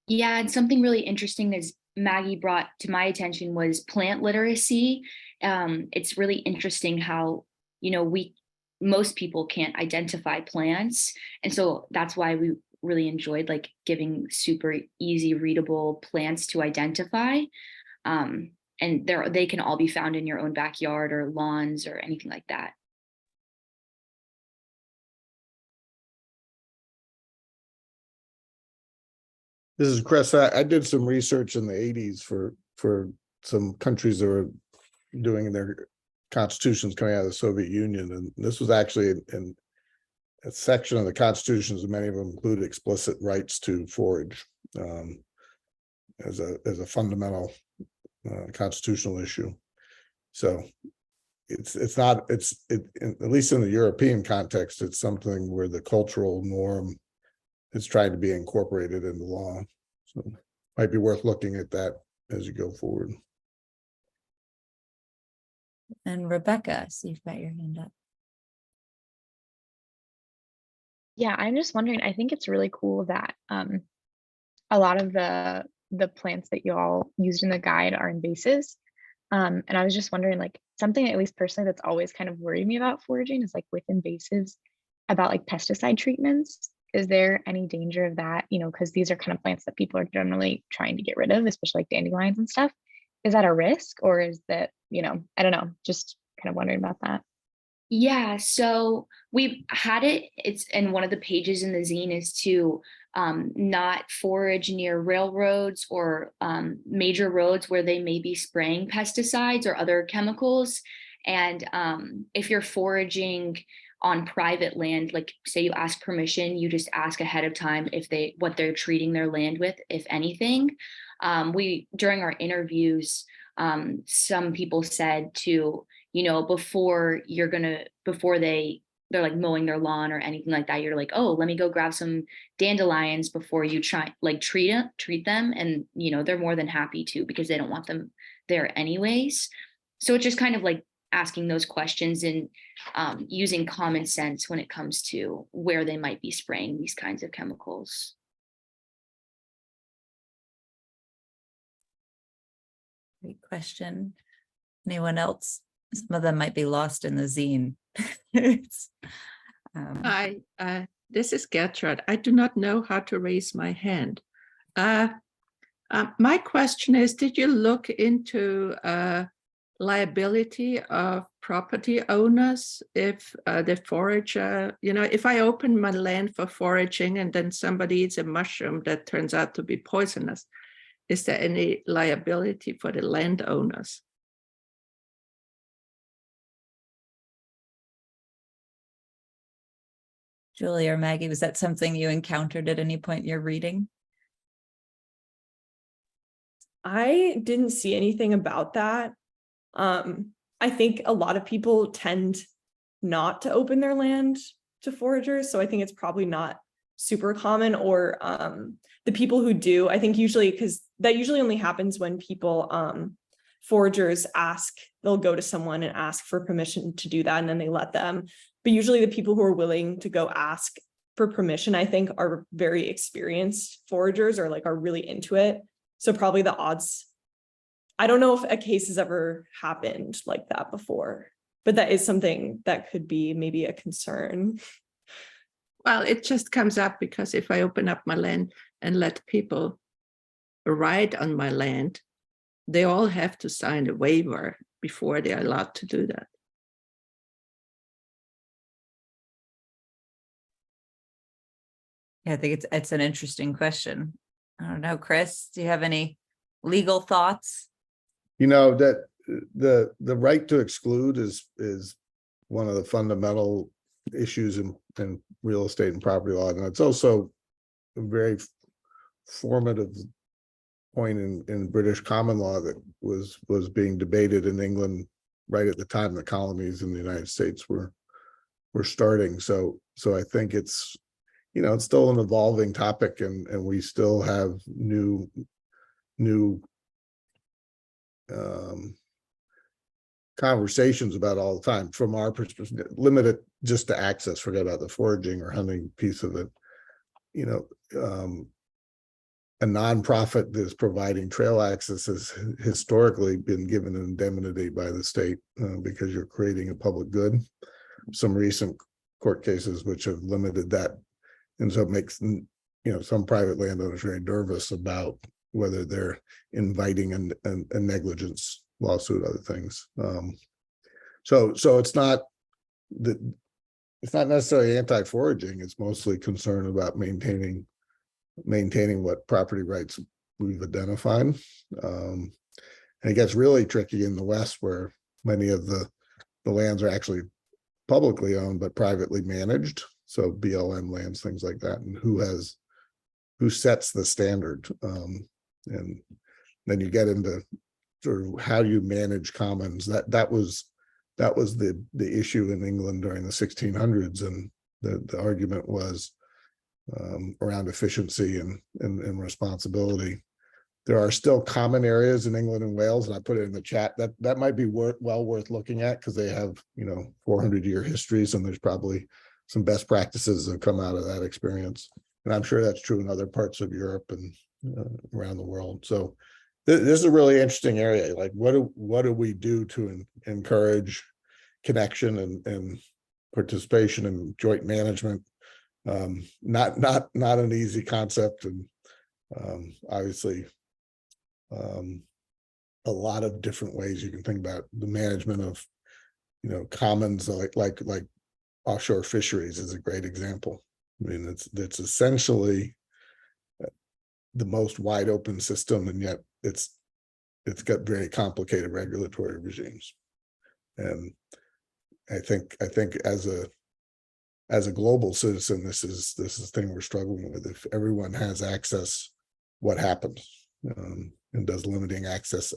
Yeah, and something really interesting that Maggie brought to my attention was plant literacy. It's really interesting how, most people can't identify plants. And so that's why we really enjoyed like giving super easy readable plants to identify. And they can all be found in your own backyard or lawns or anything like that. This is Chris. I did some research in the 80s for some countries that were doing their constitutions coming out of the Soviet Union. And this was actually in a section of the constitutions, and many of them included explicit rights to forage as a fundamental constitutional issue. So it's not, at least in the European context, it's something where the cultural norm is trying to be incorporated into law. So might be worth looking at that as you go forward. And Rebecca, see you've got your hand up. Yeah, I'm just wondering, I think it's really cool that a lot of the plants that you all used in the guide are invasives. And I was just wondering, like, something at least personally that's always kind of worried me about foraging is like with invasives, about like pesticide treatments. Is there any danger of that? Because these are kind of plants that people are generally trying to get rid of, especially like dandelions and stuff. Is that a risk, or is that, I don't know, just kind of wondering about that. Yeah, so we've had it, it's in one of the pages in the zine is to not forage near railroads or major roads where they may be spraying pesticides or other chemicals. And if you're foraging on private land, like say you ask permission, you just ask ahead of time what they're treating their land with, if anything. During our interviews, some people said to, before they're like mowing their lawn or anything like that, you're like, oh, let me go grab some dandelions before you treat them. And, they're more than happy to, because they don't want them there anyways. So it's just kind of like asking those questions and using common sense when it comes to where they might be spraying these kinds of chemicals. Great question. Anyone else? Some of them might be lost in the zine. Hi, this is Gerhardt. I do not know how to raise my hand. My question is, did you look into liability of property owners if the forager, if I open my land for foraging and then somebody eats a mushroom that turns out to be poisonous, is there any liability for the landowners? Julie or Maggie, was that something you encountered at any point in your reading? I didn't see anything about that. I think a lot of people tend not to open their land to foragers, so I think it's probably not super common, or the people who do, I think usually, because that usually only happens when people, foragers they'll go to someone and ask for permission to do that, and then they let them. But usually the people who are willing to go ask for permission, I think, are very experienced foragers or like are really into it. So probably the odds, I don't know if a case has ever happened like that before, but that is something that could be maybe a concern. Well, it just comes up because if I open up my land and let people ride on my land, they all have to sign a waiver before they're allowed to do that. Yeah, I think it's an interesting question. I don't know, Chris, do you have any legal thoughts? You know, that the right to exclude is one of the fundamental issues in real estate and property law, and it's also a very formative point in British common law that was being debated in England right at the time the colonies in the United States were starting. So I think it's, you know, it's still an evolving topic, and we still have new conversations about all the time. From our perspective, limited just to access, forget about the foraging or hunting piece of it. You know, a nonprofit that's providing trail access has historically been given an indemnity by the state because you're creating a public good. Some recent court cases which have limited that, and so it makes, you know, some private landowners very nervous about whether they're inviting a negligence lawsuit, other things. So it's not necessarily anti-foraging. It's mostly concern about maintaining what property rights we've identified. And it gets really tricky in the West, where many of the lands are actually publicly owned but privately managed. So BLM lands, things like that, and who sets the standard. And then you get into sort of how you manage commons. That was the issue in England during the 1600s, and the argument was around efficiency and responsibility. There are still common areas in England and Wales, and I put it in the chat that might be well worth looking at, because they have, you know, 400-year histories, and there's probably some best practices that have come out of that experience. And I'm sure that's true in other parts of Europe and around the world. So this is a really interesting area. Like, what do we do to encourage connection and participation and joint management? Not an easy concept, and obviously a lot of different ways you can think about the management of, you know, commons, like offshore fisheries is a great example. I mean, it's essentially the most wide open system, and yet it's got very complicated regulatory regimes. And I think as a global citizen, this is the thing we're struggling with. If everyone has access, what happens? And does limiting access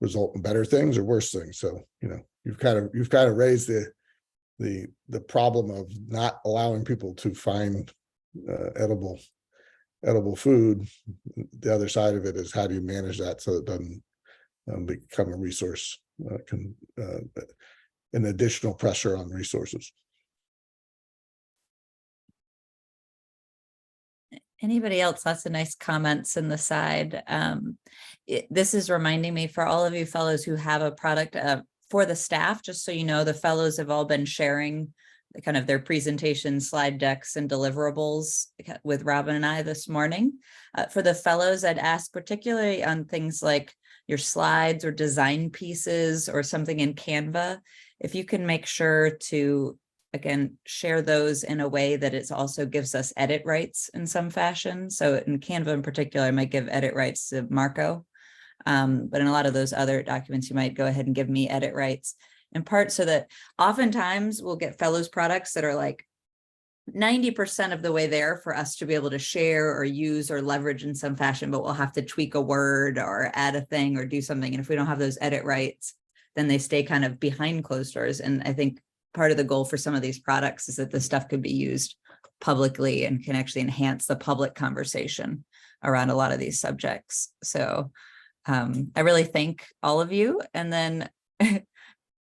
result in better things or worse things? So, you know, you've kind of raised the problem of not allowing people to find edible food. The other side of it is, how do you manage that so it doesn't become a resource, an additional pressure on resources? Anybody else? Lots of nice comments in the side. This is reminding me, for all of you fellows who have a product for the staff, just so you know, the fellows have all been sharing kind of their presentation slide decks and deliverables with Robin and I this morning. For the fellows, I'd ask particularly on things like your slides or design pieces or something in Canva, if you can make sure to, again, share those in a way that it also gives us edit rights in some fashion. So in Canva in particular, I might give edit rights to Marco. But in a lot of those other documents, you might go ahead and give me edit rights, in part so that oftentimes we'll get fellows products that are like 90% of the way there for us to be able to share or use or leverage in some fashion, but we'll have to tweak a word or add a thing or do something. And if we don't have those edit rights, then they stay kind of behind closed doors. And I think part of the goal for some of these products is that this stuff could be used publicly and can actually enhance the public conversation around a lot of these subjects. So I really thank all of you. And then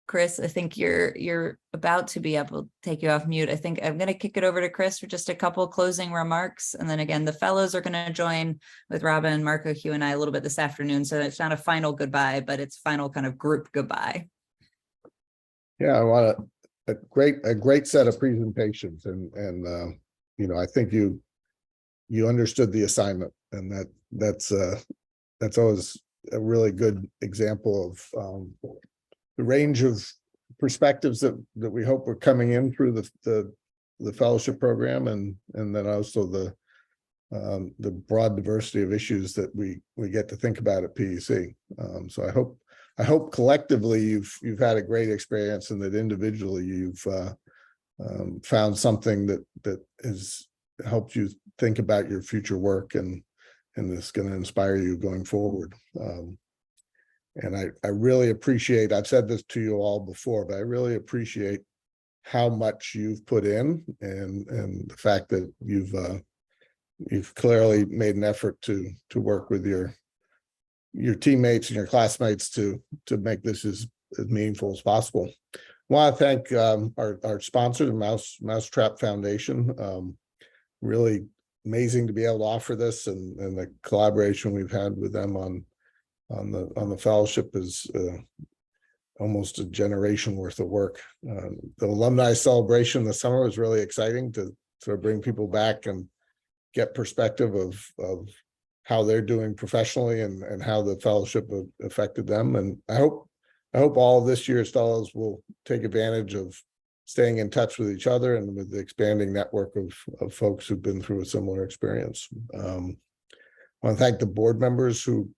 Chris, I think you're about to be able to take you off mute. I think I'm going to kick it over to Chris for just a couple closing remarks. And then again, the fellows are going to join with Robin, Marco, Hugh, and I a little bit this afternoon. So it's not a final goodbye, but it's final kind of group goodbye. Yeah, I want a great set of presentations, and you know, I think you understood the assignment, and that's always a really good example of the range of perspectives that we hope are coming in through the fellowship program, and then also the broad diversity of issues that we get to think about at PEC. So I hope collectively you've had a great experience, and that individually you've found something that has helped you think about your future work and is going to inspire you going forward. And I really appreciate, I've said this to you all before, but I really appreciate how much you've put in, and the fact that you've clearly made an effort to work with your teammates and your classmates to make this as meaningful as possible. I want to thank our sponsor, the Mousetrap Foundation. Really amazing to be able to offer this, and the collaboration we've had with them on the fellowship is almost a generation worth of work. The alumni celebration this summer was really exciting to sort of bring people back and get perspective of how they're doing professionally and how the fellowship affected them. And I hope all of this year's fellows will take advantage of staying in touch with each other and with the expanding network of folks who've been through a similar experience. I want to thank the board members who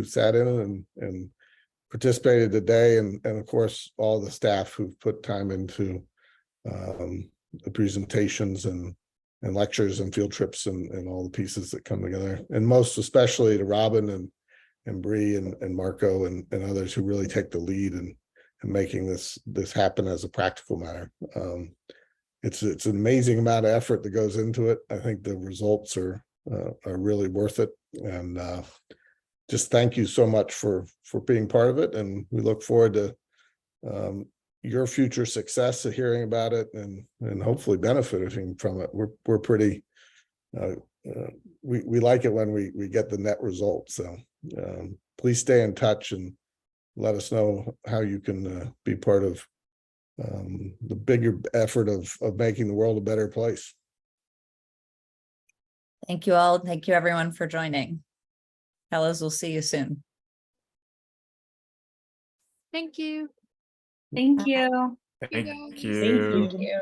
sat in and participated today, and of course all the staff who've put time into the presentations and lectures and field trips and all the pieces that come together, and most especially to Robin and Bree and Marco and others who really take the lead in making this happen as a practical matter. It's an amazing amount of effort that goes into it. I think the results are really worth it, and just thank you so much for being part of it, and we look forward to your future success of hearing about it and hopefully benefiting from it. We're pretty we like it when we get the net result. So please stay in touch and let us know how you can be part of the bigger effort of making the world a better place. Thank you all. Thank you everyone for joining. Fellows, we'll see you soon. Thank you. Thank you. Thank Thank you. you.